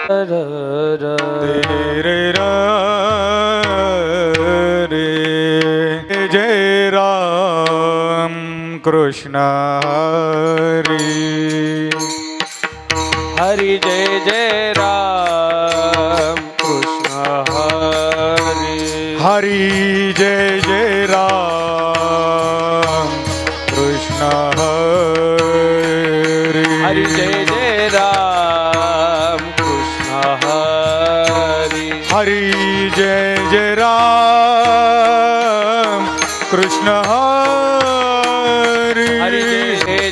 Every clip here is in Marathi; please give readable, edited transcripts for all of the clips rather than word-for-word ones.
र र रे र रे जय राम कृष्ण हरी हरी जय जय राम कृष्ण हरी हरी जय जय राम कृष्ण हरी हरी जय जय राम कृष्ण हरी हरी जय जय राम कृष्ण हरी हरी जय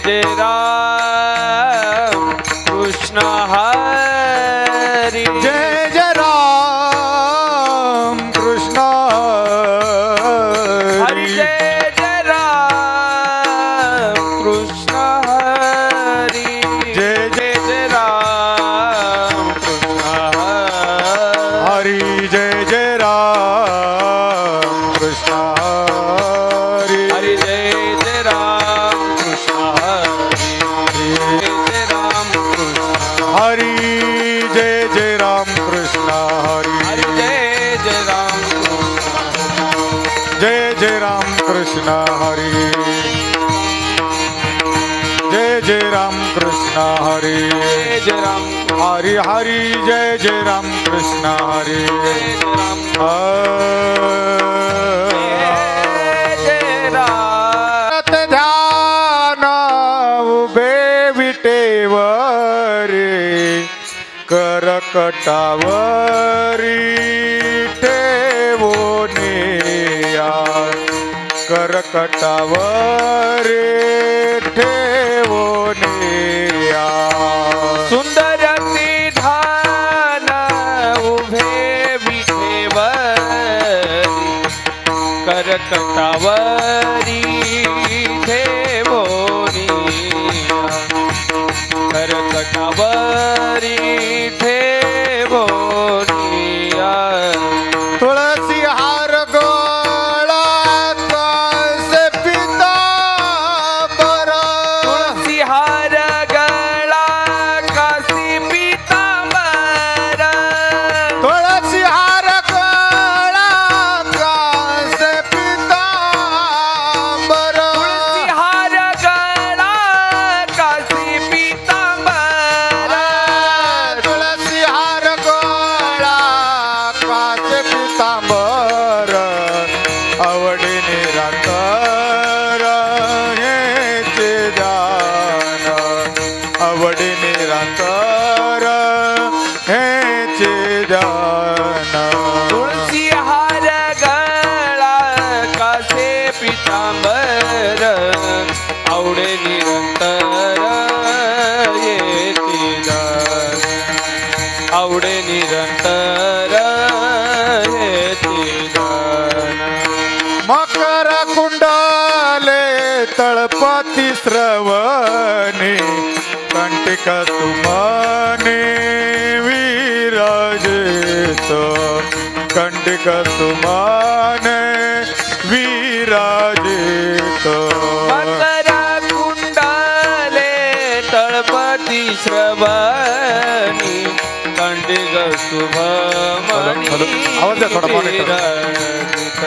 जय राम कृष्ण हरी जय जय राम कृष्ण हरी जय जय राम कृष्ण हरी जय जय जय राम कृष्ण हरी हरी जय जय राम कृष्ण हरी हरी जय जय राम कृष्ण हरी जय जय राम कृष्ण हरी जय जय राम कृष्ण हरी हरी जय जय राम कृष्ण जय जय राम कृष्ण हरी जय जय राम कृष्ण हरी जय जय राम हरी हरी जय जय राम कृष्ण हरी जय जय राम जय जय राम ध्यान उभे विटेवरी करकटावरी ठेवोनिया करकटावरी ठेवोनिया सुंदर विधान उभे विठेवरी करकटावरी ठेवोनिया करकटावरी ठेवोनिया तुळसी हार गोळा से पितांबर तुळसी हार गळा कासी पितांबर तुळसी हार गोळा से पितांबर तुळसी हार गळा कासी पितांबर तुळसी हार गोळा से पितांबर आवडी निराकर हेचे दान आवडी निराकर हेचे दान तुळसी हार गळा कासे पितांबर आवडे निरंतर येती दान आवडे निरंतर येती दान मकर कुंडले तळपती श्रवणी कंटिक तुमाने विराजित कंटिक तुमाने विराजित मकर कुंडले तळपती श्रवणी कंडिग शुभमणी हॅलो, आवाज द्या थोडा, monitor. विराजित.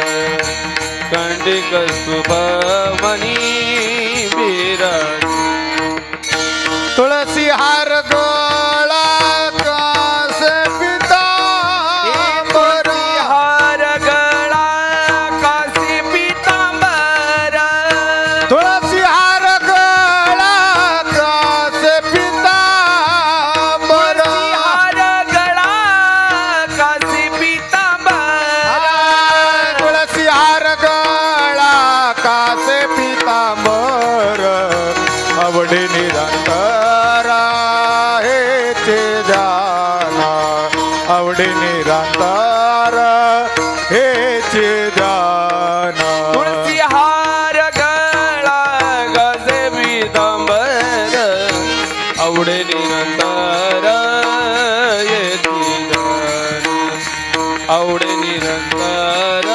कंडिग शुभमणी विराजित. तुळसी हार गोळा से पितांबर हार गळा कासी पितांबर तुळसी हार गोळा से पितांबर हार गळा कासी पितांबर तुळसी हार गोळा से पितांबर आवडी निरंतर हेचे जाना आवडी निरंतर हेचे जाना तुळसी हार गळा गजे पितांबर आवडे निरंतर येती दान आवडे निरंतर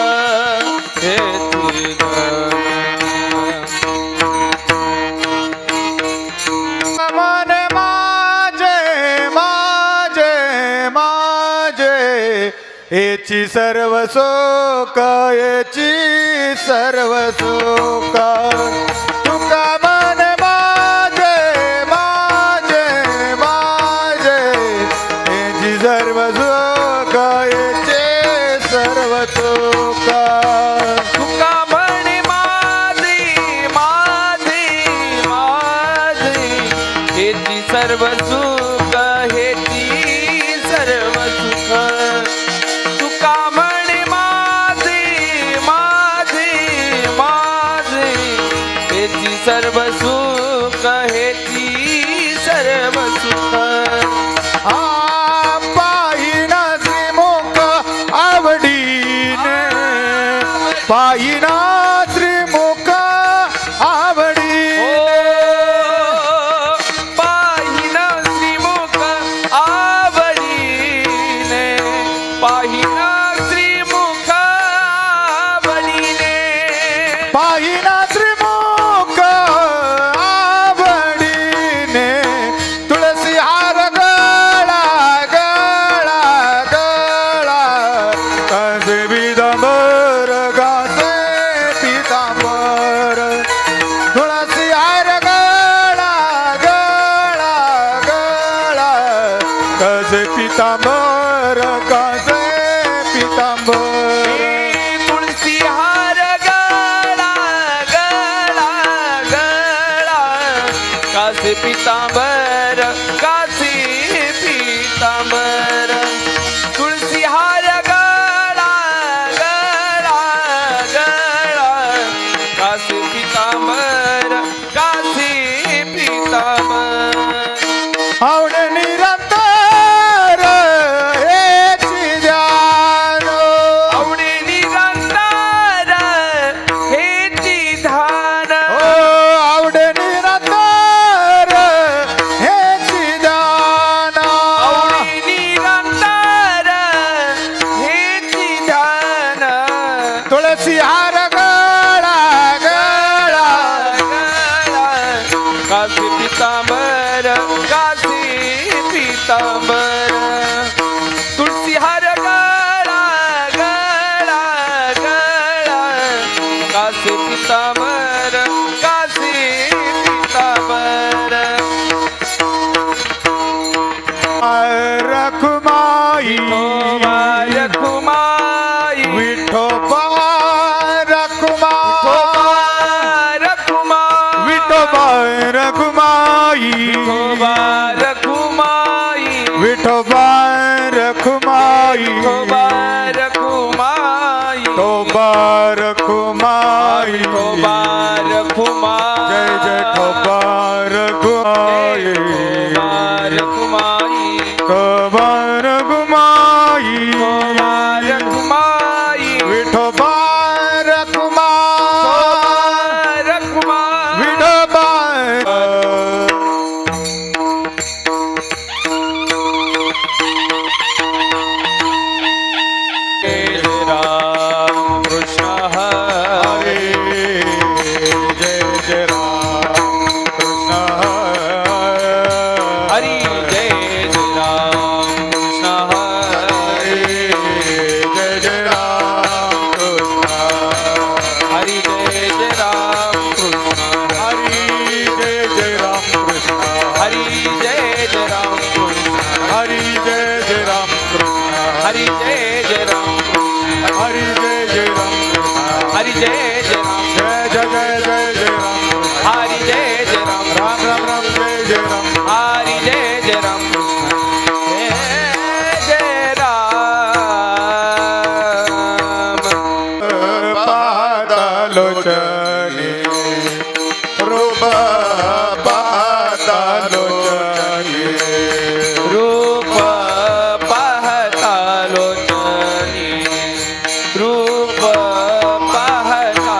येती दान मन माझे माझे याची सर्व शोक याची सर्व शोक तुका मन माझे माझे माझे याची सर्व शोक याचे सर्व शोक तुका म्हणे माझे माझे माझे हेची सर्व सुख हेची सर्व सुख तुका म्हणे माझे माझे माझे हेची सर्व सुख हेची सर्व सुख पाहिना श्रीमुख आवडीने पाहिना श्रीमुख आवडीने पाहिना श्रीमुख आवडीने पाहिना श्रीमुख आवडीने पाहिना श्रीमुख आवडीने तुळसी हार गळा गळा गळा कासे पितांबर गासे पितांबर तुळसी हार गळा गळा गळा कासे पितांबर कासे पितांबर तुळसी हार गळा गळा गळा कासे पितांबर कासे पितांबर तुळसी हार गळा गळा गळा कासे पितांबर कासे पितांबर आवड निरंतर हेची ध्यान आवडे निरंतर हेची ध्यान आवड निरंतर हेची ध्यान आवडे निरंतर हेची ध्यान तुळसी हार गळा गळा कासे पितांबर कासे पितांबर तुळसी हार गळा गळा गळा कासे पितांबर कासे पितांबर रखुमाई रखुमाई विठोबा रखुमाई रखुमाई विठोबा रखुमाई रखुमाई विठोबा रखुमाई रखुमाई ठोबा रखुमाई रखुमाई जय जय ठोबा रखुमाई रखुमाई ठोबा रखुमाई रखुमाई विठोबा रखुमाई रखुमाई विठोबा राम कृष्ण हरे जय जय राम कृष्ण हरि जय राम कृष्ण हरे जय जय राम कृष्ण हरि जय राम कृष्ण हरि जय जय राम कृष्ण हरि जय राम कृष्ण हरि जय जय राम कृष्ण हरि जय राम हरि जय जय राम कृष्ण हरि जय राम जय जय जय जय जय राम कृष्ण हरि जय राम राम राम राम जय जय राम हरि जय राम कृष्ण जय राम पादालोचने रूप पादालोचने रूप पाहता लोचनी रूप पाहता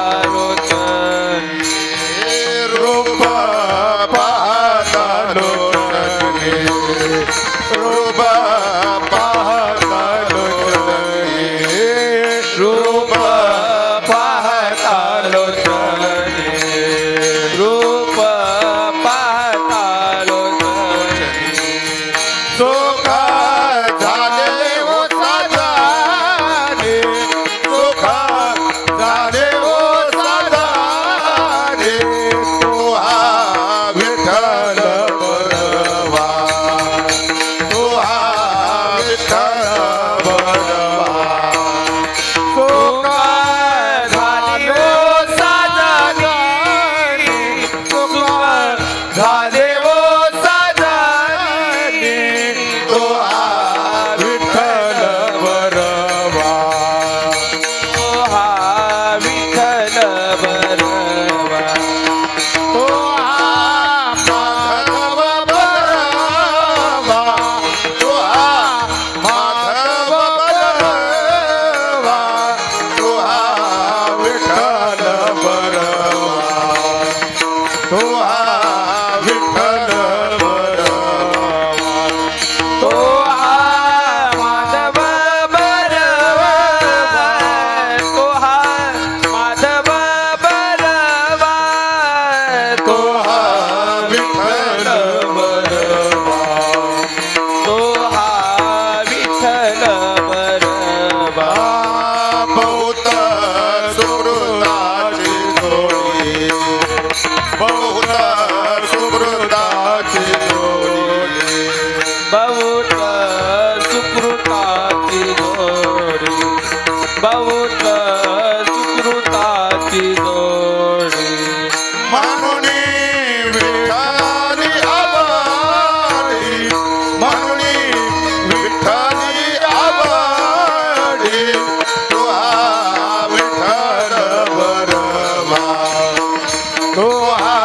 बहुत सुकृताची जोडी म्हणून विठ्ठली आवडी म्हणून विठ्ठली आवडी तो हा विठ्ठल बरवा तो हा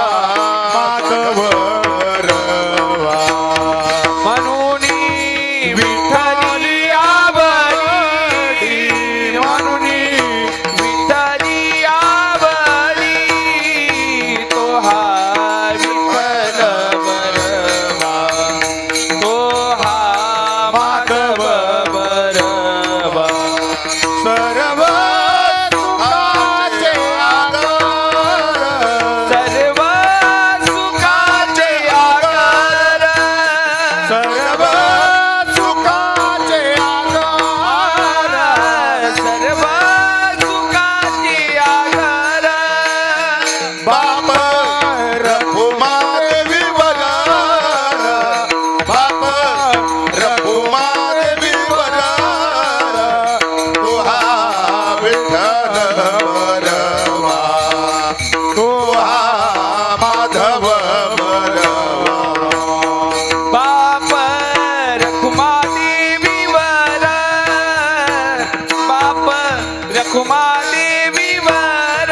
माधव बरवा म्हणून विठ्ठली आवडी म्हणून विठ्ठली आवडी तो हा विठ्ठल बरवा तो हा माधव बरवा सर्व सुखाचे आधार सर्व सुखाचे आधार सर्व सुखाचे आधार सर्व सुखाचे आधार बाप रघुमादेवी वरार बाप रघुमादेवी वरार तो हा विठ्ठल बरवा तो हा माधव बरवा बाप रखुमादेवीवर बाप रखुमादेवीवर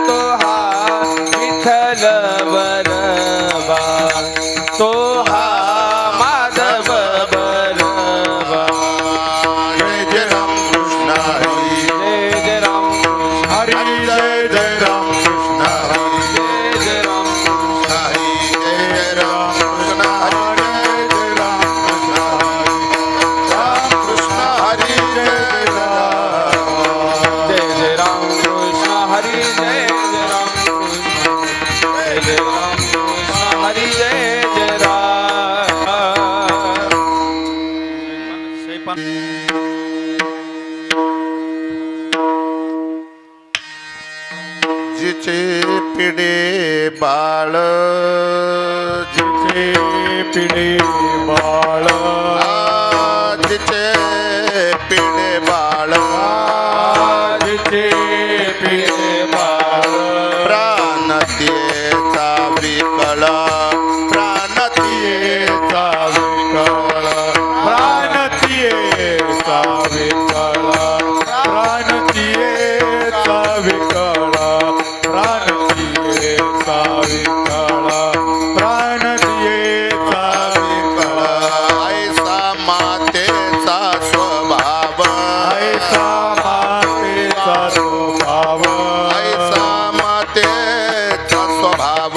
तो हा विठ्ठल बरवा तो हा माधव बरवा जय जय राम कृष्ण हरी जय जय राम हरी जय जय राम कृष्ण हरी जय जय राम हरी जय जय राम कृष्ण हरी जय जय राम कृष्ण हरी राम कृष्ण हरी जय जय राम जय जय राम कृष्ण हरी जय जय राम कृष्ण जय जय राम कृष्ण हरी जय जय राम जिचे पिढे बाळ जिचे पिढे बाळ जिचे पिढे बाळ जिचे पिढे बाळ प्राणतीचा विकळ प्राणतीचा विकळ प्राणतीचा विकळ प्राणतीचा विकळ प्राणतीचा विकळ प्राणतीचा विकळ ऐसा मातेचा स्वभाव ऐसा मातेचा स्वभाव ऐसा मातेचा स्वभाव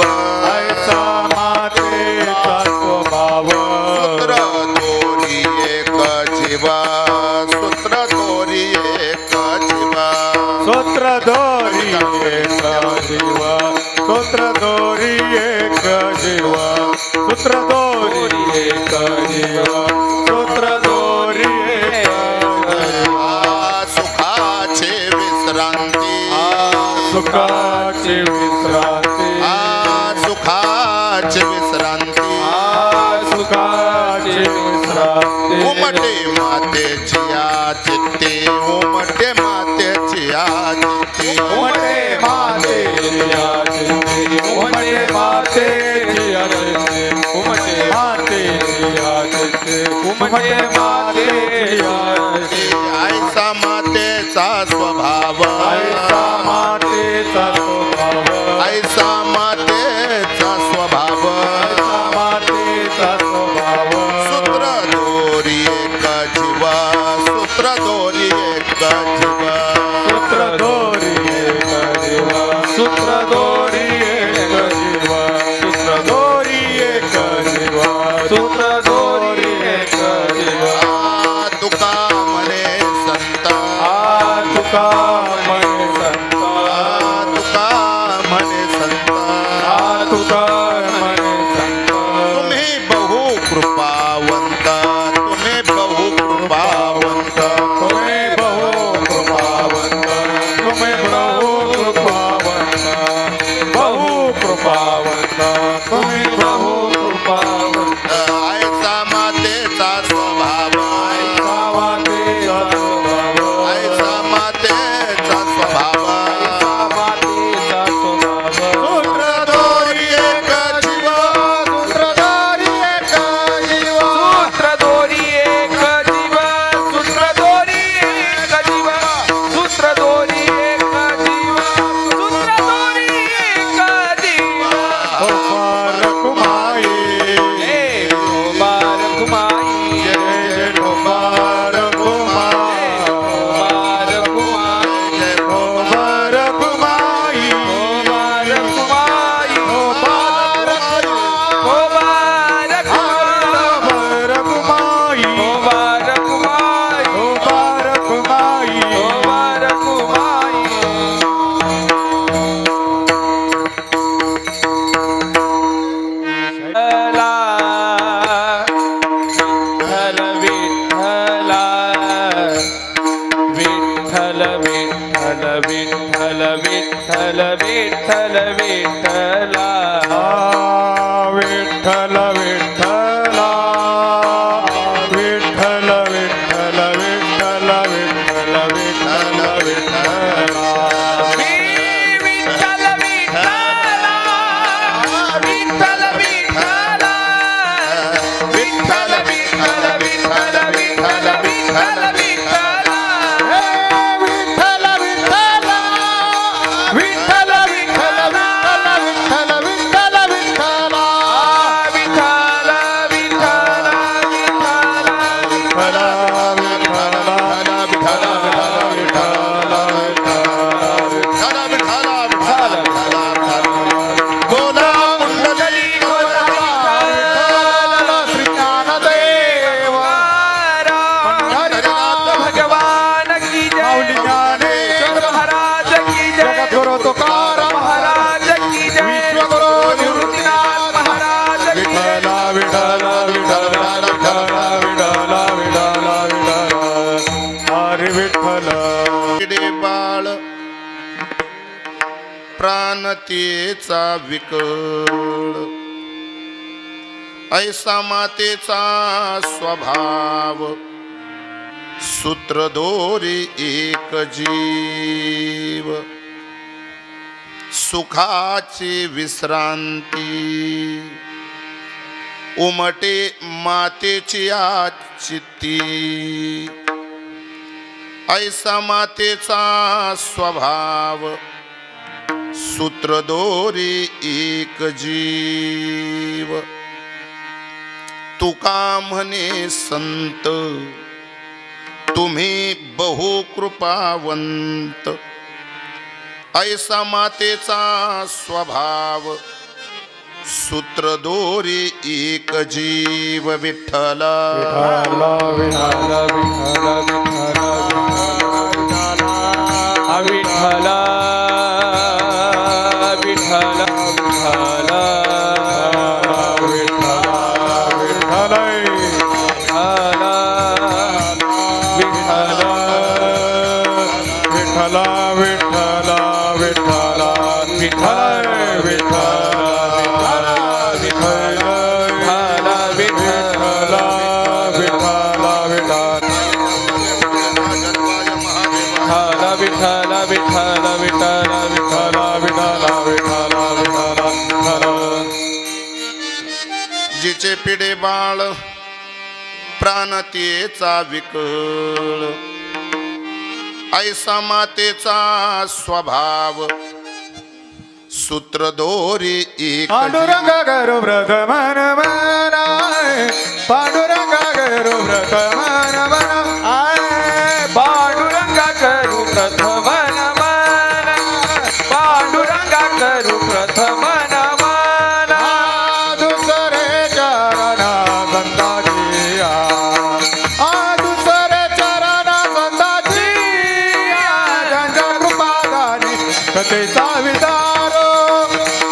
ऐसा मातेचा स्वभाव सूत्र दोरी एक जीवा सूत्र दोरी एक जीवा सूत्र दोरी एक जीवा सूत्र दोरी एक जीवा सूत्र दोरी एक जीवा सूत्र दोरी एक जीवा सुखाचे विश्रांती सुखाचे विश्रांती सुखाचे विश्रांती सुखाचे विश्रांती उमटे मातेची चित्ते उमटे मातेची चित्ते उमटे मातेची चित्ते उमटे मातेची चित्ते उमटे मातेची चित्ते उमटे मातेची ऐसा मातेचा स्वभाव ऐसा मातेचा स्वभाव ऐसा मातेचा स्वभाव ऐसा मातेचा स्वभाव सूत्र दोरी एक जीवा सूत्र दोरी एक जीवा सूत्र दोरी एक जीवा सूत्र दोरी एक जीवा सूत्र दोरी एक जीवा सूत्र दोरी एक जीवा तुका म्हणे संत तुका म्हणे संत तुका म्हणे संत तुका म्हणे संत तुम्ही बहु कृपावंत तुम्ही बहु कृपावंत तुम्ही बहु कृपावंत तुम्ही बहु कृपावंत बहु कृपावंत तुम्ही बहु कृपावंत ऐसा मातेचा स्वभाव ऐसा मातेचा स्वभाव विठ्ठल विठ्ठल विठ्ठल विठ्ठल विठ्ठला विठ्ठल विठ्ठला विठ्ठल विठ्ठल विठ्ठल विठ्ठल विठ्ठल विठ्ठला विठ्ठल विठ्ठल विठ्ठल विठ्ठल विठ्ठल विठ्ठल विठ्ठल विठ्ठल विठ्ठल विठ्ठला विठ्ठल विठ्ठला विठ्ठल विठ्ठल विठ्ठल विठ्ठल विठ्ठल विठ्ठला विठ्ठल भगवान की जय महाराज की जय तुकाराम महाराज की जय गुरुनाथ महाराज की जय हरे विठ्ठल बाळ प्राणतेचा विकळ ऐसा मातेचा स्वभाव सूत्रधोरी एक जीव सुखाची विश्रांती उमटे मातेची चित्ती ऐसा मातेचा स्वभाव सूत्रधोरी एक जीव तुका म्हणे संत तुम्ही बहु कृपावंत ऐसा मातेचा स्वभाव सूत्रधोरी एक जीव विठ्ठल विठ्ठल विठ्ठल जिचे पिढे बाळ प्राणतेचा विकळ ऐसा मातेचा स्वभाव सूत्रधोरी एक पांडुरंग गरु व्रत मन मनाय पांडुरंग गरु व्रत मन मनाय पांडुरंग करू प्रथम नमन पांडुरंग करू प्रथम नमन दुसरे चरण संताजिया दुसरे चरण संताजिया ज्यांच्या कृपादानी कथेचा विदारो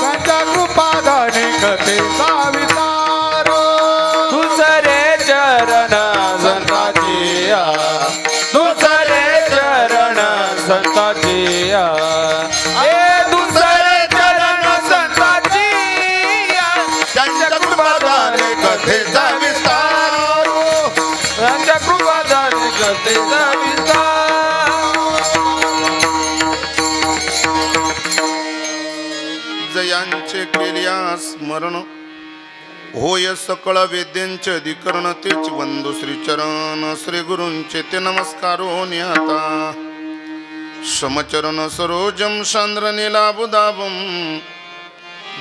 त्यांच्या कृपादानी कथेचा विदारो दुसरे चरण संताजिया दुसरे चरण संताजिया दुसरे चरण संताजिया त्यांच्या कृपादाने कथेचा विस्तार त्यांच्या कृपादाने कथेचा विस्तार जयांचे केल्या स्मरण होय सकळ वेद्यांचे अधिकरण तेच वंदो श्रीचरण श्री गुरूंचे ते नमस्कारो न्याता समचरण सरोजम चांद्र नीलाबुदाबम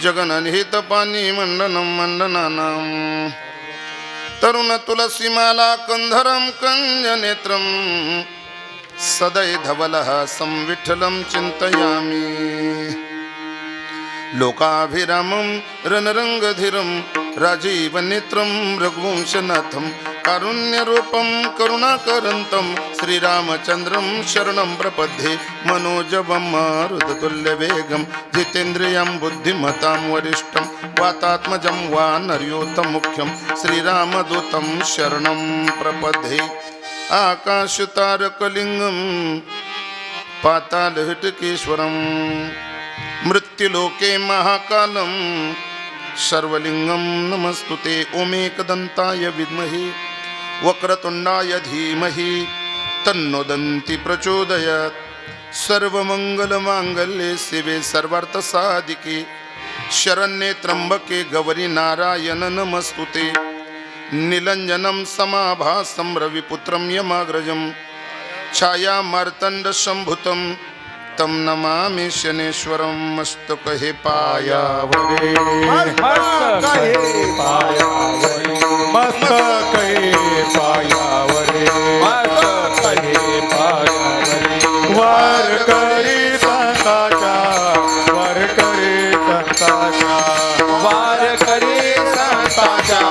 जगननिहित पाणी मंडनम मंडनानाम तरुण तुलसीमाला कंधरम कंजनेत्रम सदै धवलः संविठ्ठलं चिन्तयामि लोकाभिरामं रणरंगधीरं राजीवनेत्रं रघुवंशनाथं कारुण्यरूपं करुणाकरन्तं श्रीरामचन्द्रं शरणं प्रपद्ये मनोजवं मारुततुल्यवेगं जितेन्द्रियं बुद्धिमतां वरिष्ठं वातात्मजं वानर्योत्तमुख्यं श्रीरामदूतं शरणं प्रपद्ये आकाशतारकलिङ्गं पातालहटकेश्वरं मृत्युलोके महाकालं सर्वलिंगं नमस्तुते। ओमेकदन्ताय विद्महे वक्रतुण्डाय धीमहि तन्नो दन्ति प्रचोदयात्। सर्वमंगलमांगल्ये शिवे सर्वार्थसाधिके शरण्ये त्र्यंबके गौरी नारायण नमस्तुते। नीलंजनं समाभासं रविपुत्रं यमाग्रजं छाया मार्तंड संभुतं तं नमामि शनेश्वरं। मस्तके पायावरे मस्तके पायावरे मस्तके पायावरे मस्तके पायावरे वार करी संताचा वार करी संताचा वार करी संताचा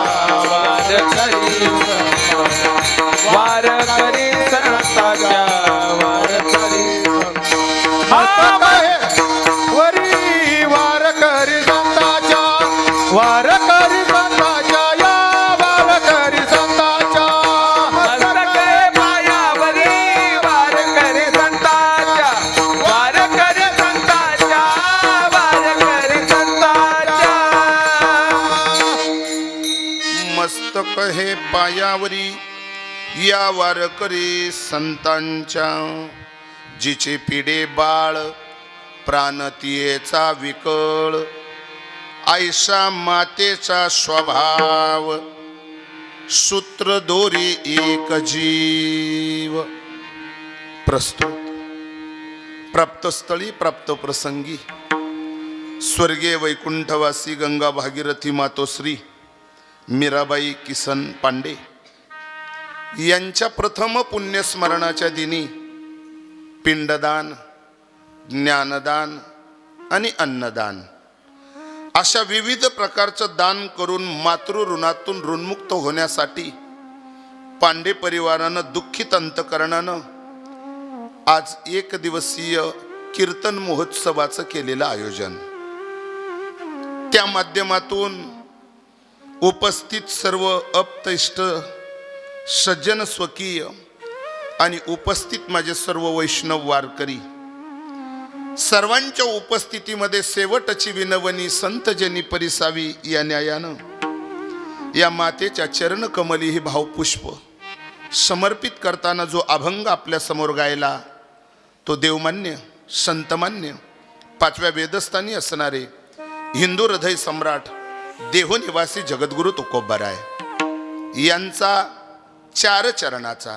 वार करी संताचा वार करी संताचा वार करी वरी वार करी संताचा वार करी संताचा या वार करी संताचा मस्तके पायावरी वार करी संताचा वार करी संताचा वार करी संताचा। मस्तक हे पायावरी या वारकरी संतांच्या जिचे पिढे बाळ प्राणतियेचा विकळ ऐसा मातेचा स्वभाव सूत्र दोरी एक जीव। प्रस्तुत प्राप्तस्थळी प्राप्त प्रसंगी स्वर्गीय वैकुंठवासी गंगा भागीरथी मातोश्री मीराबाई किसन पांडे यांच्या प्रथम पुण्यस्मरणाच्या दिनी पिंडदान, ज्ञानदान आणि अन्नदान अशा विविध प्रकारचं दान करून मातृऋणातून ऋणमुक्त होण्यासाठी पांडे परिवारानं दुःखित अंतकरणानं आज एक दिवसीय कीर्तन महोत्सवाचं केलेलं आयोजन। त्या माध्यमातून उपस्थित सर्व अप्तइष्ट सज्जन स्वकीय आणि उपस्थित माझे सर्व वैष्णव वारकरी सर्वांच्या उपस्थितीमध्ये शेवटची विनवणी संतजनी परिसावी या न्यायानं या मातेच्या चरणकमली ही भावपुष्प समर्पित करताना जो अभंग आपल्या समोर गायला तो देवमान्य संतमान्य पाचव्या वेदस्थानी असणारे हिंदू हृदय सम्राट देहनिवासी जगद्गुरु तुकोबाराय यांचा चार चरणाचा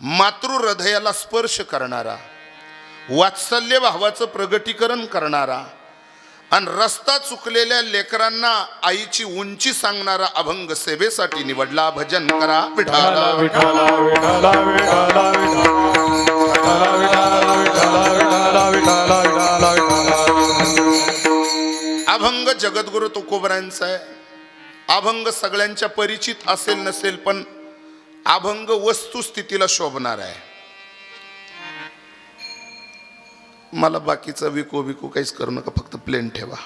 मातृ हृदयाला स्पर्श करणारा वात्सल्य भावाचं प्रगटीकरण करणारा आणि रस्ता चुकलेल्या लेकरांना आईची उंची सांगणारा अभंग सेवेसाठी निवडला। भजन करा विठाला विठाला विठाला विठाला विठाला विठाला विठाला। अभंग जगद्गुरु तुकोबरांचा आहे। अभंग सगळ्यांच्या परिचित असेल नसेल पण अभंग वस्तुस्थितीला शोभणार आहे। मला बाकीचं विको काहीच करू नका, फक्त प्लेन ठेवा।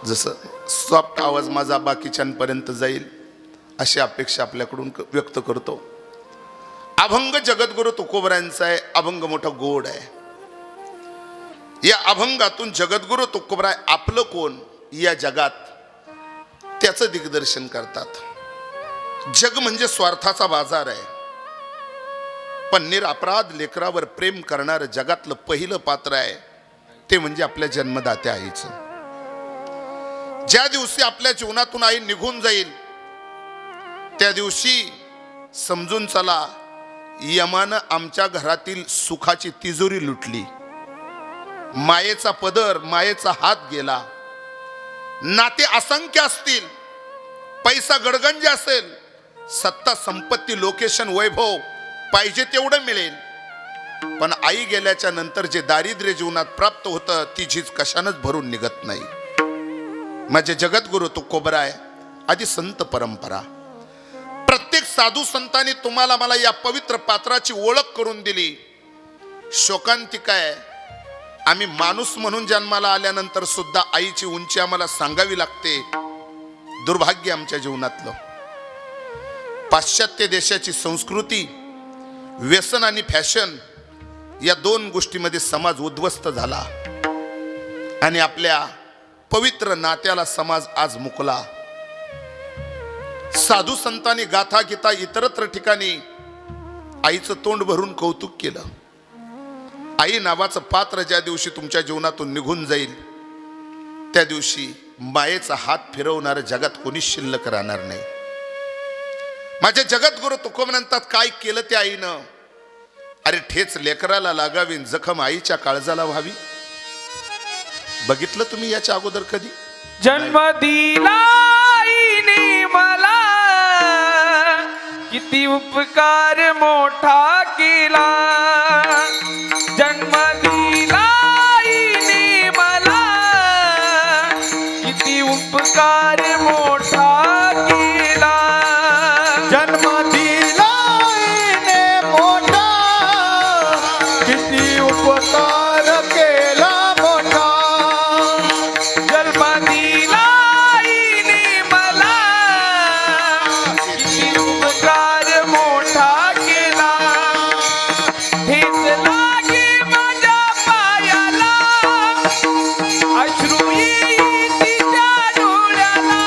जसं सॉफ्ट आवाज माझा बाकीच्यांपर्यंत जाईल अशी अपेक्षा आपल्याकडून व्यक्त करतो। अभंग जगद्गुरु तुकोबरांचा आहे। अभंग मोठा गोड आहे। या अभंगातून जगद्गुरु तुकोबराय आपलं कोण या जगात त्याचं दिग्दर्शन करतात। जग म्हणजे स्वार्थाचा बाजार आहे, पण निरपराध लेकरावर प्रेम करणारं जगातलं पहिलं पात्र आहे ते म्हणजे आपल्या जन्मदात्या आईचं। ज्या दिवशी आपल्या जीवनातून आई निघून जाईल त्या दिवशी समजून चला यमानं आमच्या घरातील सुखाची तिजोरी लुटली, मायेचा पदर मायेचा हात गेला। नाते असंख्य असतील, पैसा गडगंज असेल, सत्ता संपत्ती लोकेशन वैभव पाहिजे तेवढं मिळेल, पण आई गेल्याच्या नंतर जे दारिद्र्य जीवनात प्राप्त होतं ती झीज कशानच भरून निघत नाही। माझे जगद्गुरु तुकोबराय आदी संत परंपरा प्रत्येक साधू संतांनी तुम्हाला मला या पवित्र पात्राची ओळख करून दिली। शोकांतिका आहे, आम्ही माणूस म्हणून जन्माला आल्यानंतर सुद्धा आईची उंची आम्हाला सांगावी लागते। दुर्भाग्य आमच्या जीवनातलं। पाश्चात्य देशाची संस्कृती, व्यसन आणि फॅशन या दोन गोष्टीमध्ये समाज उद्ध्वस्त झाला आणि आपल्या पवित्र नात्याला समाज आज मुकला. साधू संतांनी गाथा गीता इतरत्र ठिकाणी आईचं तोंड भरून कौतुक केलं. आई नावाचं पात्र ज्या दिवशी तुमच्या जीवनातून निघून जाईल त्या दिवशी मायेचा हात फिरवणारं जगात कोणी शिल्लक राहणार नाही. माझे जगद्गुरु तुकोबा म्हणतात, काय केलं त्या आईनं? अरे ठेच लेकराला लागावी, जखम आईच्या काळजाला व्हावी. बघितलं तुम्ही याच्या अगोदर कधी? जन्म दिला आईने मला, किती उपकार मोठा केला. जन्म दिला आईने मला, किती उपकार मोठा केला. जन्म दिला आईने मोठा, किती उपकार केला मोठा. जन्म दिला आईने मला, किती उपकार मोठा केला. ठेच लागे माझ्या पायाला, अश्रू येईल तिच्या डोळ्याला.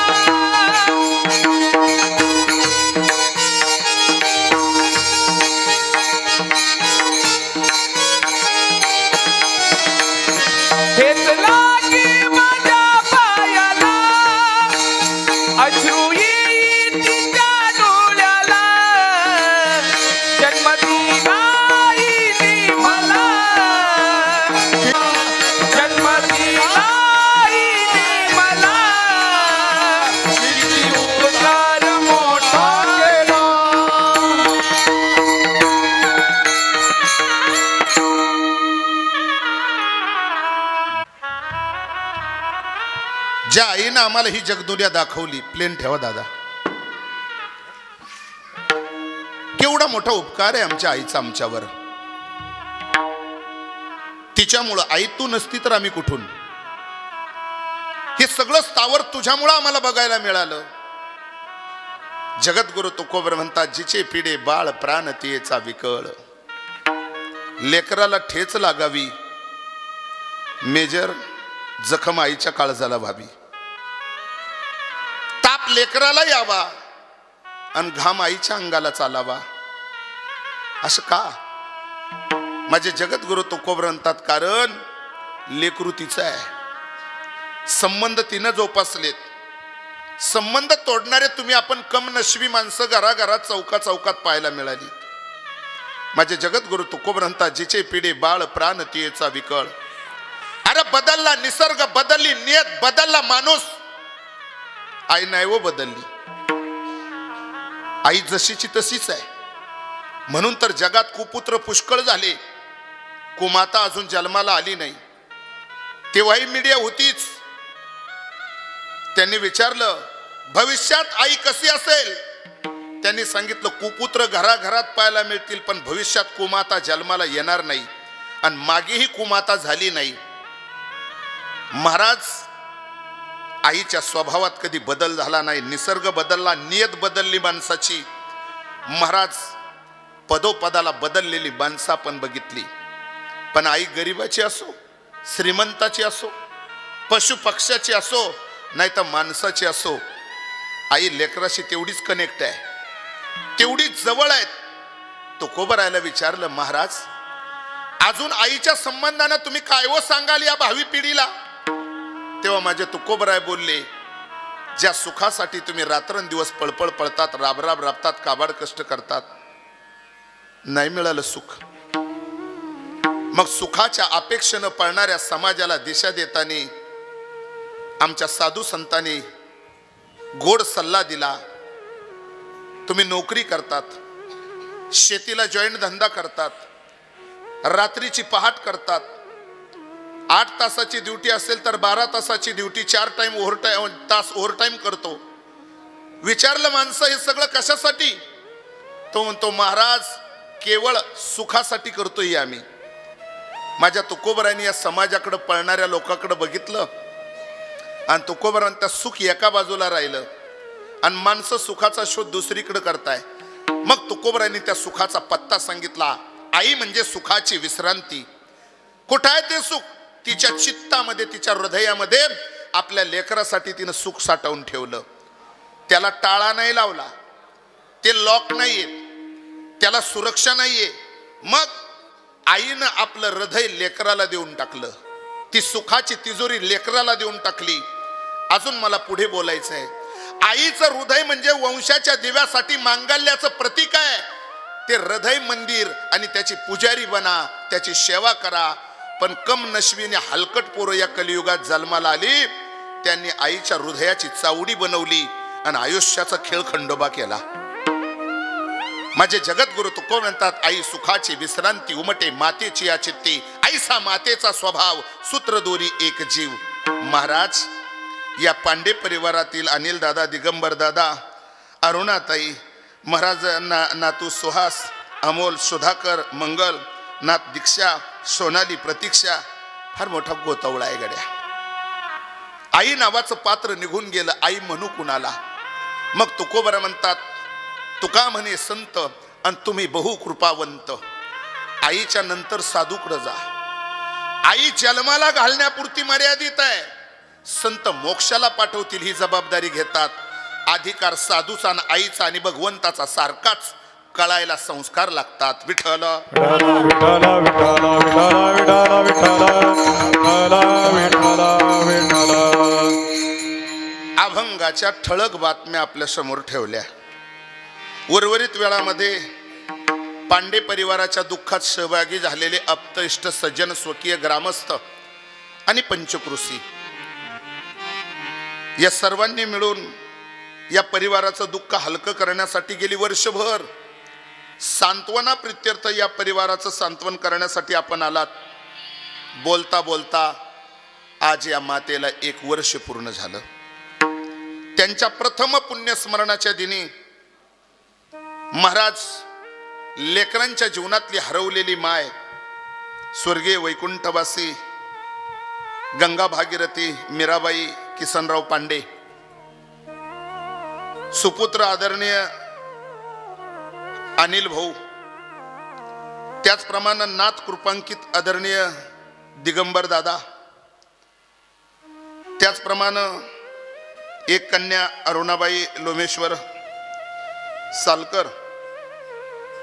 ठेच लागे माझ्या पायाला, अश्रू येईल तिच्या डोळ्याला. जन्म दिला आईने मला, जन्म दिला आईने मला, किती उपकार मोठा केला. ज्या आईनं आम्हाला ही जगदुनिया दाखवली, प्लेन ठेवा दादा, केवढा मोठा उपकार आहे आमच्या आईचा आमच्यावर. तिच्यामुळं, आई तू नसती तर आम्ही कुठून? हे सगळं स्थावर तुझ्यामुळं आम्हाला बघायला मिळालं. जगद्गुरु तुकोबर म्हणतात, जिचे पिढे बाळ प्राण तियेचा विकळ. लेकराला ठेच लागावी, मेजर जखम आईच्या काळजाला व्हावी. ताप लेकराला यावा आणि घाम आईच्या अंगाला चालावा. असं का? माझे जगद्गुरु तुकोबर म्हणतात, कारण लेकरू तिचं आहे, संबंध तिनं जोपासलेत. संबंध तोडणारे तुम्ही आपण कम नशिबी माणसं घराघरात चौका चौकात पाहायला मिळाली. माझे जगद्गुरु तुकोबर म्हणतात, जिचे पिढे बाळ प्राण तियेचा विकळ. अरे बदलला निसर्ग, बदलली नियत, बदलला माणूस, आई नाही वो बदलली. आई जशीची तशीच आहे. म्हणून तर जगात कुपुत्र पुष्कळ झाले, कुमाता अजून जन्माला आली नाही. तेव्हाही मीडिया होतीच. त्यांनी विचारलं, भविष्यात आई कशी असेल? त्यांनी सांगितलं, कुपुत्र घराघरात पाहायला मिळतील, पण भविष्यात कुमाता जन्माला येणार नाही. आणि मागेही कुमाता झाली नाही. महाराज, आईच्या स्वभावात कधी बदल झाला नाही. निसर्ग बदलला, नियत बदलली माणसाची. महाराज, पदोपदाला बदललेली माणसं आपण बघितली. पण आई गरिबाची असो, श्रीमंताची असो, पशु पक्ष्याची असो, नाही तर माणसाची असो, आई लेकराशी तेवढीच कनेक्ट आहे, तेवढीच जवळ आहेत. तुकोबरायला विचारलं, महाराज अजून आईच्या संबंधानं तुम्ही काय व सांगाल या भावी पिढीला? तेव्हा माझे तुकोबराय बोलले, ज्या सुखासाठी तुम्ही रात्रंदिवस पळपळ पळतात, राबराब राबतात, काबाड कष्ट करतात, नाही मिळालं सुख. मग सुखाच्या अपेक्षेनं पळणाऱ्या समाजाला दिशा देताना आमच्या साधू संतांनी गोड सल्ला दिला. तुम्ही नोकरी करतात, शेतीला जॉईंट धंदा करतात, रात्रीची पहाट करतात, 8 तासाची ड्युटी असेल तर 12 तासाची ड्युटी, 4 तास ओव्हरटाईम करतो. विचारलं, माणसं हे सगळं कशासाठी? तो म्हणतो, महाराज केवळ सुखासाठी करतोय आम्ही. माझ्या तुकोबरांनी या समाजाकडे पळणाऱ्या लोकांकडे बघितलं आणि तुकोबरांचं सुख एका बाजूला राहिलं आणि माणसं सुखाचा शोध दुसरीकडे करताय. मग तुकोबरांनी त्या सुखाचा पत्ता सांगितला, आई म्हणजे सुखाची विश्रांती. कुठं आहे ते सुख? तिच्या चित्तामध्ये, तिच्या हृदयामध्ये आपल्या लेकरासाठी तिनं सुख साठवून ठेवलं. त्याला टाळा नाही लावला, ते लॉक नाहीये, त्याला सुरक्षा नाहीये. मग आईनं आपलं हृदय लेकराला देऊन टाकलं, ती सुखाची तिजोरी लेकराला देऊन टाकली. अजून मला पुढे बोलायचं आहे. आईचं हृदय म्हणजे वंशाच्या दिव्यासाठी मांगल्याचं प्रतीक आहे. ते हृदय मंदिर आणि त्याची पुजारी बना, त्याची सेवा करा. पण कम नशिबीने हलकट पोरं या कलियुगात जन्माला आली, त्यांनी आईच्या हृदयाची चावडी बनवली आणि आयुष्याचा खेळ खंडोबा केला. माझे जगद्गुरु तुकोबा म्हणतात, आई सुखाची विश्रांती उमटे मातेची या चित्ती, ऐसा मातेचा स्वभाव सूत्रदोरी एक जीव. महाराज, या पांडे परिवारातील अनिल दादा, दिगंबर दादा, अरुणाताई, महाराज नातू सुहास, अमोल, सुधाकर, मंगल, नात दीक्षा, सोनाली, प्रतीक्षा, फार मोठा गोतावळा आहे गड्या. आई नावाचं पात्र निघून गेलं, आई म्हणू कुणाला? मग तुकोबरा म्हणतात, तुका म्हणे संत आणि तुम्ही बहु कृपावंत. आईच्या नंतर साधूकडे जा. आई जन्माला घालण्यापुरती मर्यादित आहे, संत मोक्षाला पाठवतील ही जबाबदारी घेतात. अधिकार साधूचा आणि आईचा आणि भगवंताचा सारखाच कळायला संस्कार लागतात. विठ्ठल अभंगाच्या ठळक बातम्या आपल्या समोर ठेवल्या. उर्वरित वेळामध्ये पांडे परिवाराच्या दुःखात सहभागी झालेले आप्त इष्ट सज्जन, स्वकीय ग्रामस्थ आणि पंचकृषी या सर्वांनी मिळून या परिवाराचं दुःख हलकं करण्यासाठी गेली वर्षभर सांत्वना प्रित्यर्थ या परिवाराचं सांत्वन करण्यासाठी आपण आलात. बोलता बोलता आज या मातेला 1 वर्ष पूर्ण झालं. त्यांच्या प्रथम पुण्यस्मरणाच्या दिनी महाराज लेकरांच्या जीवनातली हरवलेली माय, स्वर्गीय वैकुंठवासी गंगा भागीरथी मीराबाई किसनराव पांडे, सुपुत्र आदरणीय अनिल भाऊ, त्याचप्रमाणे नाथ कृपांकित आदरणीय दिगंबर दादा, त्याचप्रमाणे एक कन्या अरुणाबाई लोमेश्वर सालकर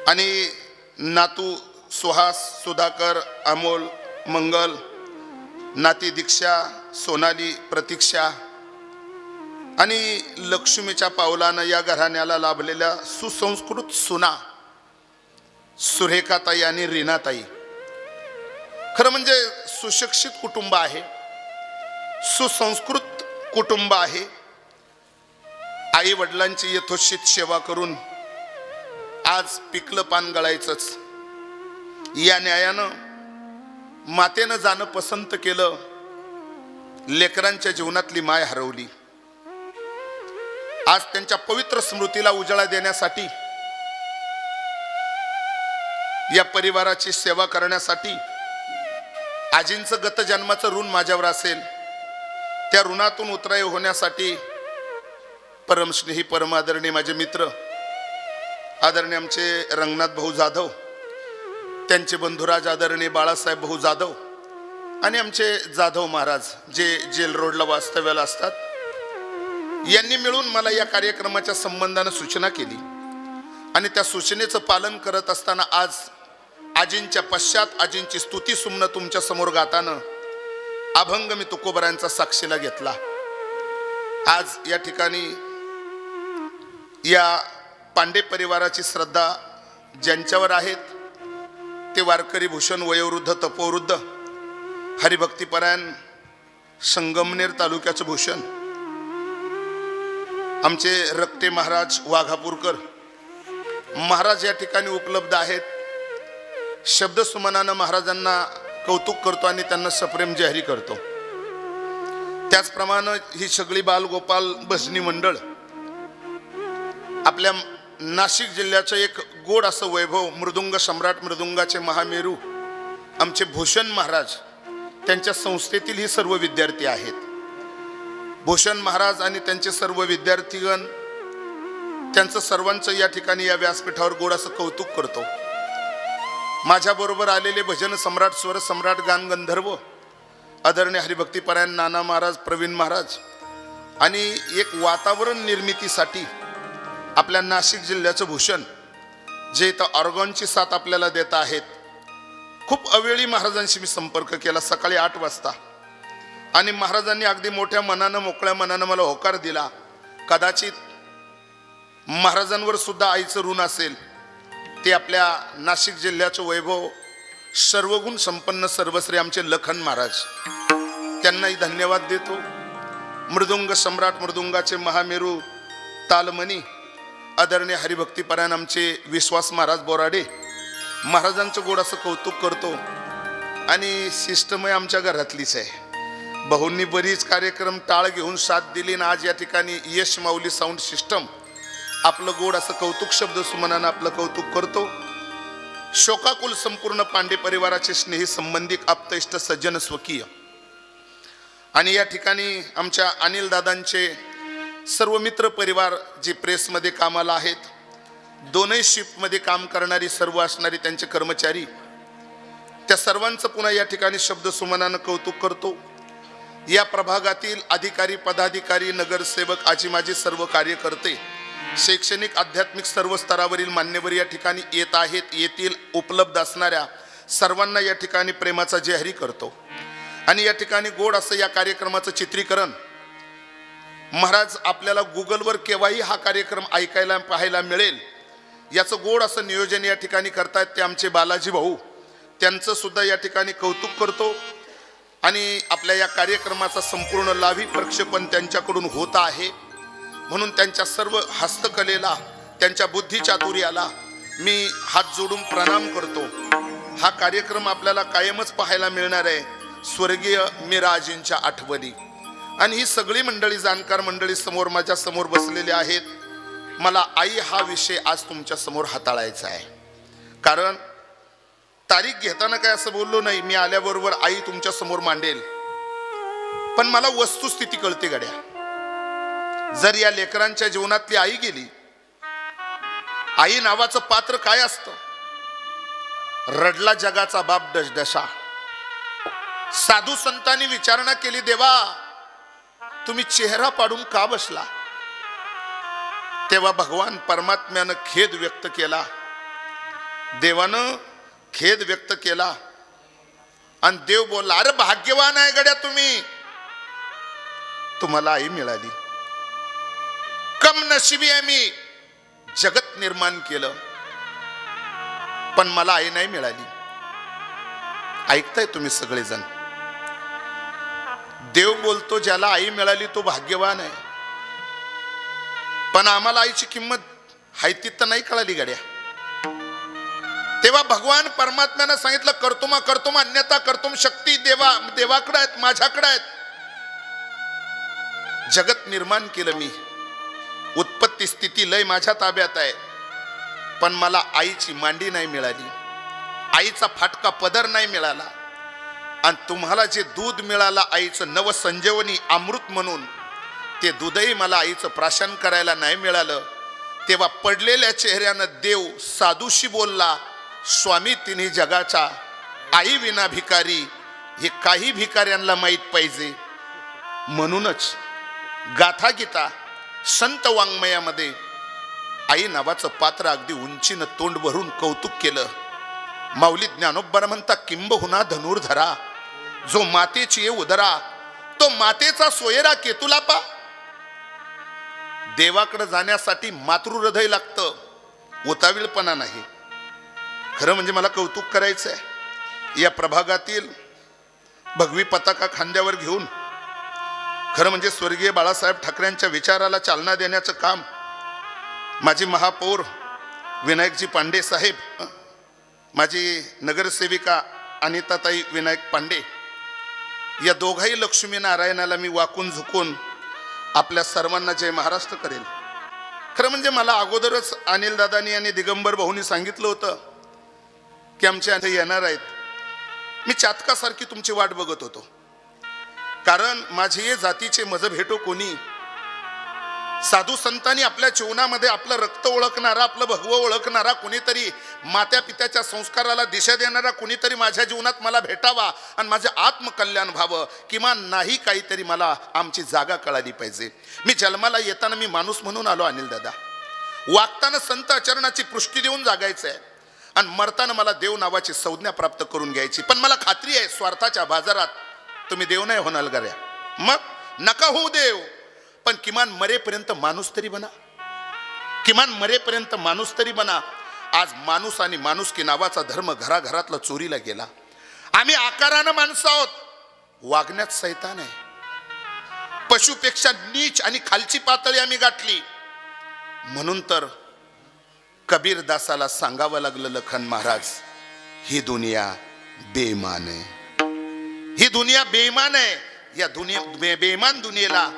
आणि नातू सुहास, सुधाकर, अमोल, मंगल, नाती दीक्षा, सोनाली, प्रतीक्षा आणि लक्ष्मीच्या पावलानं या घराण्याला लाभलेल्या सुसंस्कृत सुना सुरेखाताई आणि रीनाताई. खरं म्हणजे सुशिक्षित कुटुंब आहे, सुसंस्कृत कुटुंब आहे. आई वडिलांची यथोचित सेवा करून आज पिकलं पान गळायचंच या न्यायानं मातेनं जाणं पसंत केलं. लेकरांच्या जीवनातली माय हरवली. आज त्यांच्या पवित्र स्मृतीला उजाळा देण्यासाठी, या परिवाराची सेवा करण्यासाठी, आजींचं गत जन्माचं ऋण माझ्यावर असेल, त्या ऋणातून उतराई होण्यासाठी परमस्नेही परमादरणीय माझे मित्र आदरणीय आमचे रंगनाथ भाऊ जाधव, त्यांचे बंधुराज आदरणीय बाळासाहेब भाऊ जाधव आणि आमचे जाधव महाराज जे जेल रोडला वास्तव्याला असतात, यांनी मिळून मला या कार्यक्रमाच्या संबंधानं सूचना केली आणि त्या सूचनेचं पालन करत असताना आज आजींच्या पश्चात आजींची स्तुती सुमनं तुमच्या समोर गाताना अभंग मी तुकोबरांचा साक्षीला घेतला. आज या ठिकाणी या पांडे परिवाराची श्रद्धा ज्यांच्यावर आहेत ते वारकरी भूषण वयोवृद्ध तपोवृद्ध हरिभक्तीपरायण संगमनेर तालुक्याचं भूषण आमचे रक्ते महाराज वाघापूरकर महाराज या ठिकाणी उपलब्ध आहेत. शब्दसुमनानं महाराजांना कौतुक करतो आणि त्यांना सप्रेम जाहीर करतो. त्याचप्रमाणे ही सगळी बालगोपाल भजनी मंडळ आपल्या नाशिक जिल्ह्याचं एक गोड असं वैभव, मृदुंग सम्राट, मृदुंगाचे महामेरू आमचे भूषण महाराज, त्यांच्या संस्थेतील ही सर्व विद्यार्थी आहेत. भूषण महाराज आणि त्यांचे सर्व विद्यार्थीगण त्यांचं सर्वांचं या ठिकाणी या व्यासपीठावर गोड असं कौतुक करतो. माझ्याबरोबर आलेले भजन सम्राट, स्वर सम्राट, गान गंधर्व आदरणीय हरिभक्तीपरायण नाना महाराज, प्रवीण महाराज, आणि एक वातावरण निर्मितीसाठी आपल्या नाशिक जिल्ह्याचं भूषण जे इथं ऑर्गनची साथ आपल्याला देत आहेत. खूप अवेळी महाराजांशी मी संपर्क केला सकाळी 8 वाजता, आणि महाराजांनी अगदी मोठ्या मनानं, मोकळ्या मनानं मला होकार दिला. कदाचित महाराजांवर सुद्धा आईचं ऋण असेल. ते आपल्या नाशिक जिल्ह्याचं वैभव, सर्वगुण संपन्न सर्वश्री आमचे लखन महाराज, त्यांनाही धन्यवाद देतो. मृदुंग सम्राट, मृदुंगाचे महामेरू, तालमणी आदरणीय हरिभक्तीपरायण आमचे विश्वास महाराज बोराडे, महाराजांचं गोड असं कौतुक करतो. आणि सिस्टमही आमच्या घरातलीच आहे. भाऊंनी बरीच कार्यक्रम टाळ घेऊन साथ दिली, आणि आज या ठिकाणी यश माऊली साऊंड सिस्टम आपलं गोड असं कौतुक शब्द सुमनानं आपलं कौतुक करतो. शोकाकुल संपूर्ण पांडे परिवाराचे स्नेही संबंधिक, आप्त, इष्ट, सज्जन, स्वकीय, आणि या ठिकाणी आमच्या अनिल दादांचे सर्व मित्र परिवार जे प्रेसमध्ये कामाला आहेत, दोनही शिफ्टमध्ये काम करणारी सर्व असणारी त्यांचे कर्मचारी, त्या सर्वांचं पुन्हा या ठिकाणी शब्द सुमनानं कौतुक करतो. या प्रभागातील अधिकारी, पदाधिकारी, नगरसेवक, आजी माजी सर्व कार्यकर्ते, शैक्षणिक, आध्यात्मिक सर्व स्तरावरील मान्यवर या ठिकाणी येत आहेत, येतील. उपलब्ध असणाऱ्या सर्वांना या ठिकाणी प्रेमाचा जयहरी करतो. आणि या ठिकाणी गोड असं या कार्यक्रमाचं चित्रीकरण महाराज आपल्याला गुगलवर केव्हाही हा कार्यक्रम ऐकायला पाहायला मिळेल, याचं गोड असं नियोजन या ठिकाणी करतायत ते आमचे बालाजी भाऊ, त्यांचं सुद्धा या ठिकाणी कौतुक करतो. आणि आपल्या या कार्यक्रमाचा संपूर्ण लाभी प्रक्षेपण त्यांच्याकडून होत आहे, म्हणून त्यांच्या सर्व हस्तकलेला, त्यांच्या बुद्धिचातुर्याला मी हात जोडून प्रणाम करतो. हा कार्यक्रम आपल्याला कायमच पाहायला मिळणार आहे, स्वर्गीय मीराजींच्या आठवणी. आणि ही सगळी मंडळी, जाणकार मंडळी समोर माझ्या समोर बसलेली आहेत. मला आई हा विषय आज तुमच्या समोर हाताळायचा आहे, कारण तारीख घेताना काय असं बोललो नाही, मी आल्याबरोबर आई तुमच्या समोर मांडेल. पण मला वस्तुस्थिती कळते गड्या. जर या लेकरांच्या जीवनातली आई गेली, आई नावाचं पात्र काय असतं? रडला जगाचा बाप डसडसा. साधू संतांनी विचारणा केली, देवा तुम्ही चेहरा पाडून का बसला? तेव्हा भगवान परमात्म्यानं खेद व्यक्त केला, देवानं खेद व्यक्त केला. आणि देव बोलला, अरे भाग्यवान आहे गड्या तुम्ही, तुम्हाला आई मिळाली. कम नशिबी आहे मी, जगत निर्माण केलं पण मला आई नाही मिळाली. ऐकताय तुम्ही सगळेजण? देव बोलतो ज्याला आई मिळाली तो भाग्यवान आहे, पण आम्हाला आईची किंमत हायती तर नाही कळाली गड्या. तेव्हा भगवान परमात्म्यानं सांगितलं, कर्तुम अन्यथा कर्तुम शक्ती देवाकडे आहेत, माझ्याकडे आहेत. जगत निर्माण केलं मी, उत्पत्ती स्थिती लय माझ्या ताब्यात आहे, पण मला आईची मांडी नाही मिळाली, आईचा फाटका पदर नाही मिळाला. आणि तुम्हाला जे दूध मिळालं आईचं नवसंजीवनी अमृत म्हणून, ते दूधही मला आईचं प्राशन करायला नाही मिळालं. तेव्हा पडलेल्या चेहऱ्यानं देव साधूशी बोलला, स्वामी तिन्ही जगाचा, आई विना भिकारी, हे काही भिकाऱ्यांना माहीत पाहिजे. म्हणूनच गाथा गीता संत वाङ्मयामध्ये आई नावाचं पात्र अगदी उंचीनं तोंड भरून कौतुक केलं. माऊली ज्ञानोबा म्हणता, किंबहुना धनुर्धरा, जो मातेची उदरा, तो मातेचा सोयरा केतुला पा. देवाकडे जाण्यासाठी मातृहृदय लागतं, उतावीळपणा नाही. खरं म्हणजे मला कौतुक करायचं आहे. या प्रभागातील भगवी पताका खांद्यावर घेऊन खरं म्हणजे स्वर्गीय बाळासाहेब ठाकरेंच्या विचाराला चालना देण्याचं काम माझी महापौर विनायकजी पांडे साहेब, माझी नगरसेविका अनिताताई विनायक पांडे, या दोघाही लक्ष्मी नारायणाला मी वाकून झुकून आपल्या सर्वांना जय महाराष्ट्र करेल. खरं म्हणजे मला अगोदरच अनिल दादानी आणि दिगंबर भाऊनी सांगितलं होतं की आमच्या इथे येणार आहेत. मी चातकासारखी तुमची वाट बघत होतो, कारण माझे जातीचे मजब हेटो कोणी, साधू संतांनी आपल्या जीवनामध्ये आपलं रक्त ओळखणारा, आपलं भगवं ओळखणारा कुणीतरी, मात्या पित्याच्या संस्काराला दिशा देणारा कुणीतरी माझ्या जीवनात मला भेटावा आणि माझं आत्मकल्याण व्हावं. किमान नाही काहीतरी मला आमची जागा कळाली पाहिजे. मी जन्माला येताना मी माणूस म्हणून आलो अनिल दादा, वागताना संत आचरणाची पुष्टी देऊन जागायचं आहे आणि मरताना मला देव नावाची संज्ञा प्राप्त करून घ्यायची. पण मला खात्री आहे स्वार्थाच्या बाजारात तुम्ही देव नाही होणार गऱ्या. मग नका होऊ देव, पण किमान मरेपर्यंत माणूस तरी बना, किमान मरेपर्यंत माणूस तरी बना. आज माणूस आणि माणुसकी नावाचा धर्म घराघरातला चोरीला गेला. आम्ही आकारानं माणसं आहोत, वागण्यात सैतान आहे. पशुपेक्षा नीच आणि खालची पातळी आम्ही गाठली. म्हणून तर कबीरदासाला सांगावं लागलं लखन महाराज, ही दुनिया बेईमान आहे, ही दुनिया बेईमान आहे. या दुनिया बेईमान दुनियेला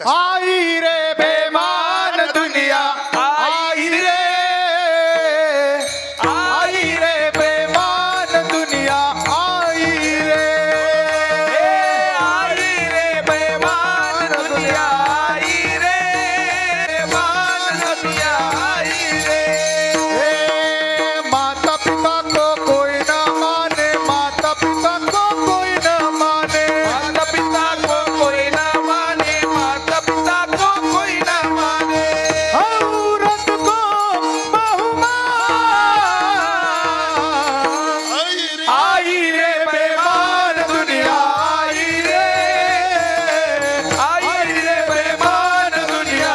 आई रे बेमान दुनिया, आई रे बेमान दुनिया, आई रे बेमान दुनिया, आई रे बेमान दुनिया, आई रे माता पिता को कोई न माने, माता पिता को कोई न माने, माता पिता को कोई न माने, माता पिता को कोई न माने, औरत को बहुमान, आई रे बेमान दुनिया, आई रे बेमान दुनिया,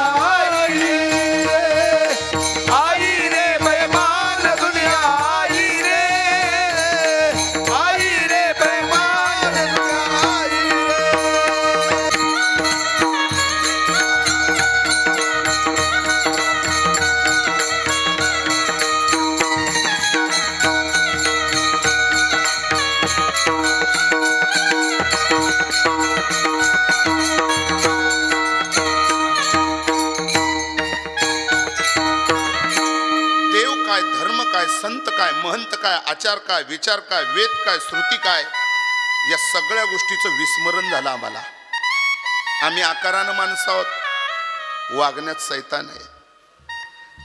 आई रे बेमान दुनिया, आई रे बेमान देव काय, धर्म काय, संत काय, महंत काय, आचार काय, विचार काय, वेद काय, श्रुती काय, या सगळ्या गोष्टीचं विस्मरण झालं आम्हाला. आम्ही आकारानं माणसं आहोत, वागण्यात सैतान आहे.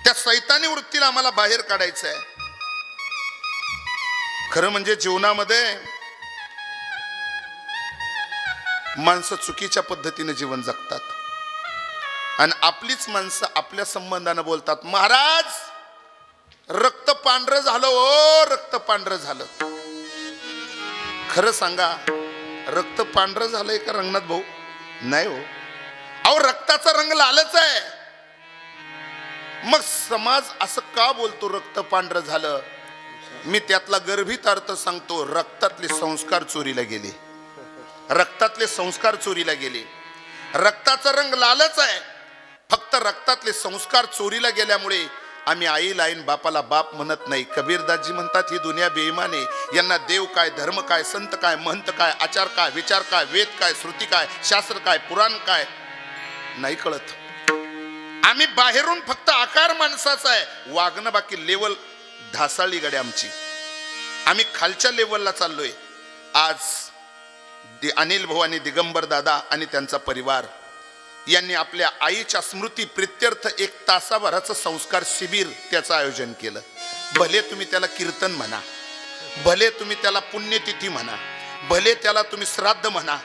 त्या सैतानी वृत्तीला आम्हाला बाहेर काढायचं आहे. खरं म्हणजे जीवनामध्ये माणसं चुकीच्या पद्धतीने जीवन जगतात आणि आपलीच माणसं आपल्या संबंधानं बोलतात, महाराज रक्त पांढरं झालं, ओ रक्त पांढरं झालं. खरं सांगा, रक्त पांढरं झालंय का रंगनाथ भाऊ? नाही हो. अहो रक्ताचा रंग लालच आहे. मग समाज असं का बोलतो रक्त पांढरं झालं? मी त्यातला गर्भित अर्थ सांगतो. रक्तातले संस्कार चोरीला गेले, रक्तातले संस्कार चोरीला गेले. रक्ताचा रंग लालच आहे, फक्त रक्तातले संस्कार चोरीला गेल्यामुळे आम्ही आईला आईन बापाला बाप म्हणत नाही. कबीरदासजी म्हणतात ही दुनिया बेईमान आहे. यांना देव काय, धर्म काय, संत काय, महंत काय, आचार काय, विचार काय, वेद काय, श्रुती काय, शास्त्र काय, पुराण काय नाही कळत. आम्ही बाहेरून फक्त आकार माणसाचा आहे, वागणं बाकी लेवल ढासाळली गड्या आमची. आम्ही खालच्या लेवलला चाललोय. आज अनिल भाऊ आणि दिगंबर दादा आणि त्यांचा परिवार यांनी आपल्या आईच्या स्मृती प्रित्यर्थ 1 तासाभराचं संस्कार शिबिर त्याचं आयोजन केलं. भले तुम्ही त्याला कीर्तन म्हणा, भले तुम्ही त्याला पुण्यतिथी म्हणा, भले त्याला तुम्ही श्राद्ध म्हणा,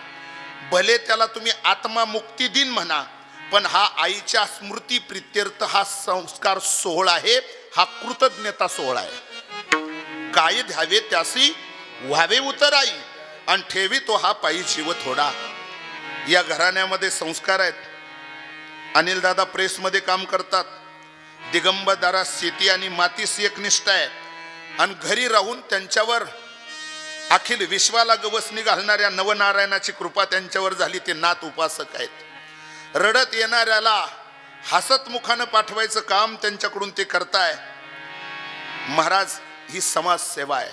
भले त्याला तुम्ही आत्मा मुक्ती दिन म्हणा, पण हा आईच्या स्मृती प्रित्यर्थ हा संस्कार सोहळा आहे, हा कृतज्ञता सोहळा आहे. काय द्यावे त्यासी व्हावे उतराई आणि ठेवी तो हा पायी जीव थोडा. या घराण्यामध्ये संस्कार आहेत. अनिल दादा प्रेसमध्ये काम करतात. दिगंबर दादा शेती आणि मातीशी एकनिष्ठ आहे आणि घरी राहून त्यांच्यावर अखिल विश्वाला गवसणी घालणाऱ्या नवनारायणाची कृपा त्यांच्यावर झाली. ते नाथ उपासक आहेत. रडत येणाऱ्याला हसत मुखानं पाठवायचं काम त्यांच्याकडून ते करताय. महाराज ही समाजसेवा आहे,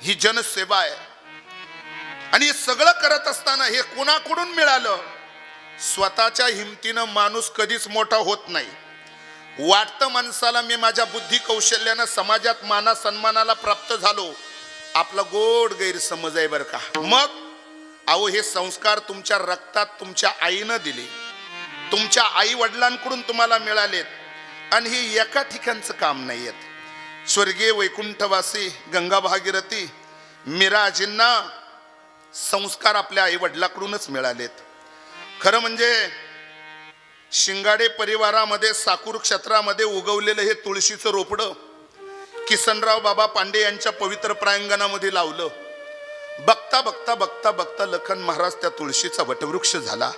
ही जनसेवा आहे. आणि हे सगळं करत असताना हे कोणाकडून मिळालं? स्वतःच्या हिमतीनं माणूस कधीच मोठा होत नाही. वाटतं माणसाला मी माझ्या बुद्धी कौशल्यानं समाजात माना सन्मानाला प्राप्त झालो, आपला गोड गैरसमज आहे बरं का. मग अहो हे संस्कार तुमच्या रक्तात तुमच्या आईनं दिले, तुमच्या आई वडिलांकडून तुम्हाला मिळालेत आणि ही एका ठिकाणचं काम नाही आहेत. स्वर्गीय वैकुंठवासी गंगा भागीरथी मीराजींना संस्कार आपल्या आई वडिलांकडूनच मिळालेत. खरं म्हणजे शिंगाडे परिवारामध्ये साकूर क्षेत्रामध्ये उगवलेलं हे तुळशीचं रोपडं किसनराव बाबा पांडे यांच्या पवित्र प्रांगणामध्ये लावलं. बघता बघता बघता बघता लखन महाराज त्या तुळशीचा वटवृक्ष झाला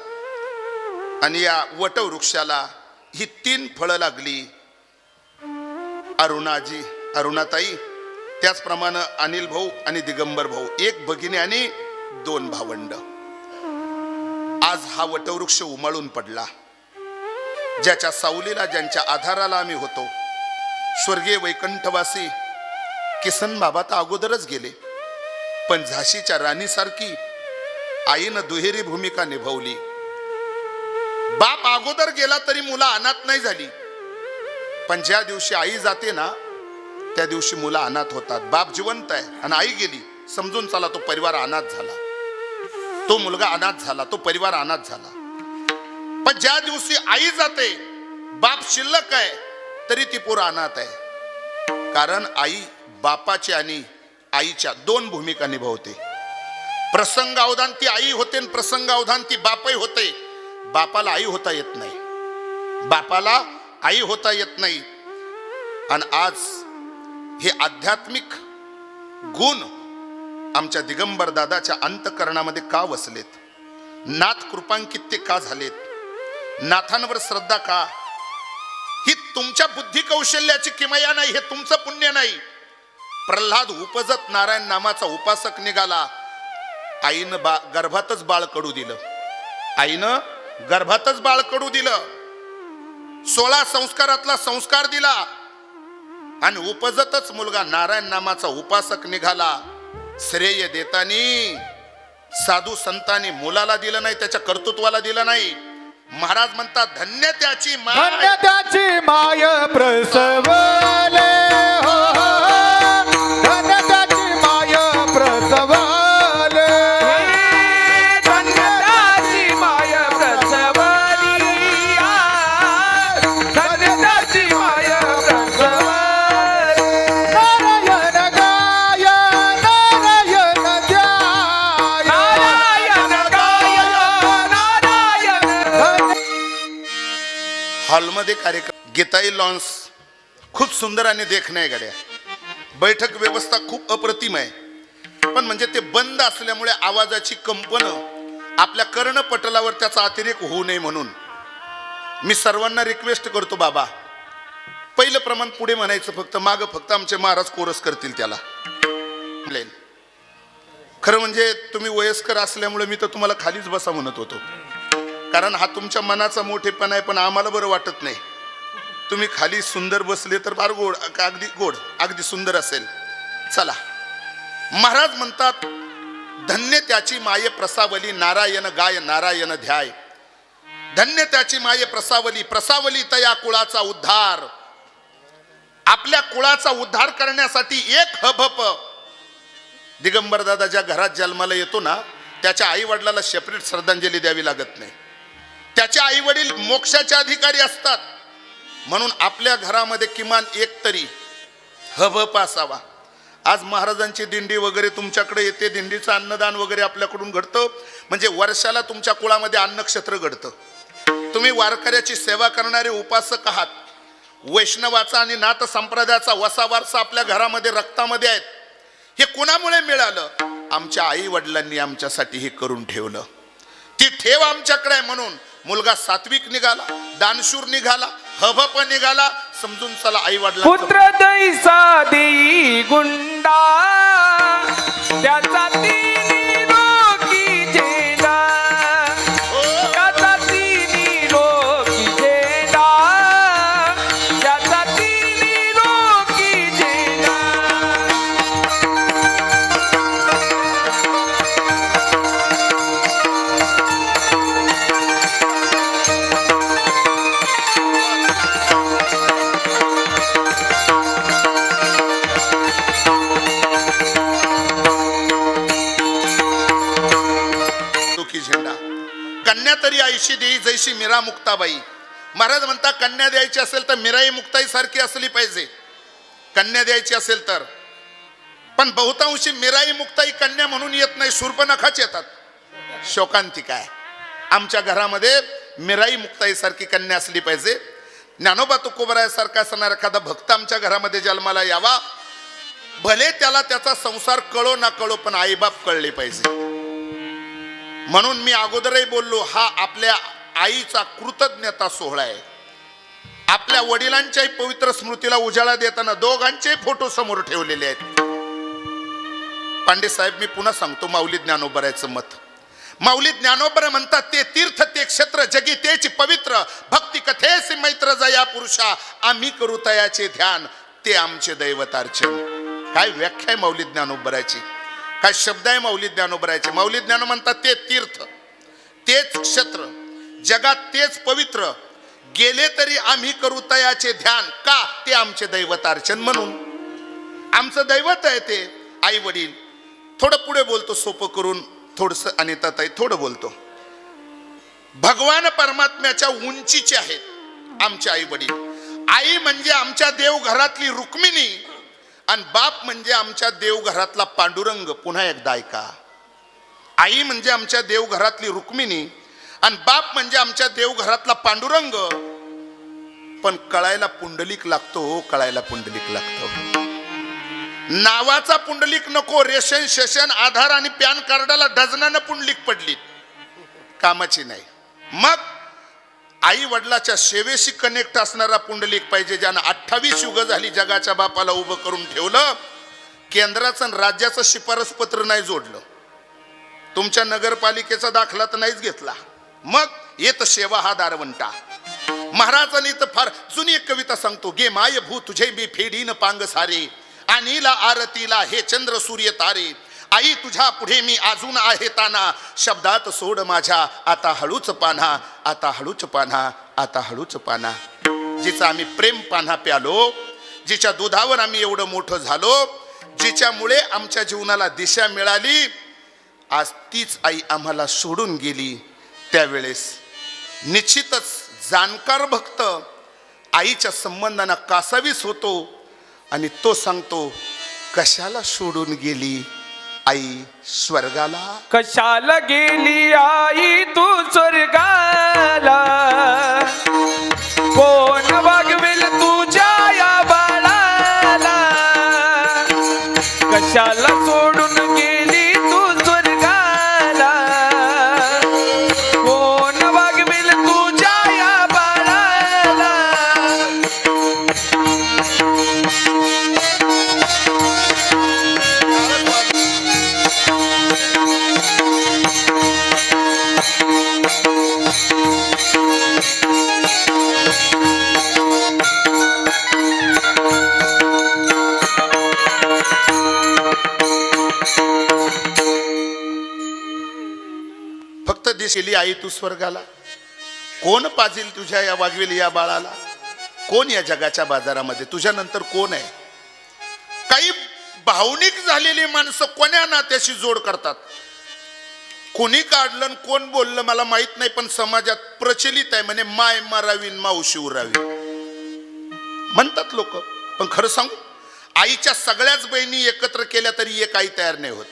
आणि या वटवृक्षाला ही 3 फळं लागली. अरुणाताई, त्याचप्रमाणे अनिल भाऊ आणि दिगंबर भाऊ, 1 भगिनी आणि 2 भावंड. आज हा वटवृक्ष उमळून पडला. ज्याच्या सावलीला, ज्यांच्या आधाराला आम्ही होतो. स्वर्गीय वैकुंठवासी किसन बाबा तर अगोदरच गेले, पण झाशीच्या राणीसारखी आईनं दुहेरी भूमिका निभावली. बाप अगोदर गेला तरी मुलं अनाथ नाही झाली, पण ज्या दिवशी आई जाते ना त्या दिवशी मुलं अनाथ होतात. बाप जिवंत आहे आणि आई गेली, समजून चला तो परिवार अनाथ झाला, तो मुलगा अनाथ झाला, तो परिवार अनाथ झाला. पण ज्या दिवशी आई जाते, बाप शिल्लक आहे तरी ती पोरं अनाथ आहे. कारण आई बापाची आणि आईच्या 2 भूमिका निभावते. प्रसंगावधान ती आई होते आणि प्रसंगावधान ती बापही होते. बापाला आई होता येत नाही, बापाला आई होता येत नाही. आणि आज हे आध्यात्मिक गुण आमच्या दिगंबर दादाच्या अंतःकरणामध्ये का वसलेत? नाथ कृपांकित ते का झालेत? नाथांवर श्रद्धा का? ही तुमच्या बुद्धी कौशल्याची किमया नाही, हे तुमचं पुण्य नाही. प्रल्हाद उपजत नारायण नामाचा उपासक निघाला. आईनं गर्भातच बाळ कडू दिलं, आईनं गर्भातच बाळ कडू दिलं. 16 संस्कारातला संस्कार दिला आणि उपजतच मुलगा नारायण नामाचा उपासक निघाला. श्रेय देतानी साधू संतांनी मुलाला दिलं नाही, त्याच्या कर्तृत्वाला दिलं नाही. महाराज म्हणतात धन्य त्याची माय, धन्य त्याची माय प्रसवले हो, धन्य त्याची माय प्रसवले, धन्य त्याची माय प्रसवली, धन्य त्याची माय प्रसवली. नारायण गाय, नारायण ध्याय, नारायण गाय, नारायण. हॉलमध्ये कार्यक्रम गीताई लॉन्स खूप सुंदर आणि देखणे गाड्या. बैठक व्यवस्था खूप अप्रतिम आहे, पण म्हणजे ते बंद असल्यामुळे आवाजाची कंपन आपल्या कर्णपटलावर त्याचा अतिरेक होऊ नये म्हणून मी सर्वांना रिक्वेस्ट करतो, बाबा पहिलं प्रमाण पुढे म्हणायचं, फक्त माग फक्त आमचे महाराज कोरस करतील त्याला. खरं म्हणजे तुम्ही वयस्कर असल्यामुळे मी तर तुम्हाला खालीच बसा म्हणत होतो, कारण हा तुमच्या मनाचा मोठेपणा आहे, पण आम्हाला बरं वाटत नाही. तुम्ही खाली सुंदर बसले तर फार गोड, अगदी गोड, अगदी सुंदर असेल. चला, महाराज म्हणतात धन्य त्याची माये प्रसावली, नारायण गाय नारायण ध्याय. धन्य त्याची माये प्रसावली, प्रसावली तया कुळाचा उद्धार. आपल्या कुळाचा उद्धार करण्यासाठी एक हबप. दिगंबर दादा ज्या घरात जन्माला येतो ना, त्याच्या आई वडिलाला सेपरेट श्रद्धांजली द्यावी लागत नाही. त्याचे आई वडील मोक्षाचे अधिकारी असतात, म्हणून आपल्या घरामध्ये किमान एक तरी हबप असावा. आज महाराजांची दिंडी वगैरे तुमच्याकडे येते, दिंडीचं अन्नदान वगैरे आपल्याकडून घडतं, म्हणजे वर्षाला तुमच्या कुळामध्ये अन्नक्षेत्र घडतं. तुम्ही वारकऱ्याची सेवा करणारे उपासक आहात. वैष्णवाचा आणि नाथ संप्रदायाचा वसा वारसा आपल्या घरामध्ये रक्तामध्ये आहेत. हे कुणामुळे मिळालं? आमच्या आई वडिलांनी आमच्यासाठी हे करून ठेवलं. ती ठेव आमच्याकडे आहे म्हणून मुलगा सात्विक निघाला, दानशूर निघाला, हबप निघाला. समजून चला आई वडिला. पुत्र दैसा देई गुंडा, त्याचा तिन्ही लोकी झेंडा, त्याचा तिन्ही लोकी झेंडा, त्याचा तिन्ही लोकी झेंडा. कन्या तरी आईशी देई जैशी मीरा मुक्ताबाई. महाराज म्हणता कन्या द्यायची असेल तर मीराई मुक्ताई सारखी असली पाहिजे कन्या द्यायची असेल तर. पण बहुतांशी मीराई मुक्ताई कन्या म्हणून येत नाही, शूर्पणखाच येतात. शोकांतिका आहे. आमच्या घरामध्ये मीराई मुक्ताई सारखी कन्या असली पाहिजे. ज्ञानोबा तुकोबरायासारखा असणारा एखादा भक्त आमच्या घरामध्ये जन्माला यावा. भले त्याला त्याचा संसार कळो ना कळो, पण आईबाप कळले पाहिजे. म्हणून मी अगोदरही बोललो, हा आपल्या आईचा कृतज्ञता सोहळा आहे. आपल्या वडिलांच्याही पवित्र स्मृतीला उजाळा देताना दोघांचे फोटो समोर ठेवलेले आहेत. पांडे साहेब, मी पुन्हा सांगतो माऊली ज्ञानोबरायचं मत. माऊली ज्ञानोबर म्हणतात, ते तीर्थ ते क्षेत्र जगी तेची पवित्र, भक्ती कथेसी मैत्र जया पुरुषा, आम्ही करू तयाचे ध्यान, ते आमचे दैवतार्चन. काय व्याख्या आहे माऊली ज्ञानोबरायची, काय शब्द आहे माऊली ज्ञानोबरायचे. माऊली ज्ञान म्हणतात, ते तीर्थ तेच क्षेत्र जगात तेच पवित्र, गेले तरी आम्ही करू तयाचे ध्यान, का ते आमचे दैवतार्चन. म्हणून आमचं दैवत आहे ते आई वडील. थोडं पुढे बोलतो सोपं करून, थोडंसं अनिताताई थोडं बोलतो. भगवान परमात्म्याच्या उंचीचे आहेत आमचे आई वडील. आई म्हणजे आमच्या देवघरातली रुक्मिणी आणि बाप म्हणजे आमच्या देवघरातला पांडुरंग. पुन्हा एकदा ऐका, आई म्हणजे आमच्या देवघरातली रुक्मिणी आणि बाप म्हणजे आमच्या देवघरातला पांडुरंग. पण कळायला पुंडलिक लागतो हो, कळायला पुंडलिक लागतो. नावाचा पुंडलिक नको, रेशन शेशन आधार आणि पॅन कार्डाला डझनानं पुंडलिक पडलीत, कामाची नाही. मग आई वडिलाच्या सेवेशी कनेक्ट असणारा पुंडलिक पाहिजे, ज्यानं 28 युग झाली जगाच्या बापाला उभं करून ठेवलं. केंद्राचं आणि राज्याचं शिफारस पत्र नाही जोडलं, तुमच्या नगरपालिकेचा दाखला तर नाहीच घेतला. मग येत सेवा हा दारवंटा. महाराजांनी तर फार जुनी एक कविता सांगतो, गे माय भू तुझे मी फेडीन पांग सारे, अनिला आरतीला हे चंद्र सूर्य तारे, आई तुझ्या पुढे मी अजून आहे ताना, शब्दात सोड माझ्या आता हळूच पान्हा, आता हळूच पान्हा, आता हळूच पान्हा. जिचा आम्ही प्रेम पान्हा प्यालो, जिच्या दुधावर आम्ही एवढं मोठं झालो, जिच्यामुळे आमच्या जीवनाला दिशा मिळाली, आज तीच आई आम्हाला सोडून गेली. त्यावेळेस निश्चितच जाणकार भक्त आईच्या संबंधांना कासावीस होतो आणि तो सांगतो, कशाला सोडून गेली आई स्वर्गाला. कशाला गेली आई तू स्वर्गाला, कोण वागवेल तुझ्या या बाळाला. कशाला सोडून गेली तू स्वर्गाला, कोण वागवेल तुझ्या या बाळाला. फक्त दिसेली आई तू स्वर्गाला, कोण पाजील तुझ्या या वागवेल या बाळाला. कोण या जगाच्या बाजारामध्ये तुझ्यानंतर कोण आहे. काही भावनिक झालेली माणसं कोण्या नात्याशी जोड करतात. कोणी काढलं कोण बोललं मला माहित नाही, पण समाजात प्रचलित आहे म्हणे माय मारावी मावशी उरावी म्हणतात लोक. पण खरं सांगू, आईच्या सगळ्याच बहिणी एकत्र केल्या तरी एक आई तयार नाही होत.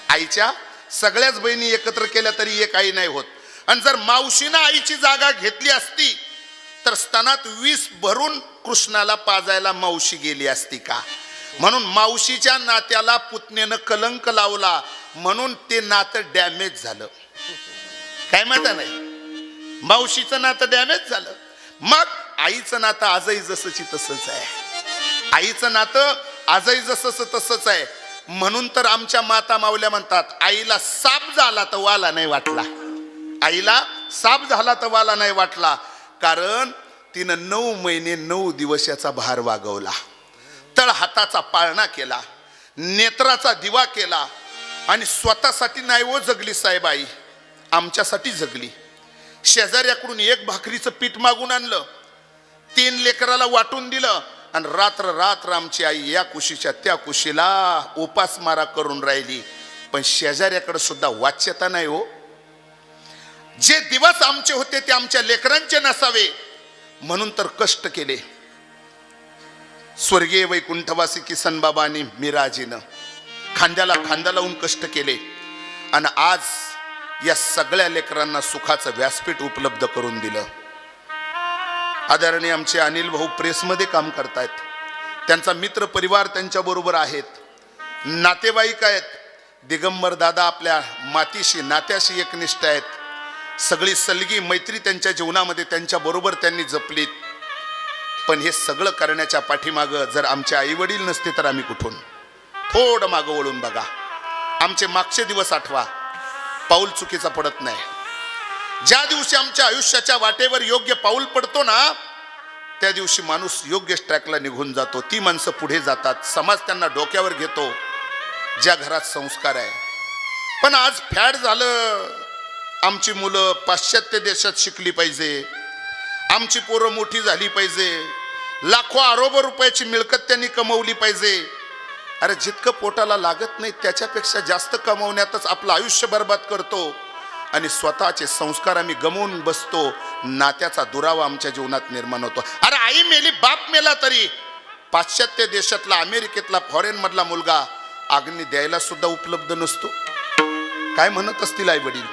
आईच्या सगळ्याच बहिणी एकत्र केल्या तरी एक आई नाही होत. आणि जर मावशीनं आईची जागा घेतली असती तर स्तनात विष भरून कृष्णाला पाजायला मावशी गेली असती का. म्हणून मावशीच्या नात्याला पुतण्यानं कलंक लावला, म्हणून ते नातं डॅमेज झालं. काय माहिती नाही, मावशीचं नातं डॅमेज झालं. मग आईचं नातं आजही जसंची तसंच आहे. आईचं नातं आजही जसंच तसंच आहे. म्हणून तर आमच्या माता मावल्या म्हणतात, आईला साप झाला तर वाला नाही वाटला. आईला साप झाला तर वाला नाही वाटला, कारण तिनं 9 महिने 9 दिवस याचा भार वागवला. तळ हाताचा पाळणा केला, नेत्राचा दिवा केला आणि स्वतःसाठी नाही वो जगली साहेब आई, आमच्यासाठी जगली. शेजाऱ्याकडून एक भाकरीचं पीठ मागून आणलं, 3 लेकराला वाटून दिलं आणि रात्र रात्र आमची आई या कुशीच्या त्या कुशीला उपासमारा करून राहिली. पण शेजाऱ्याकडे सुद्धा वाच्यता नाही हो. जे दिवस आमचे होते ते आमच्या लेकरांचे नसावे म्हणून तर कष्ट केले. स्वर्गीय वैकुंठवासी किसन बाबा आणि मीराजीनं खांद्याला खांदा लावून कष्ट केले आणि आज या सगळ्या लेकरांना सुखाचं व्यासपीठ उपलब्ध करून दिलं. आदरणीय आमचे अनिल भाऊ प्रेसमध्ये काम करतायत, त्यांचा मित्र परिवार त्यांच्या बरोबर आहेत, नातेवाईक आहेत. दिगंबर दादा आपल्या मातीशी नात्याशी एकनिष्ठ आहेत. सगळी सलगी मैत्री त्यांच्या जीवनामध्ये त्यांच्या बरोबर त्यांनी जपलीत. पण हे सगळं करण्याच्या पाठीमागं जर आमचे आई वडील नसते तर आम्ही कुठून. थोडं मागं वळून बघा, आमचे मागचे दिवस आठवा. पाऊल चुकीचा पडत नाही. ज्या दिवशी आमच्या आयुष्याच्या वाटेवर योग्य पाऊल पडतो ना, त्या दिवशी माणूस योग्य ट्रॅकला निघून जातो. ती माणसं पुढे जातात, समाज त्यांना डोक्यावर घेतो. ज्या घरात संस्कार आहे. पण आज फॅड झालं, आमची मुलं पाश्चात्य देशात शिकली पाहिजे, आमची पोरं मोठी झाली पाहिजे, लाखो अरबो रुपयाची मिळकत त्यांनी कमवली पाहिजे. अरे जितकं पोटाला लागत नाही त्याच्यापेक्षा जास्त कमवण्यातच आपलं आयुष्य बर्बाद करतो आणि स्वतःचे संस्कार आम्ही गमवून बसतो. नात्याचा दुरावा आमच्या जीवनात निर्माण होतो. अरे आई मेली, बाप मेला तरी पाश्चात्य देशातला, अमेरिकेतला, फॉरेन मधला मुलगा अग्नी द्यायला सुद्धा उपलब्ध नसतो. काय म्हणत असतील आई वडील?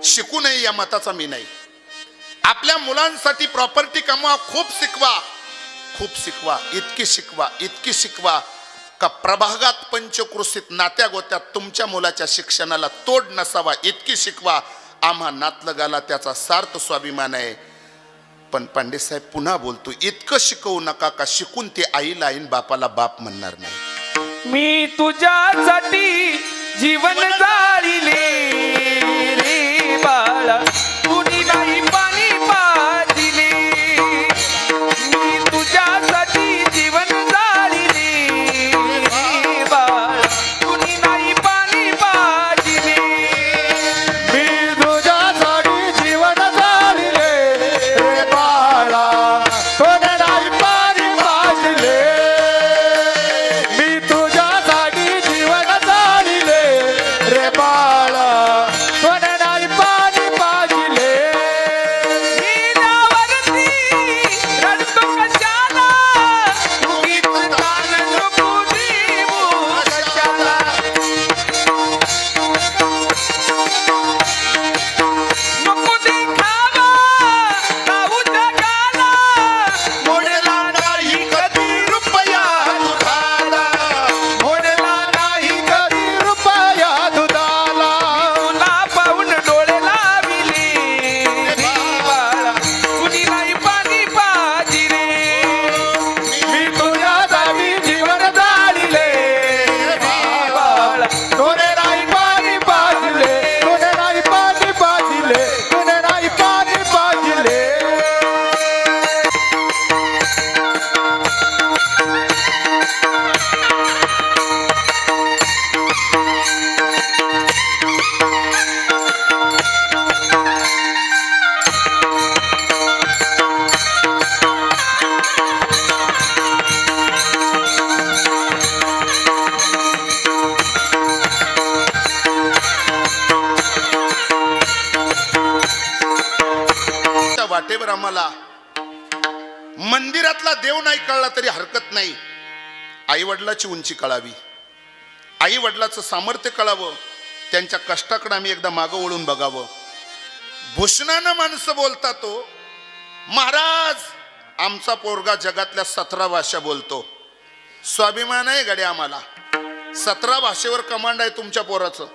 शिकू नये या मताचा मी नाही. आपल्या मुलांसाठी प्रॉपर्टी कमवा, खूप शिकवा, खूप शिकवा, इतकी शिकवा, इतकी शिकवा का प्रभागात पंचक्रोशीत नात्या गोत्यात तुमच्या मुलाच्या शिक्षणाला तोड नसावा. इतकी शिकवा. आम्हा नातलगाला त्याचा सार्थ स्वाभिमान आहे. पण पांडे साहेब पुन्हा बोलतो, इतकं शिकवू नका का शिकून ते आईला आईन बापाला बाप म्हणणार नाही. मी तुझ्यासाठी जीवन जाळिले रे बाळा, कुणी नाही पाणी पाजिले. मी तुझ्यासाठी जीवन जाळिले रे बाळा, कुणी नाही पाणी पाजिले. मी तुझ्यासाठी जीवन जाळले रे बाळा, कोणी नाही पाणी पाजले. मी तुझ्यासाठी जीवन जाळले रे बाळा, कोणी नाही पाणी पाजले. मी नावरती रडतो कशाला, उगीच ताण नको देऊ कशाला. नको देखावा राहू जगाला, मोडला नाही कधी रुपया दुधाला, मोडला नाही कधी रुपया दुधाला, तुला पाहून डोळे लाविले रे बाळा, कुणी नाही पाणी पाजिले. मी तुझ्यासाठी जीवन जाळले रे बाळा, कोणी नाही पाणी पाजले, कोणी नाही पाणी पाजले, कोणी नाही पाणी पाजले. त्या वाटेवर आम्हाला मंदिरातला देव नाही कळला तरी हरकत नाही. आई वडिलाची उंची कळावी, आई वडिलाचं सामर्थ्य कळावं, त्यांच्या कष्टाकडे आम्ही एकदा मागं वळून बघावं. भूषणानं माणसं बोलतात तो, महाराज आमचा पोरगा जगातल्या 17 भाषा बोलतो. स्वाभिमान आहे गडे आम्हाला, 17 भाषेवर कमांड आहे तुमच्या पोराचं.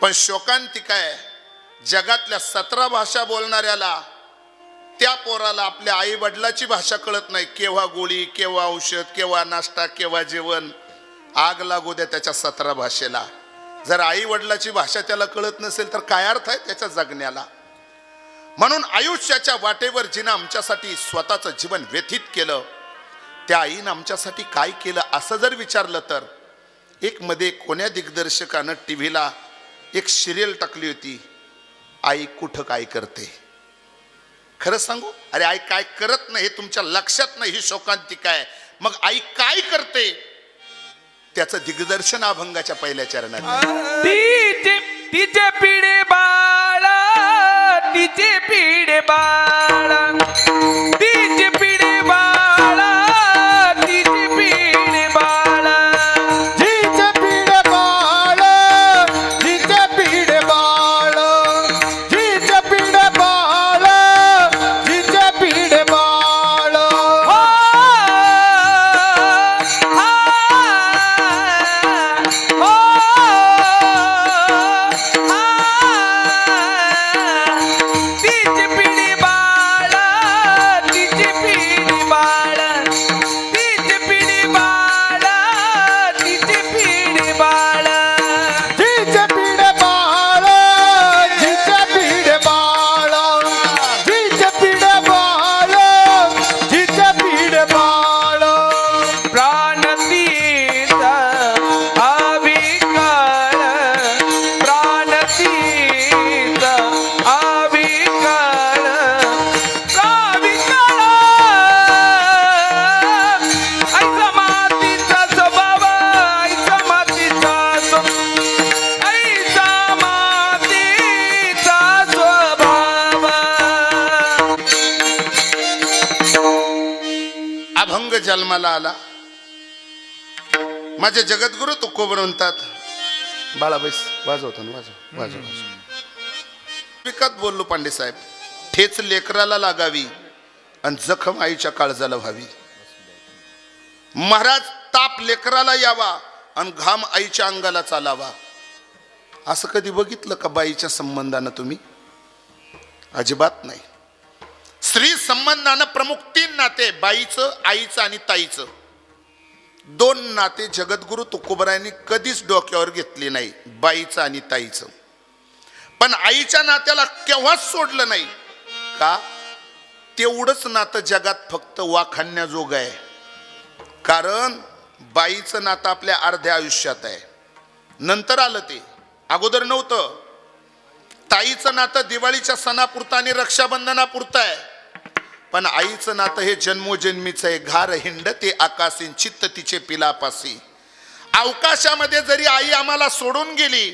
पण शोकांतिक आहे, जगातल्या 17 भाषा बोलणाऱ्याला, त्या पोराला आपल्या आई वडिलाची भाषा कळत नाही. केव्हा गोळी, केव्हा औषध, केव्हा नाश्ता, केव्हा जेवण. आग लागू द्या त्याच्या 17 भाषेला. जर आई वडिलाची भाषा त्याला कळत नसेल तर काय अर्थ आहे त्याच्या जगण्याला. म्हणून आयुष्याच्या वाटेवर जिनं आमच्यासाठी स्वतःचं जीवन व्यतीत केलं, त्या आईनं आमच्यासाठी काय केलं असं जर विचारलं तर, एक मध्ये कोण्या दिग्दर्शकानं टीव्हीला एक सिरियल टाकली होती, आई कुठं काय करते. खरं सांगू, अरे आई काय करत नाही हे तुमच्या लक्षात नाही, ही शोकांतिक आहे. मग आई काय करते त्याचं दिग्दर्शन अभंगाच्या पहिल्या चरणात. ती तिचे पिढे बाळ तिचे पिढे बाळ तिचे पिढे बाळ तिचे पिढे बाळ जिचे पिढे बाळ जिचे पिढे बाळ जिचे पिढे बाळ जिचे पिढे बाळ हो तिचे पिढे बाळ तिचे पिढे बाळ तिचे पिढे बाळ तिचे पिढे बाळ जिचे पिढे बाळ जिचे पिढे बाळ जिचे पिढे बाळ जिचे पिढे बाळ प्राणतीत अविकळ प्राणतीत अविकळ अविकळ ऐसा मातीचा स्वभाव ऐसा मातीचा ऐसा मातीचा स्वभाव अभंग जन्माला आला. माझे जगद्गुरु तुकोबर म्हणतात, बाळा बैस वाजवतो ना वाजव वाजव विकत बोललो पांडे साहेब, ठेच लेकराला लागावी आणि जखम आईच्या काळजाला व्हावी. महाराज ताप लेकराला यावा आणि घाम आईच्या अंगाला चालावा. असं कधी बघितलं का बाईच्या संबंधानं तुम्ही? अजिबात नाही. स्त्री संबंधानं प्रमुख 3 नाते, बाईचं, आईचं आणि ताईचं. 2 नाते जगद्गुरु तुकोबरायांनी कधीच डोक्यावर घेतले नाही, बाईचं आणि ताईचं. पण आईच्या नात्याला केव्हाच सोडलं नाही का? तेवढंच नातं जगात फक्त वाखाणण्याजोगं आहे. कारण बाईचं नातं आपल्या अर्ध्या आयुष्यात आहे, नंतर आलं ते, अगोदर नव्हतं. ताईचं नातं दिवाळीच्या सणापुरतं आणि रक्षाबंधनापुरतं आहे. पण आईचं नातं हे जन्मोजन्मीचं आहे. घार हिंड ते आकाशीन चित्त तिचे पिलापासी. अवकाशामध्ये जरी आई आम्हाला सोडून गेली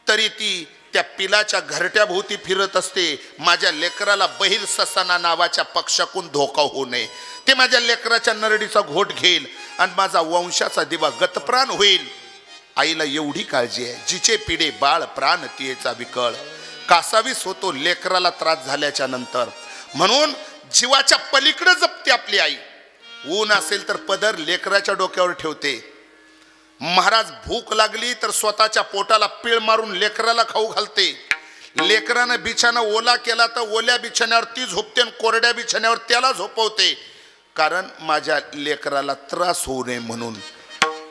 तरी ती त्या पिलाच्या घरट्या भोवती फिरत असते. माझ्या लेकराला बहिर ससाना नावाच्या पक्षाकून धोका होऊ नये, ते माझ्या लेकराच्या नरडीचा घोट घेईल आणि माझा वंशाचा दिवा गतप्राण होईल. आईला एवढी काळजी आहे. जिचे पिढे बाळ प्राण तियेचा विकळ. कासावीस होतो लेकराला त्रास झाल्याच्या नंतर. म्हणून जीवाच्या पलीकडे जपते आपली आई. ऊन असेल तर पदर लेकराच्या डोक्यावर ठेवते. महाराज भूक लागली तर स्वतःच्या पोटाला पीळ मारून लेकराला खाऊ घालते. लेकरानं बिछाना ओला केला तर ओल्या बिछाण्यावर ती झोपते आणि कोरड्या बिछाण्यावर त्याला झोपवते. कारण माझ्या लेकराला त्रास होऊ नये म्हणून.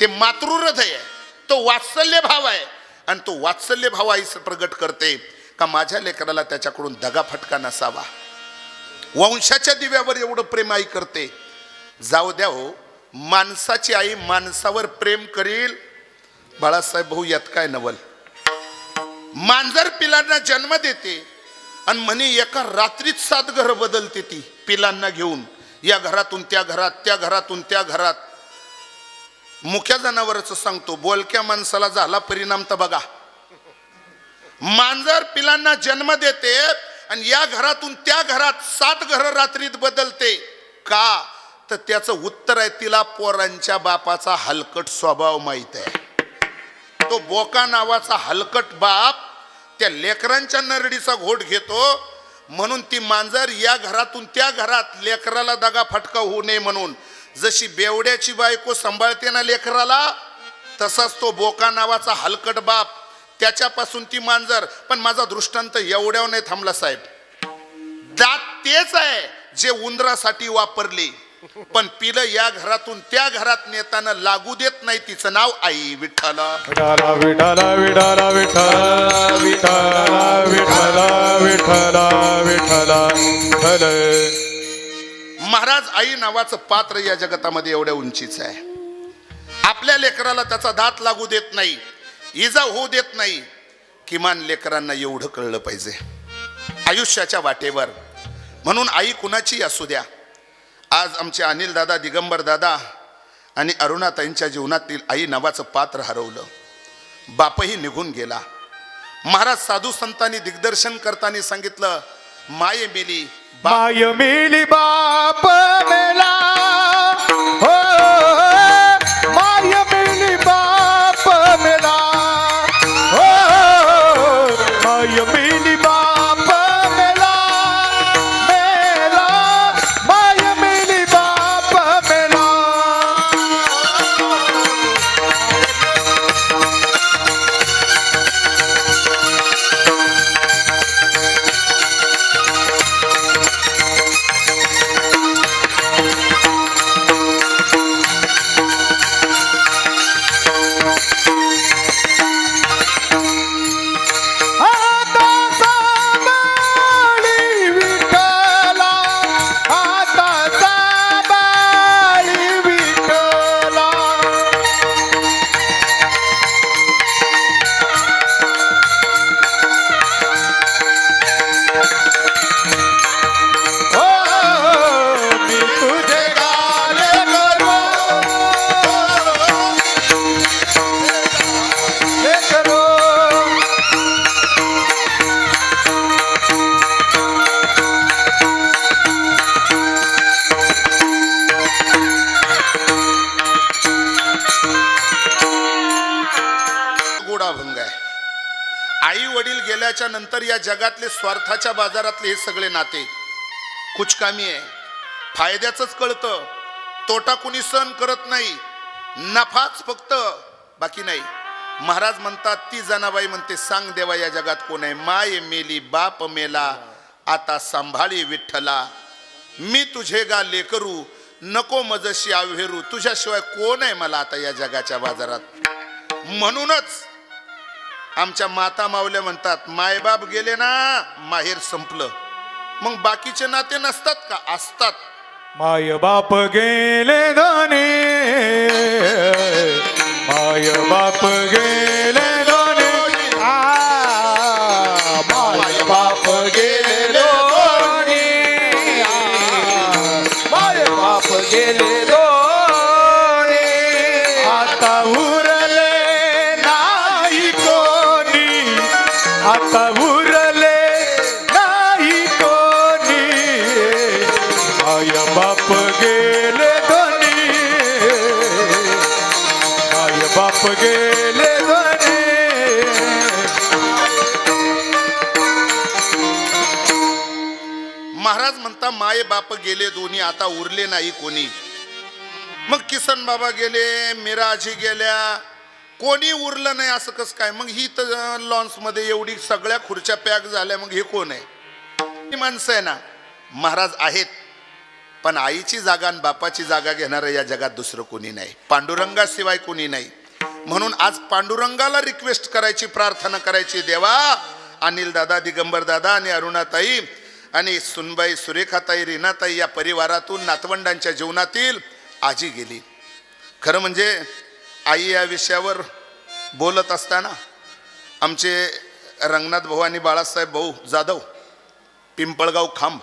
ते मातृहृदय आहे, तो वात्सल्य भाव आहे. आणि तो वात्सल्य भाव आई प्रगट करते का माझ्या लेकराला त्याच्याकडून दगाफटका नसावा. वंशाच्या दिव्यावर एवढं प्रेम आई करते. जाऊ द्या हो, माणसाची आई माणसावर प्रेम करील. बाळासाहेब भाऊ यात काय नवल. मांजर पिलांना जन्म देते आणि म्हणे एका रात्रीत 7 घरं बदलते ती पिलांना घेऊन. या घरातून त्या घरात, त्या घरातून त्या घरात. मुख्या जनावरच सांगतो, बोलक्या माणसाला झाला परिणाम तर बघा. मांजर पिलांना जन्म देते आणि या घरातून त्या घरात 7 घरं रात्रीत बदलते. का? तर त्याचं उत्तर आहे, तिला पोरांच्या बापाचा हलकट स्वभाव माहित आहे. तो बोका नावाचा हलकट बाप त्या लेकरांच्या नरडीचा घोट घेतो. म्हणून ती मांजर या घरातून त्या घरात लेकराला दगा फटका होऊ नये म्हणून जशी बेवड्याची बायको सांभाळते ना लेकराला, तसाच तो बोका नावाचा हलकट बाप, त्याच्यापासून ती मांजर. पण माझा दृष्टांत एवढ्यावर नाही थांबला साहेब. दात तेच आहे जे उंदरासाठी वापरले, पण पिलं या घरातून त्या घरात नेताना लागू देत नाही. तिचं नाव आई. विठ्ठला विठाला विठाला विठाला विठाला विठाला विठाला विठाला विठाला. महाराज आई नावाचं पात्र या जगतामध्ये एवढ्या उंचीचं आहे. आपल्या लेकराला त्याचा दात लागू देत नाही, इजा होऊ देत नाही. किमान लेकरांना एवढं कळलं पाहिजे आयुष्याच्या वाटेवर. म्हणून आई कुणाची असू द्या. आज आमचे अनिल दादा, दिगंबर दादा आणि अरुणाताईंच्या जीवनातील आई नावाचं पात्र हरवलं. बापही निघून गेला. महाराज साधू संतांनी दिग्दर्शन करताना सांगितलं, माये मेली माय मेली बाप मेला, हो माय मेली बाप मेला, हो माय मेली बाप मेला, मेला माय मेली बाप मेला. आता सांभाळी विठ्ठला, आता सांभाळी विठ्ठला. ओ मी तुझे गाणे करू, हे करू. गोड अभंग आहे. आई वडील गेल्याच्या नंतर या जगातले स्वार्थाच्या बाजारातले हे सगळे नाते कुचकामी आहे. फायद्याचंच कळतं, तोटा कुणी सहन करत नाही, नफाच फक्त, बाकी नाही. महाराज म्हणतात, ती जनाबाई म्हणते, सांग देवा या जगात कोण आहे. माय मेली बाप मेला, आता सांभाळी विठ्ठला. मी तुझे गा लेकरू, नको मजशी आव्हेरू. तुझ्याशिवाय कोण आहे मला आता या जगाच्या बाजारात. म्हणूनच आमच्या माता मावल्या म्हणतात, मायबाप गेले ना माहेर संपलं. मग बाकीचे नाते नसतात का? असतात. माय बाप गेले दोन्ही, माय बाप गेले दोन्ही, माय बाप गेले दोन्ही, माय बाप गेले दोन्ही. आता उरले नाही कोणी, आता उरले नाही कोणी, माय बाप गेले दोन्ही, माय बाप गेले दोन्ही. महाराज म्हणता, माय बाप गेले दोन्ही, आता उरले नाही कोणी. मग किसन बाबा गेले, मीरा आजी गेल्या, कोणी उरलं नाही असं कसं काय? मग ही तर लॉन्स मध्ये एवढी सगळ्या खुर्च्या पॅक झाल्या, मग हे कोण आहे? ही माणसं आहे ना. महाराज आहेत, पण आईची जागा आणि बापाची जागा घेणारं या जगात दुसरं कोणी नाही, पांडुरंगाशिवाय कोणी नाही. म्हणून आज पांडुरंगाला रिक्वेस्ट करायची, प्रार्थना करायची, देवा अनिल दादा, दिगंबर दादा आणि अरुणाताई आणि सुनबाई, सुरेखाताई, रीनाताई या परिवारातून नातवंडांच्या जीवनातील आजी गेली. खरं म्हणजे आई या विषयावर बोलत असताना आमचे रंगनाथ भाऊ आणि बाळासाहेब भाऊ जाधव, पिंपळगाव खांब,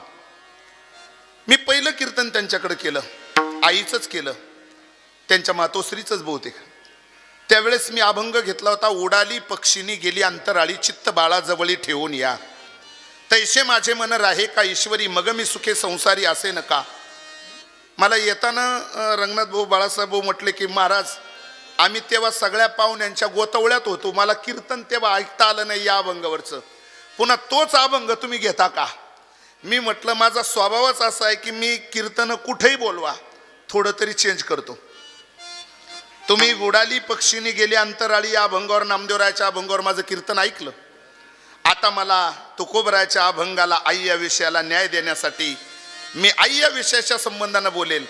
मी पहिलं कीर्तन त्यांच्याकडे केलं, आईचंच केलं, त्यांच्या मातोश्रीचंच बहुतेक. त्यावेळेस मी अभंग घेतला होता, उडाली पक्षिणी गेली अंतराळी, चित्त बाळाजवळी ठेवून या. तैसे माझे मन राहे का ईश्वरी, मग मी सुखे संसारी असे नका. मला येताना रंगनाथ भाऊ, बाळासाहेब भाऊ म्हटले की महाराज, आम्ही तेव्हा सगळ्या पाहुण्यांच्या गोतवळ्यात होतो, मला कीर्तन तेव्हा ऐकता आलं नाही या अभंगावरचं, पुन्हा तोच अभंग तुम्ही घेता का? मी म्हटलं, माझा स्वभावच असा आहे की मी कीर्तन कुठेही बोलवा, थोडं तरी चेंज करतो. तुम्ही उडाली पक्षीनी गेली अंतराळी या अभंगावर, नामदेवरायाच्या अभंगावर माझं कीर्तन ऐकलं. आता मला तुकोबरायाच्या अभंगाला, आई या विषयाला न्याय देण्यासाठी मी आई या विषयाच्या संबंधानं बोलेल.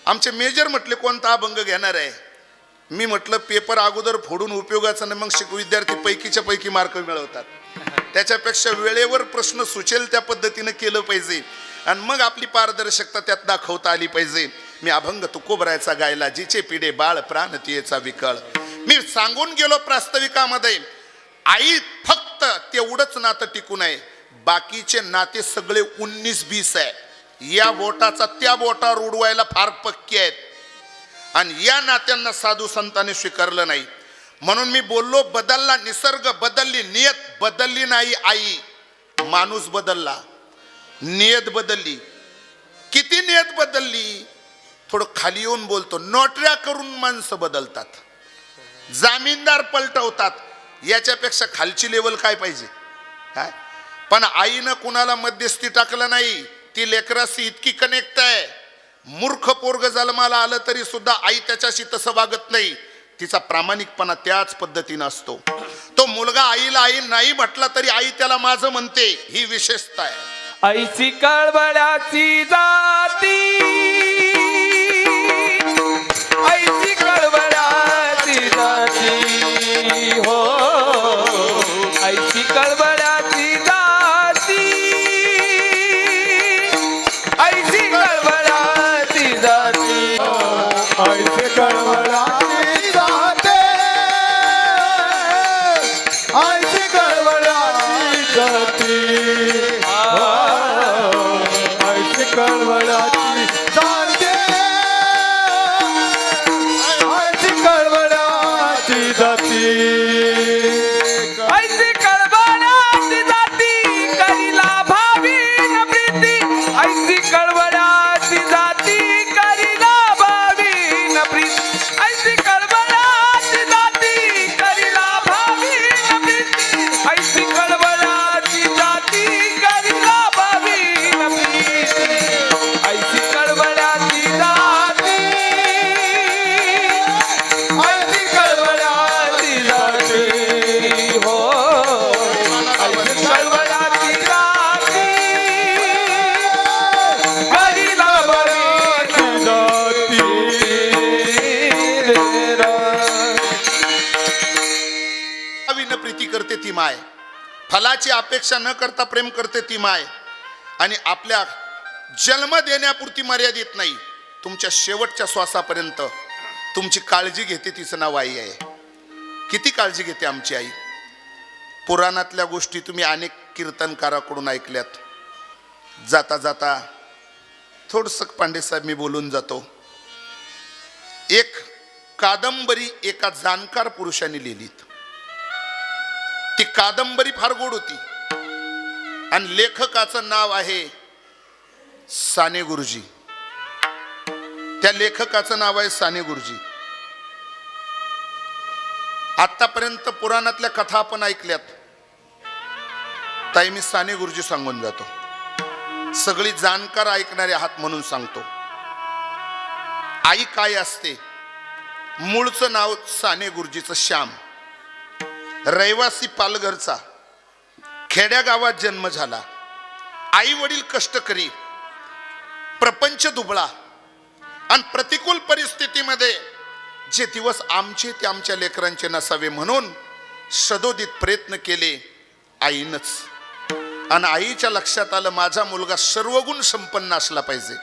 आमचे मेजर म्हटले, कोणता अभंग घेणार आहे? मी म्हटलं, पेपर अगोदर फोडून उपयोगाचं नाही, मग विद्यार्थी पैकीच्या पैकी मार्क मिळवतात. त्याच्यापेक्षा वेळेवर प्रश्न सुचेल त्या पद्धतीनं केलं पाहिजे आणि मग आपली पारदर्शकता त्यात दाखवता आली पाहिजे. मी अभंग तुकोबरायाचा गायला, जिचे पिढे बाळ प्राण तियेचा विकळ. मी सांगून गेलो प्रास्ताविकामध्ये, आई फक्त तेवढंच नातं टिकून आहे, बाकीचे नाते सगळे 19-20 आहे. या बोटाचा त्या बोटावर उडवायला फार पक्के आहेत आणि या नात्यांना साधू संतांनी स्वीकारलं नाही. म्हणून मी बोललो, बदलला निसर्ग, बदलली नियत, बदलली नाही आई, माणूस बदलला, नियत बदलली. किती नियत बदलली? थोडं खाली येऊन बोलतो, नोटऱ्या करून माणसं बदलतात, जामीनदार पलटवतात. याच्यापेक्षा खालची लेवल काय पाहिजे? काय? पण आईनं कुणाला मध्यस्थी टाकलं नाही. ती लेकराशी इतकी कनेक्ट आहे. मूर्ख पोरग जन्माला आलं तरी सुद्धा आई त्याच्याशी तसं वागत नाही. तिचा प्रामाणिकपणा त्याच पद्धतीनं असतो. तो मुलगा आईला आई नाही म्हटला तरी आई त्याला माझं म्हणते, ही विशेषता आहे. आईची कळवळ्याची जाती, आईची कळवळ्याची जाती, हो आईची कळवळ्याची जाती, आईची कळवळ्याची जाती, आईचे कळवळाची जाते, आईचे कळवळाची जाती, आईचे कळवळाची जाते, आईची कळवळाची जाती, आईची कळवळ्याची जाती, करीला भावीन प्रीती, आईची कळवळ्याची जाती, करीला भावीन प्रीती, आईची कळवळ्याची जाती, करीला भावीन प्रीती, आईची कळवळ्याची जाती, करीला भावीन प्रीती, आईची कळवळ्याची जाती, आईची कळवळ्याची जाती, हो आईची कळवळ्याची जाती, करीला भावीन जाती प्रीती करते ती माय, फलाची अपेक्षा न करता प्रेम करते ती माय. आणि आपल्या जन्म देण्यापुरती मर्यादित नाही, तुमच्या शेवटच्या श्वासापर्यंत तुमची काळजी घेते. तिचं नाव आई आहे. किती काळजी घेते आमची आई. पुराणातल्या गोष्टी तुम्ही अनेक कीर्तनकाराकडून ऐकल्यात. जाता जाता थोडंसं पांडेसाहेब मी बोलून जातो. एक कादंबरी एका जाणकार पुरुषाने लिहिलीत. ती कादंबरी फार गोड होती आणि लेखकाचं नाव आहे साने गुरुजी. त्या लेखकाचं नाव आहे साने गुरुजी. आतापर्यंत पुराणातल्या कथा आपण ऐकल्यात. ताई मी साने गुरुजी सांगून जातो. सगळी जाणकार ऐकणारे आहात म्हणून सांगतो. आई काय असते? मूळचं नाव साने गुरुजीचं श्याम, रहिवासी पालघरचा, खेड्या गावात जन्म झाला. आई वडील कष्टकरी, प्रपंच दुबळा आणि प्रतिकूल परिस्थितीमध्ये जे दिवस आमचे ते आमच्या लेकरांचे नसावे म्हणून सदोदित प्रयत्न केले आईनंच. आणि आईच्या लक्षात आलं माझा मुलगा सर्वगुण संपन्न असला पाहिजे.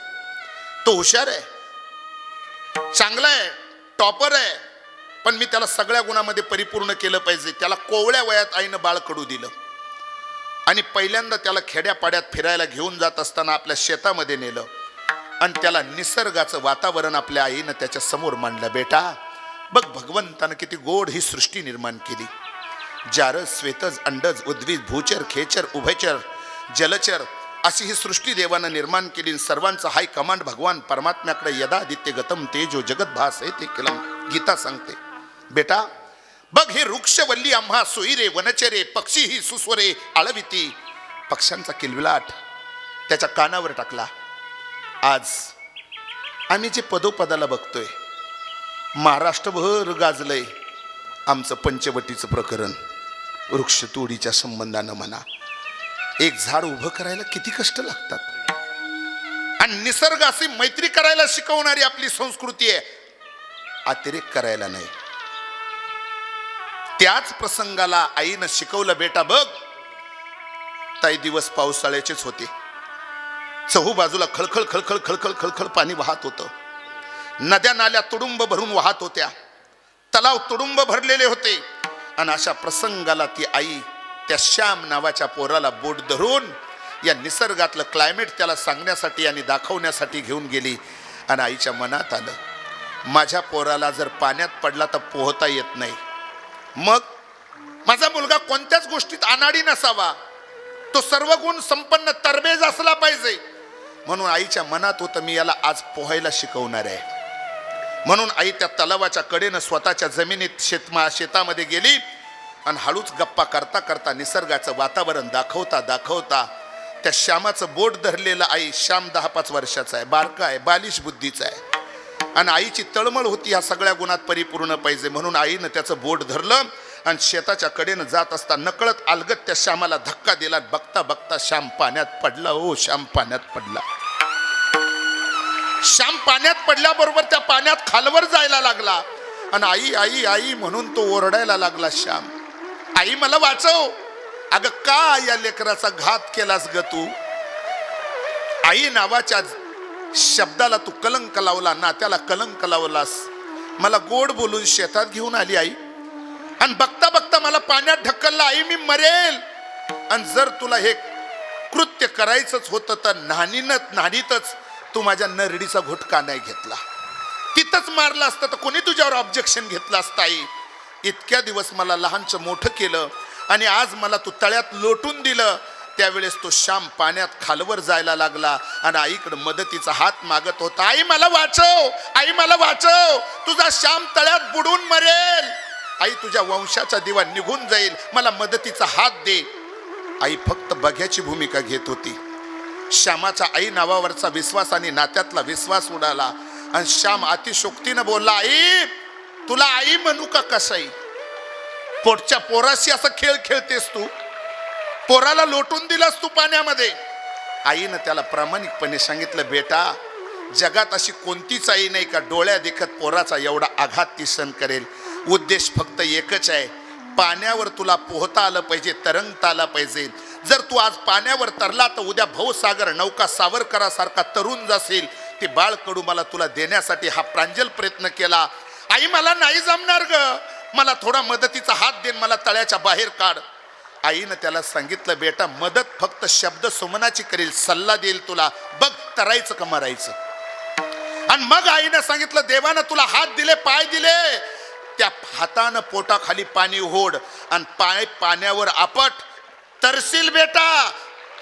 तो हुशार आहे, चांगला आहे, टॉपर आहे, पण मी त्याला सगळ्या गुणामध्ये परिपूर्ण केलं पाहिजे. त्याला कोवळ्या वयात आईनं बाळ कडू दिलं आणि पहिल्यांदा त्याला खेड्यापाड्यात फिरायला घेऊन जात असताना आपल्या शेतामध्ये नेलं आणि त्याला निसर्गाचं वातावरण आपल्या आईनं त्याच्या समोर मांडलं. बेटा बघ, भगवंतानं किती गोड ही सृष्टी निर्माण केली. जारज, श्वेतज, अंडज, उद्भिद, भूचर, खेचर, उभयचर, जलचर अशी ही सृष्टी देवानं निर्माण केली. सर्वांचा हाय कमांड भगवान परमात्म्याकडे यदा आदित्य गतम तेजो जगत भास आहे ते केलं. गीता सांगते बेटा बघ, हे वृक्षवल्ली आम्हा सोयीरे वनचरे, पक्षी ही सुस्वरे आळविती. पक्ष्यांचा किलबिलाट त्याच्या कानावर टाकला. आज आम्ही जे पदोपदाला बघतोय, महाराष्ट्रभर गाजलंय आमचं पंचवटीचं प्रकरण. वृक्षतोडीच्या संबंधानं म्हणा, एक झाड उभं करायला किती कष्ट लागतात. आणि निसर्गाशी मैत्री करायला शिकवणारी आपली संस्कृती आहे, अतिरेक करायला नाही. त्याच प्रसंगाला आईनं शिकवलं बेटा बघ, ताई दिवस पावसाळ्याचेच होते. चहू बाजूला खळखळ खळखळ खळखळ खळखळ पाणी वाहत होतं. नद्या नाल्या तुडुंब भरून वाहत होत्या. तलाव तुडुंब भरलेले होते. आणि अशा प्रसंगाला ती आई त्या श्याम नावाच्या पोराला बोट धरून या निसर्गातलं क्लायमेट त्याला सांगण्यासाठी आणि दाखवण्यासाठी घेऊन गेली. आणि आईच्या मनात आलं, माझ्या पोराला जर पाण्यात पडला तर पोहता येत नाही, मग माझा मुलगा कोणत्याच गोष्टीत अनाडी नसावा, तो सर्व गुण संपन्न तरबेज असला पाहिजे. म्हणून आईच्या मनात होतं मी याला आज पोहायला शिकवणार आहे. म्हणून आई त्या तलावाच्या कडेनं स्वतःच्या जमिनीत शेतामध्ये गेली आणि हळूच गप्पा करता करता निसर्गाचं वातावरण दाखवता दाखवता त्या श्यामाचं बोट धरलेलं, आई श्याम 10-5 वर्षाचा आहे, बारका आहे, बालिश बुद्धीचा आहे आणि आईची तळमळ होती ह्या सगळ्या गुणात परिपूर्ण पाहिजे. म्हणून आईनं त्याचं बोट धरलं आणि शेताच्या कडेनं जात असता नकळत अलगत त्या श्यामाला धक्का दिला. बघता बघता श्याम पाण्यात पडला. ओ श्याम पाण्यात पडला. श्याम पाण्यात पडल्याबरोबर त्या पाण्यात खालवर जायला लागला आणि आई आई आई म्हणून तो ओरडायला लागला. श्याम, आई मला वाचव. अगं का या लेकराचा घात केलास ग तू? आई नावाच्या शब्दाला तू कलंक लावला, नात्याला कलंक लावलास. मला गोड बोलून शेतात घेऊन आली आई आणि बघता बघता मला पाण्यात ढकलला. आई मी मरेल. आणि जर तुला हे कृत्य करायचंच होतं तर नाहीतच तू माझ्या नरडीचा घुटका नाही घेतला, तिथंच मारला असतं तर कोणी तुझ्यावर ऑब्जेक्शन घेतलं असतं. आई, इतक्या दिवस मला लहानचं मोठं केलं आणि आज मला तू तळ्यात लोटून दिलं. त्यावेळेस तो श्याम पाण्यात खालवर जायला लागला आणि आईकडे मदतीचा हात मागत होता. आई मला वाचव, आई मला वाचव, तुझा श्याम तळ्यात बुडून मरेल. आई तुझ्या वंशाचा दिवा निघून जाईल, मला मदतीचा हात दे. आई फक्त बघ्याची भूमिका घेत होती. श्यामाचा आई नावावरचा विश्वास आणि नात्यातला विश्वास उडाला आणि श्याम अतिशोक्तीनं बोलला. आई, तुला आई म्हणू का कसाई? पोटच्या पोराशी असं खेळ खेळतेस तू? पोराला लोटून दिलास तू पाण्यामध्ये. आईनं त्याला प्रामाणिकपणे सांगितलं, बेटा, जगात अशी कोणतीच आई नाही का डोळ्या देखत पोराचा एवढा आघात ती सहन करेल. उद्देश फक्त एकच आहे, पाण्यावर तुला पोहता आलं पाहिजे, तरंगता आलं पाहिजे. जर तू आज पाण्यावर तरला तर उद्या भवसागर नौका सावरकरासारखा तरुण जाशील. ते बाळ कडू मला तुला देण्यासाठी हा प्रांजल प्रयत्न केला. आई मला नाही जमणार ग, मला थोडा मदतीचा हात देन, मला तळ्याच्या बाहेर काढ. आईनं त्याला सांगितलं, बेटा, मदत फक्त शब्द सुमनाची करेल, सल्ला देईल तुला, बघ तरायचं का मरायचं. आणि मग आईनं सांगितलं, देवानं तुला हात दिले, पाय दिले, त्या हातानं पोटाखाली पाणी ओढ आणि पाण्यावर आपट, तरशील बेटा.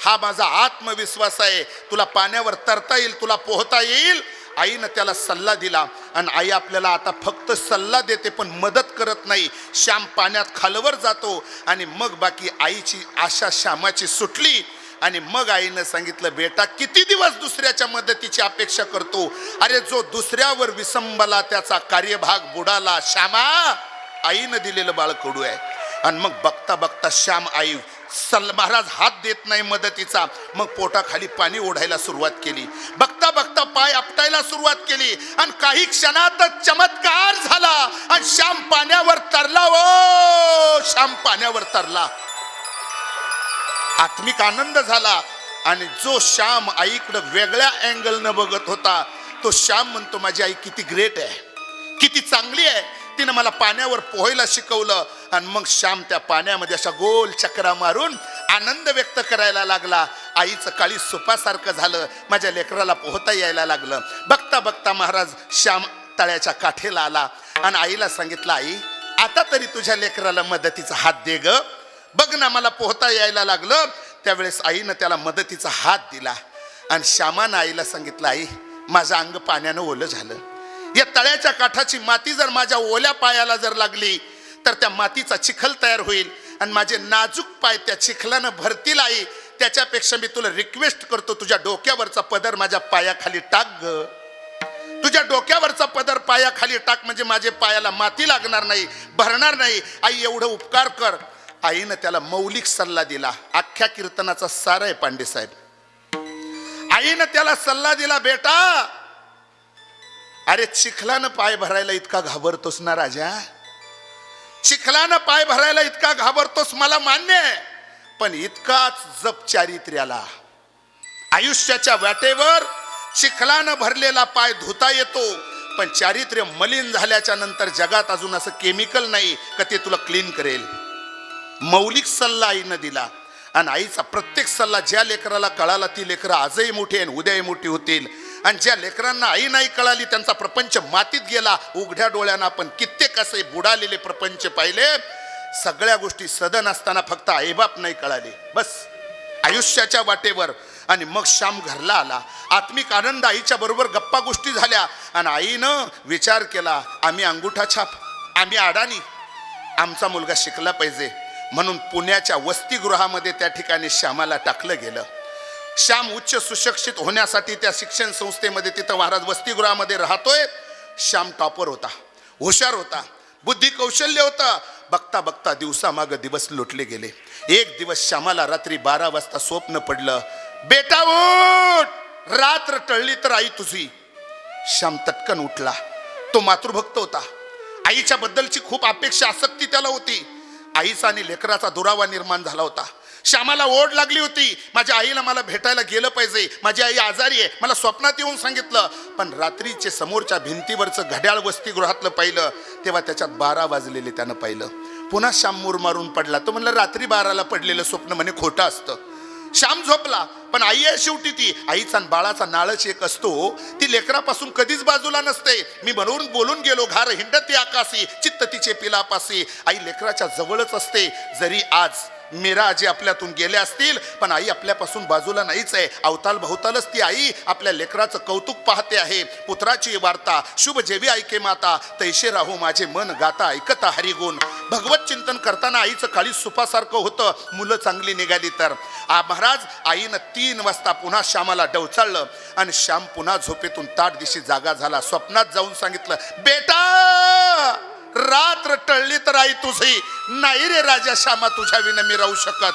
हा माझा आत्मविश्वास आहे, तुला पाण्यावर तरता येईल, तुला पोहता येईल. आईनं त्याला सल्ला दिला आणि आई आपल्याला आता फक्त सल्ला देते पण मदत करत नाही. श्याम पाण्यात खालवर जातो आणि मग बाकी आईची आशा श्यामाची सुटली. आणि मग आईनं सांगितलं, बेटा, किती दिवस दुसऱ्याच्या मदतीची अपेक्षा करतो? अरे जो दुसऱ्यावर विसंबला त्याचा कार्यभाग बुडाला. श्यामा, आईनं दिलेलं बाळ कडू आहे. आणि मग बघता बघता श्याम आई महाराज हात देत नाही मदतीचा, मग पोटाखाली पाणी ओढायला सुरुवात केली. बघता बघता पाय आपटायला सुरुवात केली आणि काही क्षणातच चमत्कार झाला आणि श्याम पाण्यावर तरला. ओ श्याम पाण्यावर तरला. आत्मिक आनंद झाला आणि जो श्याम आईकडे वेगळ्या अँगलनं बघत होता तो श्याम म्हणतो, माझी आई किती ग्रेट आहे, किती चांगली आहे, तिनं मला पाण्यावर पोहायला शिकवलं. आणि मग श्याम त्या पाण्यामध्ये अशा गोल चक्रा मारून आनंद व्यक्त करायला लागला. आईचं काळी सुपासारखं झालं, माझ्या लेकराला पोहता यायला लागलं. बघता बघता महाराज श्याम तळ्याच्या काठेला आला आणि आईला सांगितलं, आई, आता तरी तुझ्या लेकराला मदतीचा हात दे ग, बघ ना मला पोहता यायला लागलं. त्यावेळेस आईनं त्याला मदतीचा हात दिला आणि श्यामानं आईला सांगितलं, आई, माझं अंग पाण्यानं ओलं झालं. या तळ्याच्या काठाची माती जर माझ्या ओल्या पायाला जर लागली तर त्या मातीचा चिखल तयार होईल आणि माझे नाजूक पाय त्या चिखलानं भरतील. आई, त्याच्यापेक्षा मी तुला रिक्वेस्ट करतो, तुझ्या डोक्यावरचा पदर माझ्या पायाखाली टाक ग. तुझ्या डोक्यावरचा पदर पायाखाली टाक, म्हणजे माझे पायाला माती लागणार नाही, भरणार नाही. आई, एवढं उपकार कर. आईनं त्याला मौलिक सल्ला दिला. अख्ख्या कीर्तनाचा सार आहे पांडे साहेब. आईनं त्याला सल्ला दिला, बेटा, अरे चिखलानं पाय भरायला इतका घाबरतोस ना राजा, चिखलानं पाय भरायला इतका घाबरतोस मला मान्य आहे, पण इतकाच जप चारित्र्याला. आयुष्याच्या वाटेवर चिखलानं भरलेला पाय धुता येतो, पण चारित्र्य मलिन झाल्याच्या नंतर जगात अजून असं केमिकल नाही का ते तुला क्लीन करेल. मौलिक सल्ला आईनं दिला आणि आईचा प्रत्येक सल्ला ज्या लेकराला कळाला ती लेकरं आजही मोठी आणि उद्याही मोठी होतील. आणि ज्या लेकरांना आई नाही कळाली त्यांचा प्रपंच मातीत गेला. उघड्या डोळ्यानं आपण कित्येक असे बुडालेले प्रपंच पाहिले. सगळ्या गोष्टी सदन असताना फक्त आईबाप नाही कळाले, बस आयुष्याच्या वाटेवर. आणि मग श्याम घरला आला. आत्मिक आनंद आईच्या बरोबर गप्पा गोष्टी झाल्या. आणि आईनं विचार केला, आम्ही अंगुठा छाप, आम्ही अडाणी, आमचा मुलगा शिकला पाहिजे. म्हणून पुण्याच्या वसतिगृहामध्ये त्या ठिकाणी श्यामाला टाकलं गेलं. श्याम उच्च सुशिक्षित होण्यासाठी त्या शिक्षण संस्थेमध्ये तिथं महाराज वसतिगृहामध्ये राहतोय. श्याम टॉपर होता, हुशार होता, बुद्धी कौशल्य होता. बघता बघता दिवसामागं दिवस लुटले गेले. एक दिवस श्यामाला रात्री 12 वाजता स्वप्न पडलं, बेटा उठ, रात्र टळली तर आई तुझी. श्याम तटकन उठला. तो मातृभक्त होता. आईच्या बद्दलची खूप अपेक्षा, आसक्ती त्याला होती. आईचा आणि लेकराचा दुरावा निर्माण झाला होता. श्यामाला ओढ लागली होती, माझ्या आईला मला भेटायला गेलं पाहिजे, माझी आई आजारी आहे, मला स्वप्नात येऊन सांगितलं. पण रात्रीचे समोरच्या भिंतीवरचं घड्याळ वसतिगृहातलं पाहिलं तेव्हा त्याच्यात 12 वाजलेले त्यानं पाहिलं. पुन्हा श्याम मूर मारून पडला. तो म्हणला रात्री 12ला पडलेलं स्वप्न म्हणे खोटं असतं. श्याम झोपला. पण आई आहे शेवटी, ती आईचा आणि बाळाचा नाळच एक असतो, ती लेकरापासून कधीच बाजूला नसते. मी म्हणून बोलून गेलो, घार हिंडती आकाशी, चित्त तिचे पिलापासी. आई लेकराच्या जवळच असते. जरी आज मीरा आजी आपल्यातून गेल्या असतील, पण आई आपल्यापासून बाजूला नाहीच आहे. अवताल भवतालच ती आई आपल्या लेकराचं कौतुक पाहते आहे. पुत्राची वार्ता शुभ जेवी ऐके माता, तैसे राहू माझे मन गाता ऐकता हरिगुण. भगवत चिंतन करताना आईचं काळी सुपासारखं होतं. मुलं चांगली निघाली तर. महाराज आईनं 3 वाजता पुन्हा श्यामाला डवचाळलं आणि श्याम पुन्हा झोपेतून ताट दिशी जागा झाला. स्वप्नात जाऊन सांगितलं, बेटा रात्र टळली तर आई तुझी, नाही रे राजा श्यामा, तुझ्या विना मी राहू शकत.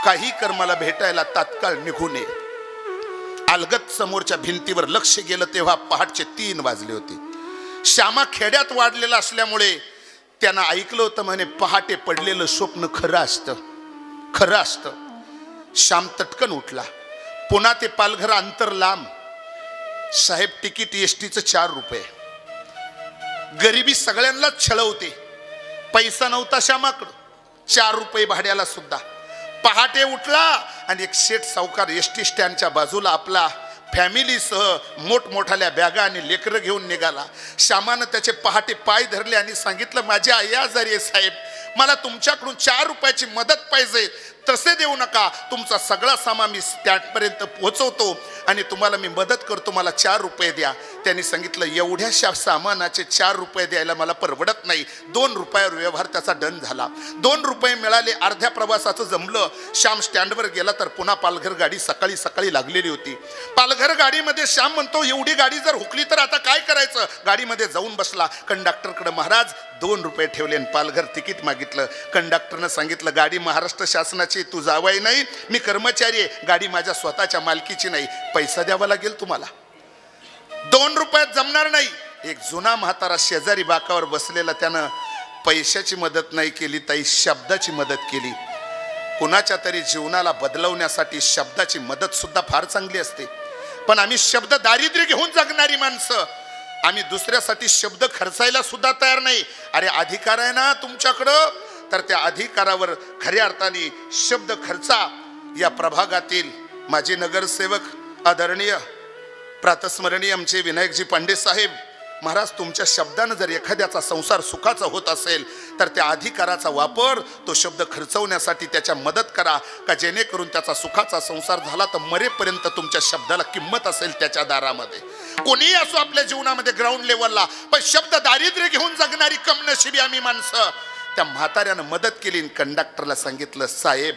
काही कर, मला भेटायला तात्काळ निघून ये. अलगत समोरच्या भिंतीवर लक्ष गेलं तेव्हा पहाटचे 3 वाजले होते. श्यामा खेड्यात वाढलेला असल्यामुळे त्यानं ऐकलं होतं म्हणे पहाटे पडलेलं स्वप्न खरं असतं, खरं असतं. श्याम तटकन उठला. पुन्हा ते पालघर अंतर लांब. साहेब तिकीट एसटीचं 4 रुपये. गरिबी सगळ्यांनाच छळवते. पैसा नव्हता श्यामाकडं, 4 रुपये भाड्याला सुद्धा. पहाटे उठला आणि एक शेठ सावकार एसटी स्टँडच्या बाजूला आपला फॅमिलीसह मोठमोठाल्या बॅगा आणि लेकरं घेऊन निघाला. श्यामानं त्याचे पहाटे पाय धरले आणि सांगितलं, माझ्या आई आजारी आहे साहेब, मला तुमच्याकडून 4 रुपयाची मदत पाहिजे. तसे देऊ नका, तुमचा सगळा सामान मी स्टँडपर्यंत पोहोचवतो आणि तुम्हाला मी मदत करतो, मला 4 रुपये द्या. त्यांनी सांगितलं, एवढ्याशा सामानाचे 4 रुपये द्यायला मला परवडत नाही. 2 रुपयावर व्यवहार त्याचा डन झाला. 2 रुपये मिळाले. अर्ध्या प्रवासाचं जमलं. श्याम स्टँडवर गेला तर पुन्हा पालघर गाडी सकाळी सकाळी लागलेली होती. पालघर गाडीमध्ये श्याम म्हणतो, एवढी गाडी जर हुकली तर आता काय करायचं. गाडीमध्ये जाऊन बसला. कंडक्टरकडे, महाराज 2 रुपये ठेवले आणि पालघर तिकीट मागितलं. कंडक्टरनं सांगितलं, गाडी महाराष्ट्र शासनाची, तू जावाई नाही, मी कर्मचारी आहे, गाडी माझ्या स्वतःच्या मालकीची नाही, पैसा द्यावा लागेल तुम्हाला. 2 रुपयात जमणार नाही. एक जुना म्हातारा शेजारी बाकावर बसलेला, त्यानं पैशाची मदत नाही केली, ताई शब्दाची मदत केली. कुणाच्या तरी जीवनाला बदलवण्यासाठी शब्दाची मदत सुद्धा फार चांगली असते. पण आम्ही शब्द दारिद्र्य घेऊन जगणारी माणसं, आम्ही दुसऱ्यासाठी शब्द खर्चायला सुद्धा तयार नाही. अरे अधिकार आहे ना तुमच्याकडं, तर त्या अधिकारावर खऱ्या अर्थाने शब्द खर्चा. या प्रभागातील माजी नगरसेवक आदरणीय प्रातस्मरणीय आमचे विनायकजी पांडे साहेब, महाराज तुमच्या शब्दानं जर एखाद्याचा संसार सुखाचा होत असेल तर त्या अधिकाराचा वापर, तो शब्द खर्चवण्यासाठी त्याच्या मदत करा, का जेणेकरून त्याचा सुखाचा संसार झाला तर मरेपर्यंत तुमच्या शब्दाला किंमत असेल त्याच्या दारामध्ये. कोणीही असो आपल्या जीवनामध्ये ग्राउंड लेवलला, पण शब्द दारिद्र्य घेऊन जगणारी कमनशिबी आम्ही माणसं. त्या म्हाताऱ्यानं मदत केली. कंडक्टरला सांगितलं, साहेब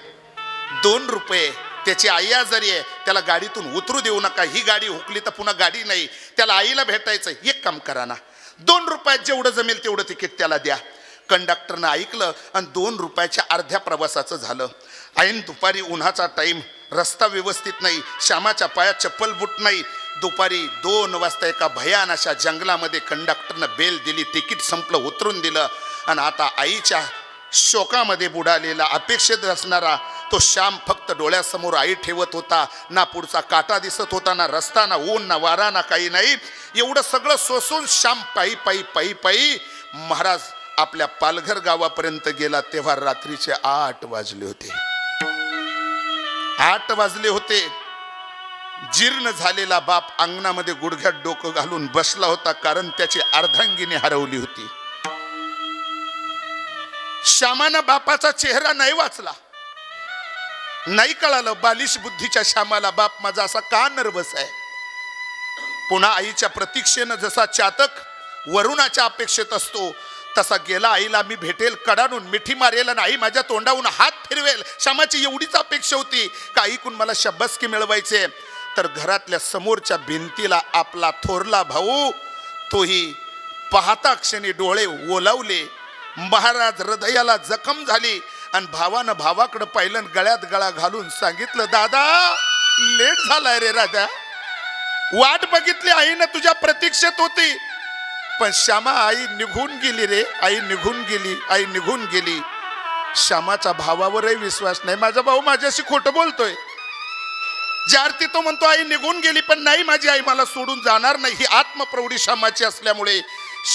2 रुपये, त्याची आई आजारी आहे, त्याला गाडीतून उतरू देऊ नका, ही गाडी हुकली तर पुन्हा गाडी नाही, त्याला आईला भेटायचं. एक काम करा ना, 2 रुपयात जेवढं जमेल तेवढं तिकीट त्याला द्या. कंडक्टरनं ऐकलं आणि 2 रुपयाच्या अर्ध्या प्रवासाचं झालं. ऐन दुपारी उन्हाचा टाईम, रस्ता व्यवस्थित नाही, श्यामाच्या पायात चप्पल बूट नाही. दुपारी 2 वाजता एका भयान अशा जंगलामध्ये कंडक्टरनं बेल दिली, तिकीट संपलं, उतरून दिलं. आणि आता आईच्या शोकामध्ये बुडालेला, अपेक्षित असणारा तो श्याम फक्त डोळ्यासमोर आई ठेवत होता. ना पुढचा काटा दिसत होता, ना रस्ता, ना ऊन, ना वारा, ना काही नाही. एवढं सगळं सोसून श्याम पायी पायी पायी पायी महाराज आपल्या पालघर गावापर्यंत गेला. तेव्हा रात्रीचे 8 वाजले होते. 8 वाजले होते. जीर्ण झालेला बाप अंगणामध्ये गुडघ्यात डोकं घालून बसला होता, कारण त्याची अर्धांगिनी हरवली होती. श्यामानं बापाचा चेहरा नाही वाचला. नाही कळालं बालिश बुद्धीच्या श्यामाला बाप माझा असा का नर्वस आहे. पुन्हा आईच्या प्रतीक्षेनं जसा चातक वरुणाच्या अपेक्षेत असतो तसा गेला. आईला मी भेटेल, कडानून मिठी मारेल आणि आई माझ्या तोंडावरून हात फिरवेल. श्यामाची एवढीच अपेक्षा होती का ऐकून मला शब्बसकी मिळवायचे. तर घरातल्या समोरच्या भिंतीला आपला थोरला भाऊ तोही पाहता क्षणी डोळे ओलावले. महाराज हृदयाला जखम झाली आणि भावानं भावाकडे पाहिलं, गळ्यात गळा घालून सांगितलं, दादा लेट झालाय रे राजा, वाट बघितली आईनं तुझ्या प्रतीक्षेत होती, पण श्यामा आई निघून गेली रे, आई निघून गेली, आई निघून गेली. श्यामाचा भावावरही विश्वास नाही. माझा भाऊ माझ्याशी खोटं बोलतोय. ज्या अर्थी तो म्हणतो आई निघून गेली, पण नाही, माझी आई मला सोडून जाणार नाही. ही आत्मप्रौढी श्यामाची असल्यामुळे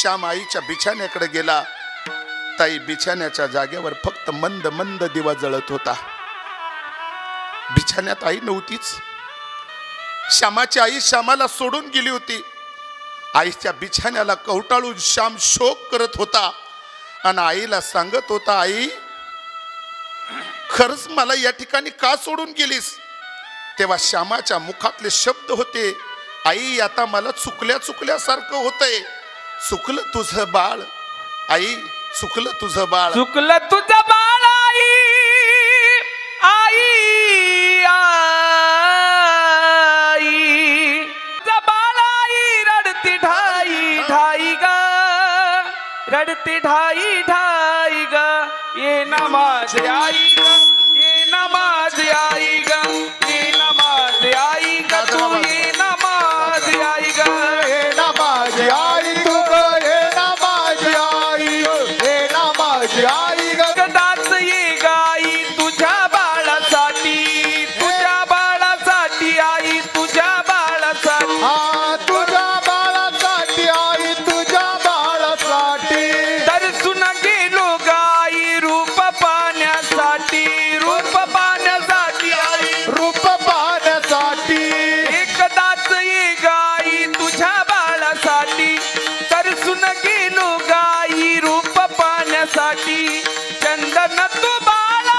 श्याम आईच्या बिछाण्याकडे गेला. ताई बिछाण्याच्या जागेवर फक्त मंद मंद दिवा जळत होता. बिछाण्यात आई नव्हतीच. श्यामाची आई श्यामाला सोडून गेली होती. आईच्या बिछाण्याला कवटाळून श्याम शोक करत होता आणि आईला सांगत होता, आई खरंच मला या ठिकाणी का सोडून गेलीस. तेव्हा श्यामाच्या मुखातले शब्द होते, आई आता मला चुकल्या चुकल्यासारखं होतंय. चुकलं तुझं बाळ आई, चुकलं तुझं बाळ. चुकलं तुझं बाळ आई, आई आई तुझं बाळ आई, रडती ढाई ढाई ग, रडती ढाई ढाई ग. ये ना माझी आई ग, ये ना माझी आई ग, ये ना माझी आई ग, तू ये ना माझी आई ग. हे ना माझी आई तू ग, हे ना माझी आई, हे ना माझी आई ग. जगदाच ये गाई तुझ्या बाळासाठी, तुझ्या बाळासाठी आई, तुझ्या बाळासाठी. हा तुझ्या बाळासाठी आई, तुझ्या बाळासाठी. तरसून गेलो गाई रूप पाहण्यासाठी, रूप पाहण्यासाठी आई. रूप पाहण्यासाठी. एकदाच ये गाई तुझ्या बाळासाठी, तरसून गेलो गाई रूप पाहण्यासाठी. चंदन तू बाळा,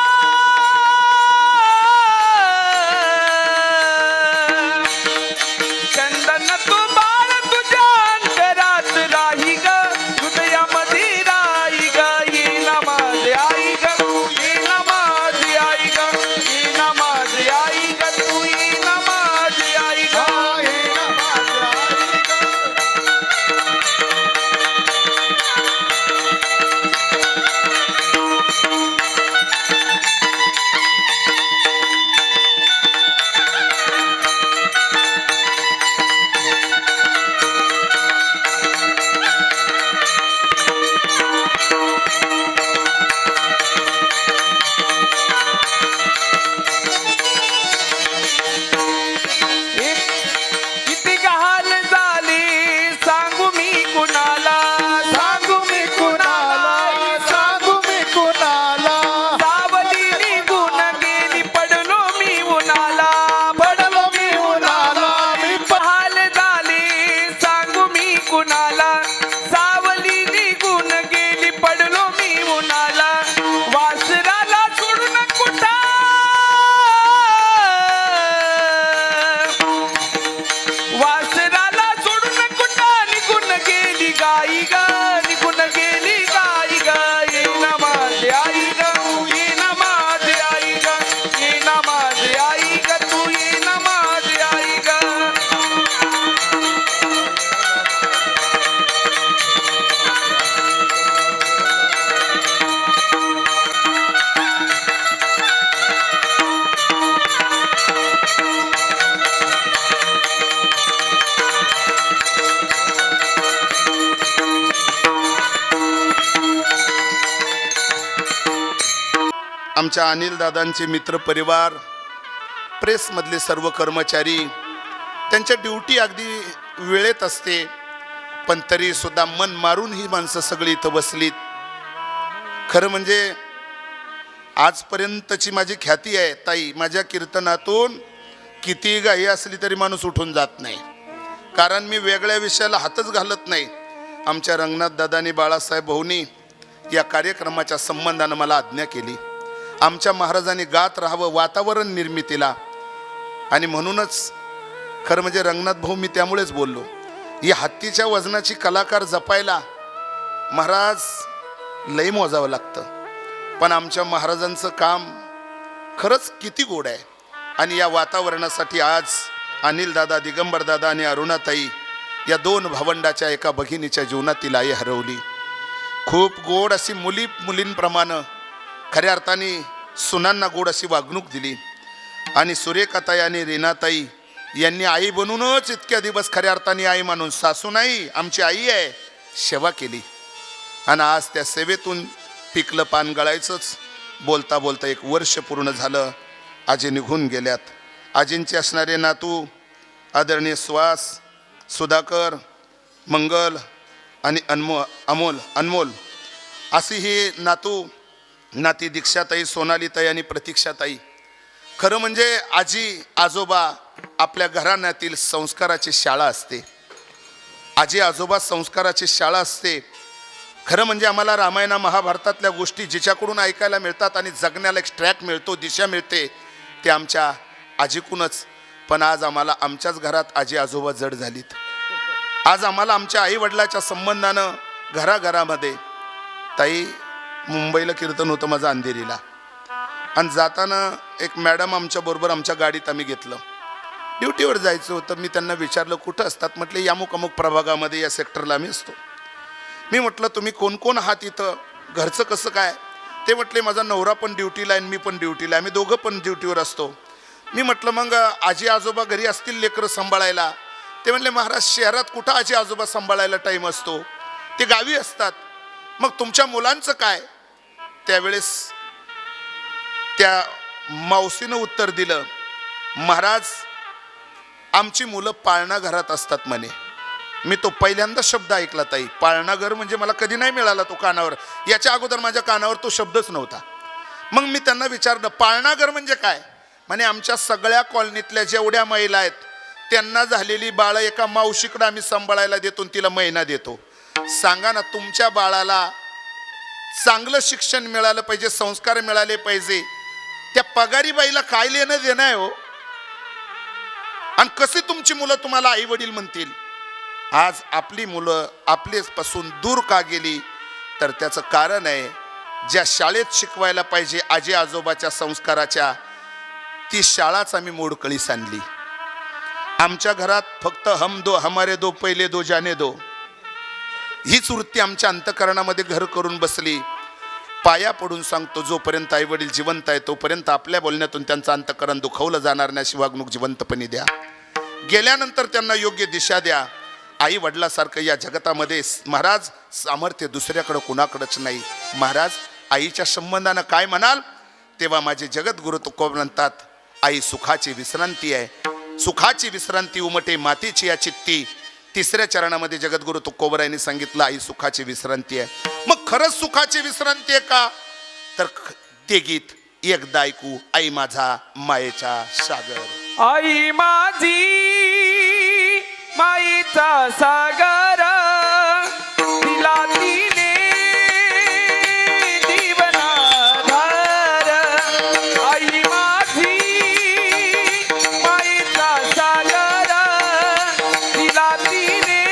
चंदन तू बाळ तुझ्या अंतरात राही ग, हृदयामध्ये राही ग. ये ना माझी आई ग, ये ना माझी आई ग, ये ना माझी आई ग, तू ये ना माझी आई ग. हा हे ना माझी आई ग. किती गहाल झाली सांगू मी कुणाला, सांगू मी कुणाला. सांगू मी कुणाला. सावली निघून गेली पडलो मी उन्हाला, पडलो मी उन्हाला. मी हाल झाले सांगू मी कुणाला. सावली निघून गेली पडलो मी उन्हाला. वासराला सोडून कुठा, वासराला सोडून कुठा निघून गेली गाई ग, निघून गेली गाई ग. ये ना माझी आई ग, ये ना माझी आई ग, ये ना माझी आई ग, तू ये ना माझी आई ग. आमच्या अनिल दादांचे मित्र परिवार, प्रेसमधले सर्व कर्मचारी, त्यांच्या ड्युटी अगदी वेळेत असते, पण तरी सुद्धा मन मारून ही माणसं सगळी इथं बसलीत. खरं म्हणजे आजपर्यंतची माझी ख्याती आहे ताई, माझ्या कीर्तनातून किती गाई असली तरी माणूस उठून जात नाही, कारण मी वेगळ्या विषयाला हातच घालत नाही. आमच्या रंगनाथ दादानी, बाळासाहेब भाऊनी या कार्यक्रमाच्या संबंधानं मला आज्ञा केली. आमच्या महाराजांनी गात राहावं वातावरण निर्मितीला. आणि म्हणूनच खरं म्हणजे रंगनाथ भाऊ मी त्यामुळेच बोललो, या हत्तीच्या वजनाची कलाकार जपायला महाराज लई मोजावं लागतं. पण आमच्या महाराजांचं काम खरंच किती गोड आहे. आणि या वातावरणासाठी आज अनिल दादा, दिगंबर दादा आणि अरुणाताई या दोन भावंडाच्या एका भगिनीच्या जीवनातील आई हरवली. खूप गोड अशी मुलींप्रमाणे खऱ्या अर्थाने सुनांना गोड अशी वागणूक दिली. आणि सुरेखाताई आणि रीनाताई यांनी आई बनूनच इतक्या दिवस खऱ्या अर्थाने आई मानून, सासू नाही आमची आई आहे, सेवा केली. आणि आज त्या सेवेतून पिकलं पान गळायचंच. बोलता बोलता 1 वर्ष पूर्ण झालं. आजी निघून गेल्यात. आजींचे असणारे नातू आदरणीय सुहास, सुधाकर, मंगल आणि अनमोल अशी ही नाती दीक्षाताई, सोनालीताई आणि प्रतीक्षाताई. खरं म्हणजे आजी आजोबा आपल्या घराण्यातील संस्काराची शाळा असते. आजी आजोबा संस्काराची शाळा असते. खरं म्हणजे आम्हाला रामायणा महाभारतातल्या गोष्टी जिच्याकडून ऐकायला मिळतात आणि जगण्याला एक ट्रॅक मिळतो, दिशा मिळते, ते आमच्या आजीकूनच. पण आज आम्हाला आमच्याच घरात आजी आजोबा जड झालीत. आज आम्हाला आमच्या आई वडिलाच्या संबंधानं घराघरामध्ये. ताई मुंबईला कीर्तन होतं माझं अंधेरीला. आणि जाताना एक मॅडम आमच्याबरोबर आमच्या गाडीत आम्ही घेतलं. ड्युटीवर जायचं होतं. मी त्यांना विचारलं कुठं असतात. म्हटले या अमुक प्रभागामध्ये, या सेक्टरला आम्ही असतो. मी म्हटलं तुम्ही कोण कोण आहात इथं, घरचं कसं काय. ते म्हटले माझा नवरा पण ड्युटीला आहे, मी पण ड्युटीला आहे, आम्ही दोघं पण ड्युटीवर असतो. मी म्हटलं मग आजी आजोबा घरी असतील लेकरं सांभाळायला. ते म्हटले महाराज शहरात कुठं आजी आजोबा सांभाळायला टाईम असतो, ते गावी असतात. मग तुमच्या मुलांचं काय. त्यावेळेस त्या मावशीनं उत्तर दिलं, महाराज आमची मुलं पाळणा घरात असतात म्हणे. मी तो पहिल्यांदा शब्द ऐकला ताई. पाळणा घर म्हणजे मला कधी नाही मिळाला तो कानावर. याच्या अगोदर माझ्या कानावर तो शब्दच नव्हता. मग मी त्यांना विचारलं पाळणा घर म्हणजे काय. म्हणे आमच्या सगळ्या कॉलनीतल्या जेवढ्या महिला आहेत त्यांना झालेली बाळं एका मावशीकडे आम्ही सांभाळायला देतो, तिला महिना देतो. सांगा ना, तुमच्या बाळाला चांगलं शिक्षण मिळालं पाहिजे, संस्कार मिळाले पाहिजे, त्या पगारी बाईला काय लेणं देणं आहे हो. आणि कशी तुमची मुलं तुम्हाला आई वडील म्हणतील. आज आपली मुलं आपलेपासून दूर का गेली, तर त्याचं कारण आहे ज्या शाळेत शिकवायला पाहिजे आजी आजोबाच्या संस्काराच्या, ती शाळाच आम्ही मोडकळीस आणली. आमच्या घरात फक्त हम दो हमारे दो पहिले दो जाने दो हीच वृत्ती आमच्या अंतःकरणामध्ये घर करून बसली. पाया पडून सांगतो, जोपर्यंत आई वडील जिवंत आहे तोपर्यंत आपल्या बोलण्यातून त्यांचं अंतःकरण दुखवलं जाणार नाही. अशी वागणूक जिवंतपणे द्या. गेल्यानंतर त्यांना योग्य दिशा द्या. आई वडिलासारखं या जगतामध्ये महाराज सामर्थ्य दुसऱ्याकडं कुणाकडंच नाही. महाराज आईच्या संबंधानं काय म्हणाल तेव्हा माझे जगद्गुरु तुकोबर म्हणतात, आई सुखाची विश्रांती आहे. सुखाची विश्रांती उमटे मातीची या चित्ती. 3ऱ्या चरणामध्ये जगद्गुरु तुकोबर यांनी सांगितलं आई सुखाची विश्रांती आहे. मग खरंच सुखाची विश्रांती आहे का. तर ते गीत एकदा ऐकू. आई माझा मायेचा सागर. आई माझी माईचा सागर, तिला दिले जीवनाधार. आई माझी माईचा सागर, तिला दिले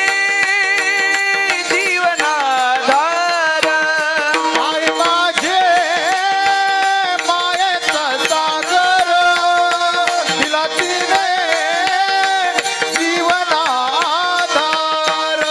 जीवनाधार. आई माझे मायेचा सागर, तिला तिने जीवनाधार.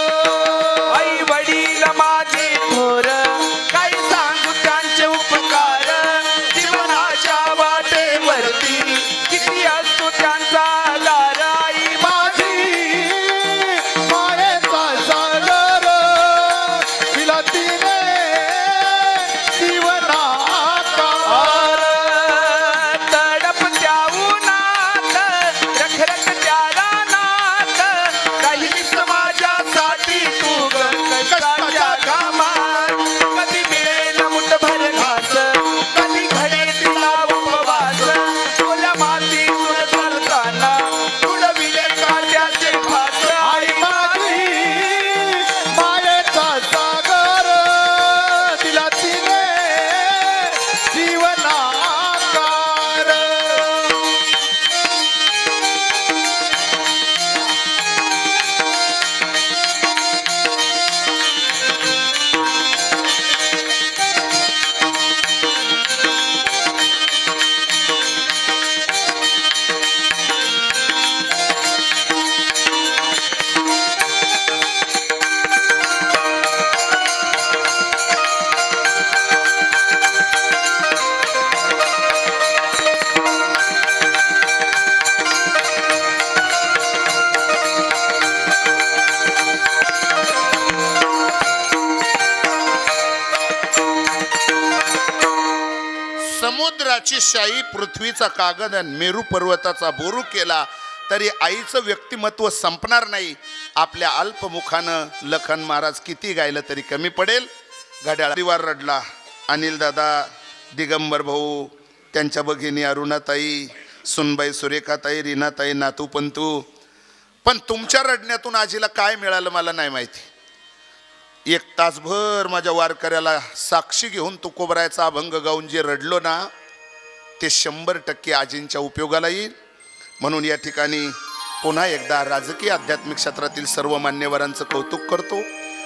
समुद्राची शाई पृथ्वीचा कागद आणि मेरू पर्वताचा बोरू केला तरी आईचं व्यक्तिमत्व संपणार नाही. आपल्या अल्पमुखानं लखन महाराज किती गायलं तरी कमी पडेल. घड्याळीवर रडला अनिल दादा, दिगंबर भाऊ, त्यांच्या भगिनी अरुणाताई, सुनबाई, सुरेखाताई, रीनाताई, नातू पंतू. पण तुमच्या रडण्यातून आजीला काय मिळालं मला नाही माहिती. 1 तासभर माझ्या वारकऱ्याला साक्षी घेऊन तुकोबरायचा अभंग गाऊन जे रडलो ना ते 100% आजींच्या उपयोगाला येईल. म्हणून या ठिकाणी पुन्हा एकदा राजकीय आध्यात्मिक क्षेत्रातील सर्व मान्यवरांचं कौतुक करतो.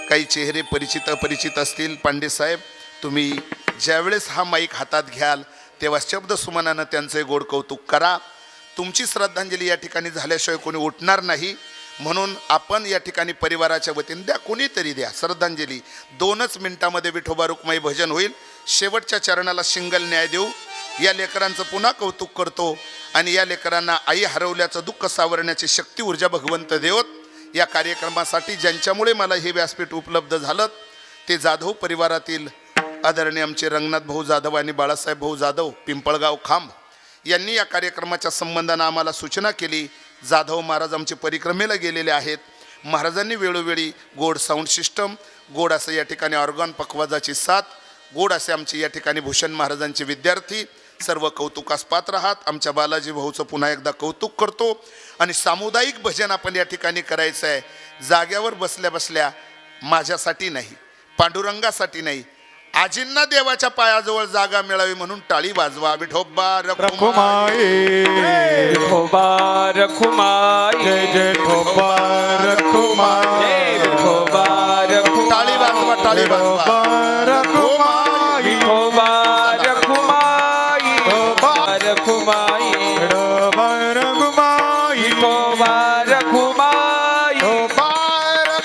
काही चेहरे परिचित अपरिचित असतील. पांडे साहेब, तुम्ही ज्यावेळेस हा माईक हातात घ्याल तेव्हा शब्द सुमनानं त्यांचे गोड कौतुक करा. तुमची श्रद्धांजली या ठिकाणी झाल्याशिवाय कोणी उठणार नाही. म्हणून आपण या ठिकाणी परिवाराच्या वतीने द्या, कोणीतरी द्या श्रद्धांजली. 2च मिनिटामध्ये विठोबा रुक्माई भजन होईल. शेवटच्या चरणाला शिंगल न्याय देऊ. या लेकरांचं पुन्हा कौतुक करतो आणि या लेकरांना आई हरवल्याचं दुःख सावरण्याची शक्ती ऊर्जा भगवंत देवत. या कार्यक्रमासाठी ज्यांच्यामुळे मला हे व्यासपीठ उपलब्ध झालं ते जाधव परिवारातील आदरणीय आमचे रंगनाथ भाऊ जाधव आणि बाळासाहेब भाऊ जाधव, पिंपळगाव खांब, यांनी या कार्यक्रमाच्या संबंधानं आम्हाला सूचना केली. जाधव महाराज आमचे परिक्रमेला गेलेले आहेत. महाराजांनी वेळोवेळी गोड साऊंड सिस्टम, गोड असं या ठिकाणी ऑर्गन पखवाजाची साथ, गोड असे आमचे या ठिकाणी भूषण महाराजांचे विद्यार्थी सर्व कौतुकास पात्र आहात. आमच्या बालाजी भाऊचं पुन्हा एकदा कौतुक करतो. आणि सामुदायिक भजन आपण या ठिकाणी करायचं आहे. जाग्यावर बसल्या बसल्या माझ्यासाठी नाही, पांडुरंगासाठी नाही, आजींना देवाच्या पायाजवळ जागा मिळावी म्हणून टाळी वाजवा. विठोबा रखुमाई, विठोबा रखुमाई, जय जय ठोबा रखुमाई, विठोबा रखुमाई, टाळी वाजवा, टाळी वाजवा. रखुमाई, विठोबा रखुमाई, रखुमाई, रखुमाई, विठोबा रखुमाई, ठोबा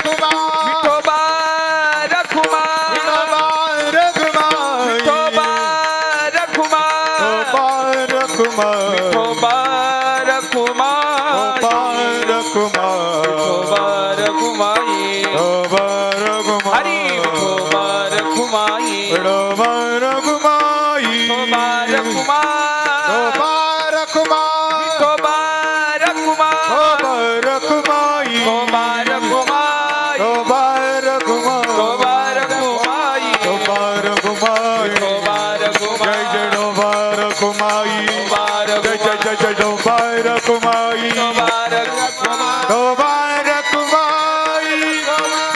रखुमाई, विठोबा रखुमाई, ठोबा रखुमाई, विठोबा रखुमाई, ठोबा रखुमाई, विठोबा रखुमाई, ठोबा रखुमाई, हरी विठोबा रखुमाई, ठोबा रखुमाई, विठोबा रखुमाई, ठोबा रखुमाई, विठोबा रखुमाई, ठोबा रखुमाई, विठोबा रखुमाई, ठोबा रखुमाई, विठोबा रखुमाई, ठोबा रखुमाई, विठोबा रखुमाई, जय जय ठोबा रखुमाई, विठोबा जय जय जय जय ठोबा रखुमाई, विठोबा रखुमाई, ठोबा रखुमाई,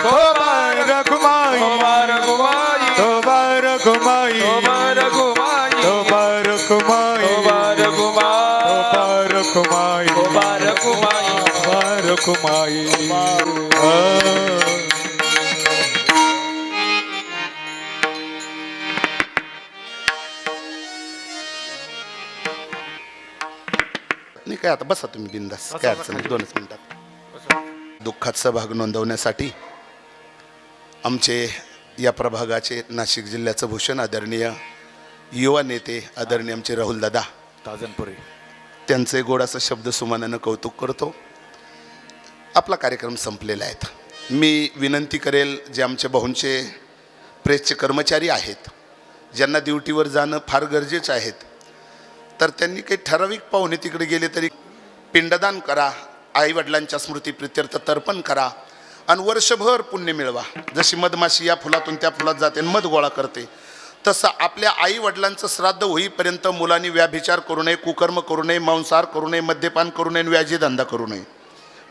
ठोबा रखुमाई, विठोबा रखुमाई, ठोबा रखुमाई, विठोबा रखुमाई, ठोबा रखुमाई, विठोबा रखुमाई, ठोबा रखुमाई, विठोबा रखुमाई, ठोबा रखुमाई. नाही काय, आता बसा तुम्ही बिंदास, काय अडचण नाही. 2च मिनिटात दुःखात सहभाग नोंदवण्यासाठी आमचे या प्रभागाचे नाशिक जिल्ह्याचं भूषण आदरणीय युवा नेते आदरणीय आमचे राहुल दादा ताजनपुरी, त्यांचे गोड असं शब्द सुमनानं कौतुक करतो. आपला कार्यक्रम संपलेला आहे. मी विनंती करेल, जे आमचे भाऊंचे प्रेसचे कर्मचारी आहेत ज्यांना ड्युटीवर जाणं फार गरजेचं आहेत, तर त्यांनी काही ठराविक पाहुणे तिकडे गेले तरी पिंडदान करा, आईवडिलांच्या स्मृतीप्रित्यर्थ तर्पण करा आणि वर्षभर पुण्य मिळवा. जशी मधमाशी या फुलातून त्या फुलात जाते आणि मध गोळा करते, तसं आपल्या आईवडिलांचं श्राद्ध होईपर्यंत मुलांनी व्याभिचार करू नये, कुकर्म करू नये, मांसाहार करू नये, मद्यपान करू नये, व्याजी धंदा करू नये.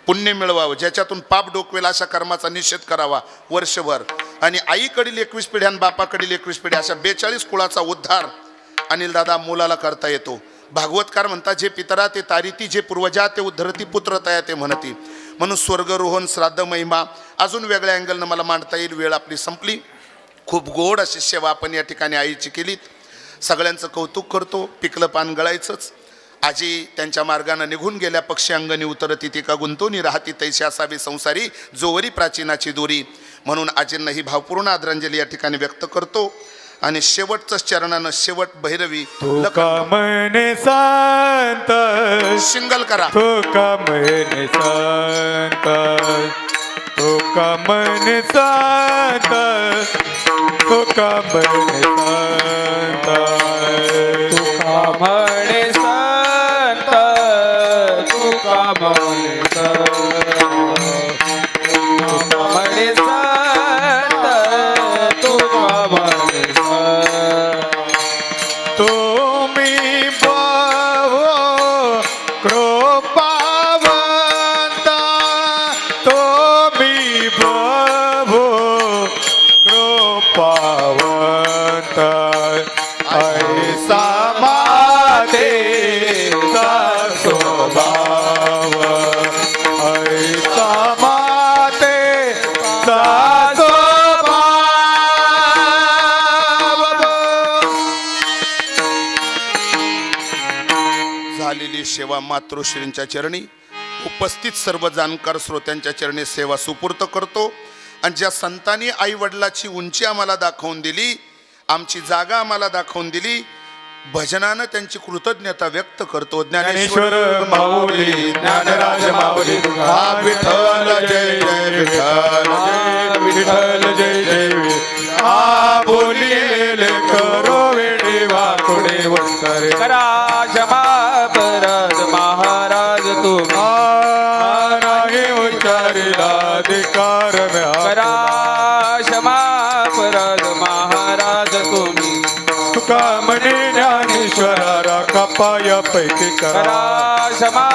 पुण्य मिळवावं, ज्याच्यातून पाप डोकवेल अशा कर्माचा निषेध करावा वर्षभर. आणि आईकडील 21 पिढ्या आणि बापाकडील 21 पिढ्या अशा 42 कुळाचा उद्धार अनिल दादा मुलाला करता येतो. भागवतकार म्हणतात, जे पितरा ते तारिती, जे पूर्वजा ते उद्धरती, पुत्र तया ते म्हणती. म्हणून स्वर्गरोहण, श्राद्ध महिमा अजून वेगळ्या अँगलनं मला मांडता येईल. वेळ आपली संपली. खूप गोड अशी सेवा आपण या ठिकाणी आईची केलीत. सगळ्यांचं कौतुक करतो. पिकलं पान गळायचंच. आजी त्यांच्या मार्गानं निघून गेल्या. पक्षी अंगणी उतरती ती का गुंतवणी राहती, तैशी असावी संसारी जोवरी प्राचीनाची दोरी. म्हणून आजींना ही भावपूर्ण आदरांजली या ठिकाणी व्यक्त करतो. आणि शेवटचं चरणानं शेवट भैरवी तुका म्हणे संत, सिंगल करा. तुका म्हणे संत, तुका म्हणे संत, तुका म्हणे संत, म्हणे संत तुका म्हणे संत म्हणे संत तुका म्हणे संत तुम्ही बहु कृपावंता तुम्ही बहु कृपावंत ऐसा मातेचा स्वभाव ऐसा मातेचा स्वभाव झालेली सेवा मातृश्रींच्या चरणी उपस्थित सर्व जाणकार श्रोत्यांच्या चरणी सेवा सुपूर्त करतो. आणि ज्या संतांनी आई वडिलाची उंची आम्हाला दाखवून दिली, आमची जागा आम्हाला दाखवून दिली, भजनानं त्यांची कृतज्ञता व्यक्त करतो. ज्ञानेश्वर माऊली ज्ञानराज माऊली हा विठ्ठल जय जय विठ्ठल विठ्ठल जय जय हा बोलिले करो वेडे वाकुडे वस्तरे करा क्षमा परद महाराज तुम्ही नाही उच्चारिला अधिकार करा क्षमा परद महाराज तुम्ही तुका म्हणे ज्ञानेश्वरा कपाय पैकी करा करा क्षमा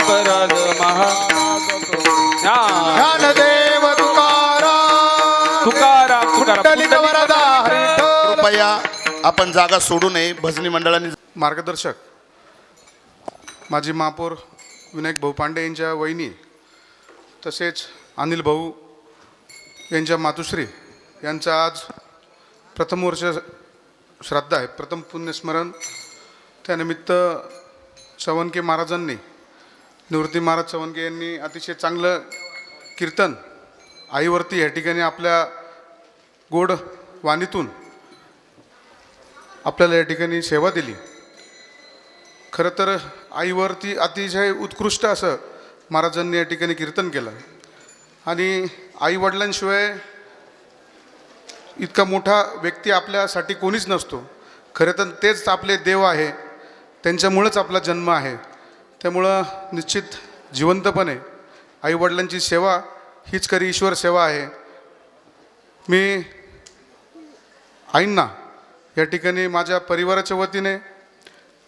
परद महाराज ज्ञानदेव तुकाराम तुकाराम कुंडलिक वरदा हरिठल. कृपया आपण जागा सोडू नये. भजनी मंडळाने मार्गदर्शक माजी महापौर विनायक भाऊ पांडे यांच्या वहिनी तसेच अनिल भाऊ यांच्या मातुश्री यांचं आज प्रथम वर्ष श्राद्ध आहे, प्रथम पुण्यस्मरण. त्यानिमित्त चवनके महाराजांनी, निवृत्ती महाराज चवनके यांनी अतिशय चांगलं कीर्तन आईवरती या ठिकाणी आपल्या गोड वाणीतून आपल्याला या ठिकाणी सेवा दिली. खरं तर आईवरती अतिशय उत्कृष्ट असं महाराजांनी या ठिकाणी कीर्तन केलं. आणि आईवडिलांशिवाय इतका मोठा व्यक्ती आपल्यासाठी कोणीच नसतो. खरं तर तेच आपले देव आहे, त्यांच्यामुळंच आपला जन्म आहे. त्यामुळं निश्चित जिवंतपणे आईवडिलांची सेवा हीच खरी ईश्वर सेवा आहे. मी आईंना या ठिकाणी माझ्या परिवाराच्या वतीने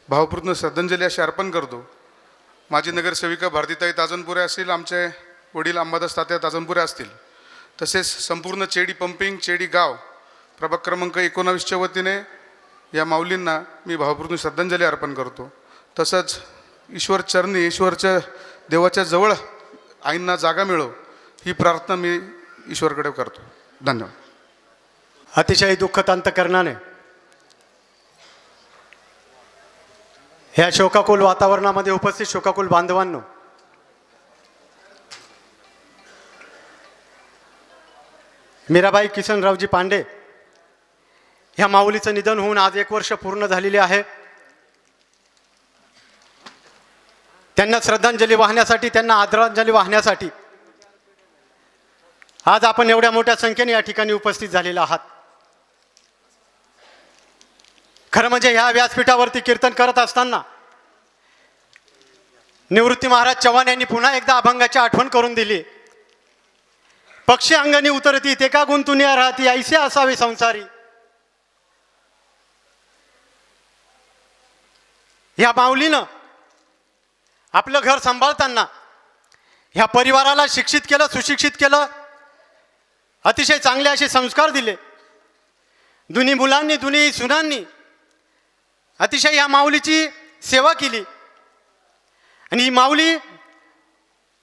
भावपूर्ण श्रद्धांजली अशी अर्पण करतो. माझी नगरसेविका भारतीताई ताजनपुरे असतील, आमचे वडील अंबादास तात्या ताजनपुरे असतील, तसेच संपूर्ण चेडी पंपिंग चेडी गाव प्रभाग क्रमांक 19च्या वतीने या माऊलींना मी भावपूर्ण श्रद्धांजली अर्पण करतो. तसंच ईश्वर चरणी ईश्वरच्या देवाच्या जवळ आईंना जागा मिळो ही प्रार्थना मी ईश्वरकडे करतो. धन्यवाद. अतिशय दुःखद अंतकरणाने ह्या शोकाकुल वातावरणामध्ये उपस्थित शोकाकुल बांधवांनो, मीराबाई किसनरावजी पांडे ह्या माऊलीचं निधन होऊन आज 1 वर्ष पूर्ण झालेले आहे. त्यांना श्रद्धांजली वाहण्यासाठी, त्यांना आदरांजली वाहण्यासाठी आज आपण एवढ्या मोठ्या संख्येने या ठिकाणी उपस्थित झालेला आहात. खरं म्हणजे ह्या व्यासपीठावरती कीर्तन करत असताना निवृत्ती महाराज चव्हाण यांनी पुन्हा एकदा अभंगाची आठवण करून दिली. पक्षी अंगणी उतरती ते का गुंतून राहती, ऐसे असावे संसारी. ह्या माऊलीनं आपलं घर सांभाळताना ह्या परिवाराला शिक्षित केलं, सुशिक्षित केलं, अतिशय चांगले असे संस्कार दिले. दोन्ही मुलांनी, दोन्ही सुनांनी अतिशय ह्या माऊलीची सेवा केली. आणि ही माऊली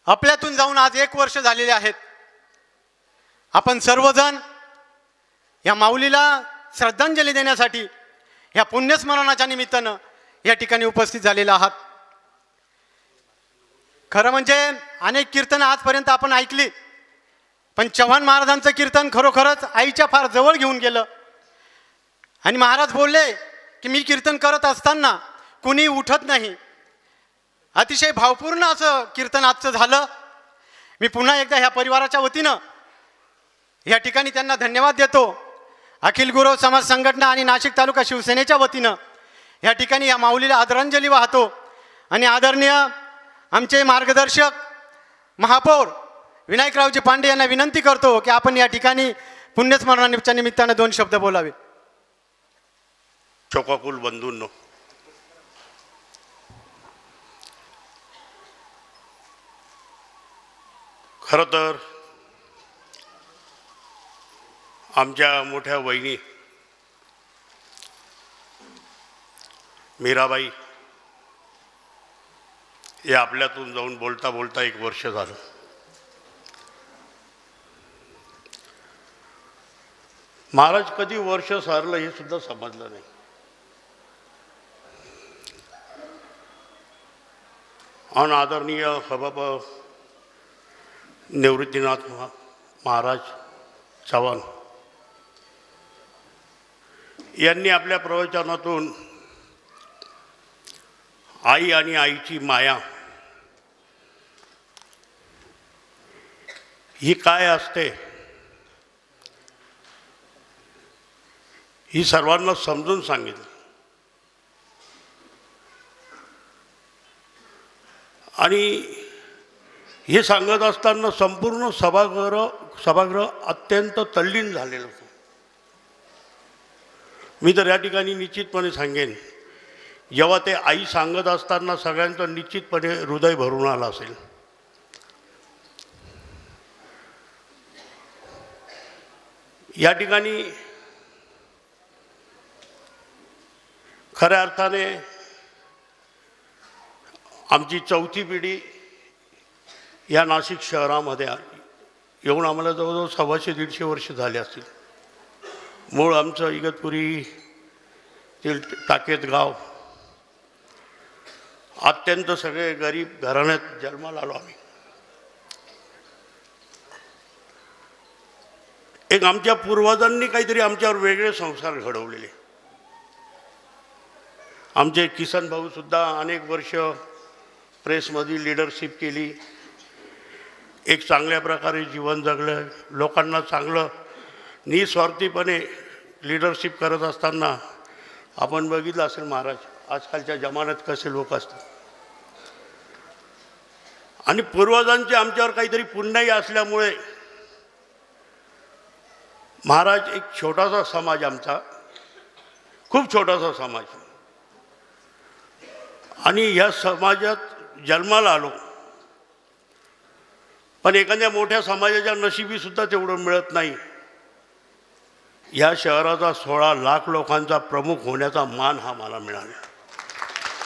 आपल्यातून जाऊन आज 1 वर्ष झालेले आहेत. आपण सर्वजण या माऊलीला श्रद्धांजली देण्यासाठी ह्या पुण्यस्मरणाच्या निमित्तानं या ठिकाणी उपस्थित झालेले आहात. खरं म्हणजे अनेक कीर्तनं आजपर्यंत आपण ऐकली, पण चव्हाण महाराजांचं कीर्तन खरोखरच आईच्या फार जवळ घेऊन गेलं. आणि महाराज बोलले की मी कीर्तन करत असताना कुणी उठत नाही. अतिशय भावपूर्ण असं कीर्तन आजचं झालं. मी पुन्हा एकदा ह्या परिवाराच्या वतीनं या ठिकाणी त्यांना धन्यवाद देतो. अखिल गुरव समाज संघटना आणि नाशिक तालुका शिवसेनेच्या वतीनं या ठिकाणी या माऊलीला आदरांजली वाहतो आणि आदरणीय आमचे मार्गदर्शक महापौर विनायकरावजी पांडे यांना विनंती करतो की आपण या ठिकाणी पुण्यस्मरणाच्या निमित्तानं 2 शब्द बोलावे. शोकाकुल बंधूंनो, खरं तर आमच्या मोठ्या वहिनी मीराबाई हे आपल्यातून जाऊन बोलता बोलता 1 वर्ष झालं. महाराज कधी वर्ष सारलं हे सुद्धा समजलं नाही. आणि आदरणीय सभाप निवृत्तीनाथ महाराज चव्हाण यांनी आपल्या प्रवचनातून आई आणि आईची माया ही काय असते ही सर्वांना समजून सांगितलं. आणि हे सांगत असताना संपूर्ण सभागृह अत्यंत तल्लीन झालेलं होतं. मी तर या ठिकाणी निश्चितपणे सांगेन, जेव्हा ते आई सांगत असताना सगळ्यांचं निश्चितपणे हृदय भरून आलं असेल. या ठिकाणी खऱ्या अर्थाने आमची 4थी पिढी या नाशिक शहरामध्ये येऊन आम्हाला जवळजवळ 125-150 वर्ष झाले असतील. मूळ आमचं इगतपुरी ते टाकेत गाव, अत्यंत सगळे गरीब घराण्यात जन्माला आलो आम्ही. एक आमच्या पूर्वजांनी काहीतरी आमच्यावर वेगळे संस्कार घडवलेले. आमचे किसन भाऊ सुद्धा अनेक वर्ष प्रेसमध्ये लीडरशिप केली, एक चांगल्या प्रकारे जीवन जगलं, लोकांना चांगलं निस्वार्थीपणे लीडरशिप करत असताना आपण बघितलं असेल महाराज आजकालच्या जमान्यात कसे लोक असतात. आणि पूर्वजांचे आमच्यावर काहीतरी पुण्याई असल्यामुळे महाराज एक छोटासा समाज आमचा, खूप छोटासा समाज, आणि ह्या समाजात जन्माला आलो. पण एखाद्या मोठ्या समाजाच्या नशिबी सुद्धा तेवढं मिळत नाही. या शहराचा 16 लाख लोकांचा प्रमुख होण्याचा मान हा मला मिळाला.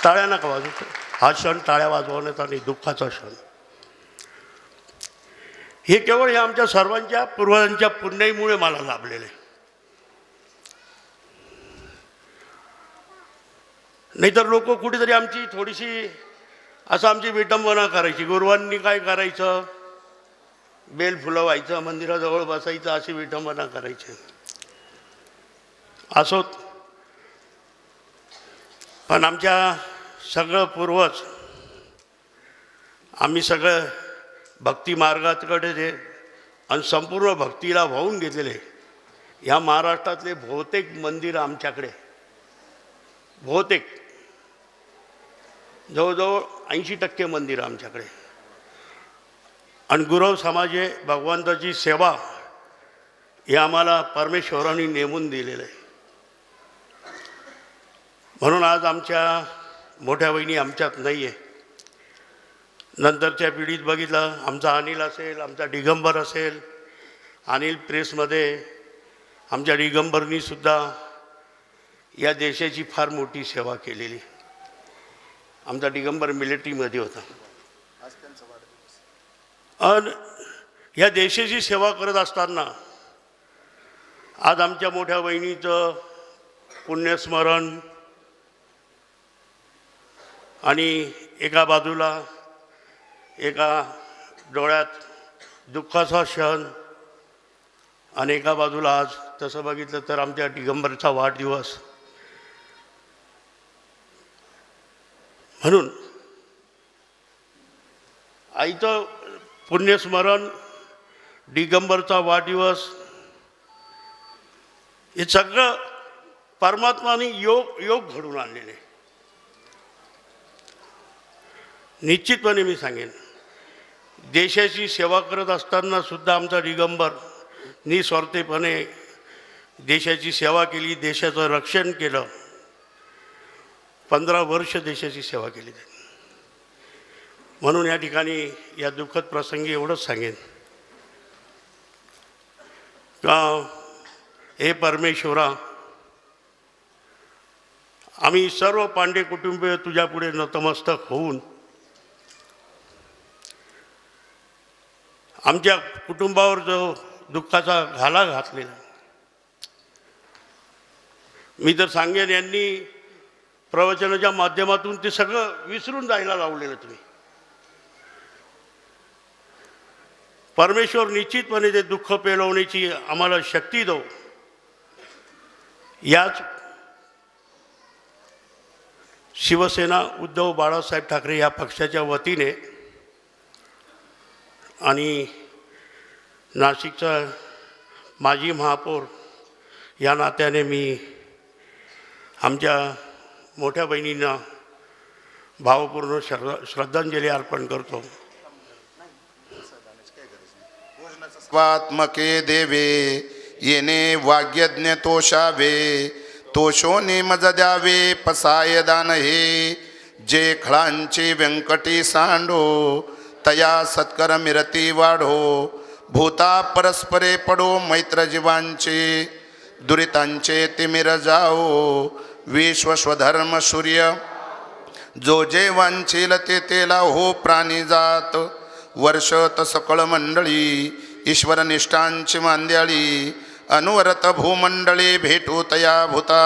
टाळ्या नका वाजवू, हा क्षण टाळ्या वाजवण्याचा नाही, दुःखाचा क्षण. हे केवळ हे आमच्या सर्वांच्या पूर्वजांच्या पुण्याईमुळे मला लाभलेलं आहे. नाहीतर लोक कुठेतरी आमची थोडीशी असं आमची विटंबना करायची. गुरुवांनी काय करायचं, बेल फुलं व्हायचं, मंदिराजवळ बसायचं, अशी विटंबना करायची. असोत, पण आमच्या सगळं पूर्वज आम्ही सगळं भक्ती मार्गाकडे जे आणि संपूर्ण भक्तीला वाहून घेतलेले ह्या महाराष्ट्रातले बहुतेक मंदिर आमच्याकडे, बहुतेक जवळजवळ 80% मंदिरं आमच्याकडे. आणि गुरव समाजे भगवंताची सेवा हे आम्हाला परमेश्वराने नेमून दिलेलं आहे. म्हणून आज आमच्या मोठ्या बहिणी आमच्यात नाही आहे. नंतरच्या पिढीत बघितलं, आमचा अनिल असेल, आमचा दिगंबर असेल, अनिल प्रेसमध्ये आमच्या दिगंबरनीसुद्धा या देशाची फार मोठी सेवा केलेली. आमचा दिगंबर मिलिटरीमध्ये होता आणि या देशाची सेवा करत असताना आज आमच्या मोठ्या बहिणीचं पुण्यस्मरण आणि एका बाजूला एका डोळ्यात दुःखाचा क्षण आणि एका बाजूला आज तसं बघितलं तर आमच्या दिगंबरचा वाढदिवस. म्हणून आईचं पुण्यस्मरण, दिगंबरचा वाढदिवस हे सगळं परमात्माने योग घडून आणलेले. निश्चितपणे मी सांगेन, देशाची सेवा करत असताना सुद्धा आमचा दिगंबर निस्वार्थीपणे देशाची सेवा केली, देशाचं रक्षण केलं. 15 वर्ष देशाची सेवा केली त्यांनी. म्हणून या ठिकाणी या दुःखद प्रसंगी एवढंच सांगेन का हे परमेश्वरा, आम्ही सर्व पांडे कुटुंबीय तुझ्यापुढे नतमस्तक होऊन आमच्या कुटुंबावर जो दुःखाचा घाला घातलेला, मी तर सांगेन यांनी प्रवचनाच्या माध्यमातून ते सगळं विसरून जायला लावलेलं. तुम्ही परमेश्वर निश्चितपणे ते दुःख पेलवण्याची आम्हाला शक्ती दो. याच शिवसेना उद्धव बाळासाहेब ठाकरे या पक्षाच्या वतीने आणि नाशिकचा माजी महापौर या नात्याने मी आमच्या मोठ्या बहिणींना भावपूर्ण श्रद्धांजली अर्पण करतो. स्वात्मके देवे येणे वाग्यज्ञ तोषावे, तोषोने मज द्यावे पसाय दान हे. जे खळांचे व्यंकटी सांडो, तया सत्कर मिरती वाढो. भूता परस्परे पडो मैत्र जीवांचे, दुरितांचे तिमिर जाओ. विश्वस्वधर्म सूर्य जो जे वांछील ते तेला हो प्राणी जात. वर्षत सकळ मंडळी ईश्वर निष्ठांची मांद्याळी. अनुवरत भूमंडळी भेटू तया भूता.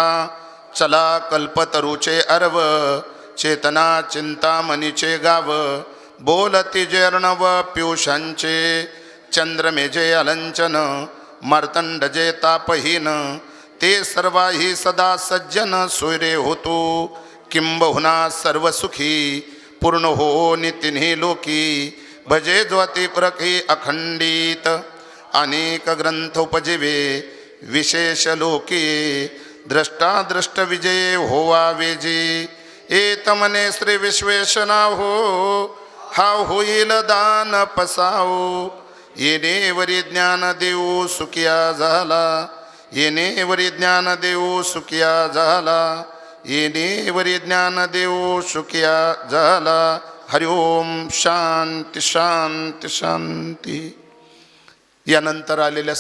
चला कल्पतरूचे अर्व, चेतना चिंतामणीचे गाव. बोलती जे अर्णव पियुषांचे, चंद्रमेजे अलंचन. मार्तंड जे तापहीन, ते सर्वाही सदा सज्जन. सोयरे होतो किंबहुना सर्व सुखी, पूर्ण हो नितिन्ही लोकी. भजे ज्योती पुरखी अखंडित, अनेक ग्रंथ उपजीवे. विशेष लोकी द्रष्टा विजय होवा वेजी. एतमने श्री विश्वेशना हो, हा होईल दान पसाओ. येणेवरी ज्ञान देऊ सुखिया झाला, येणेवरी ज्ञान देऊ सुखिया झाला. येणेवरी ज्ञान देऊ सुखिया झाला. हरि ओम. शांती शांती शांती. यानंतर आलेल्या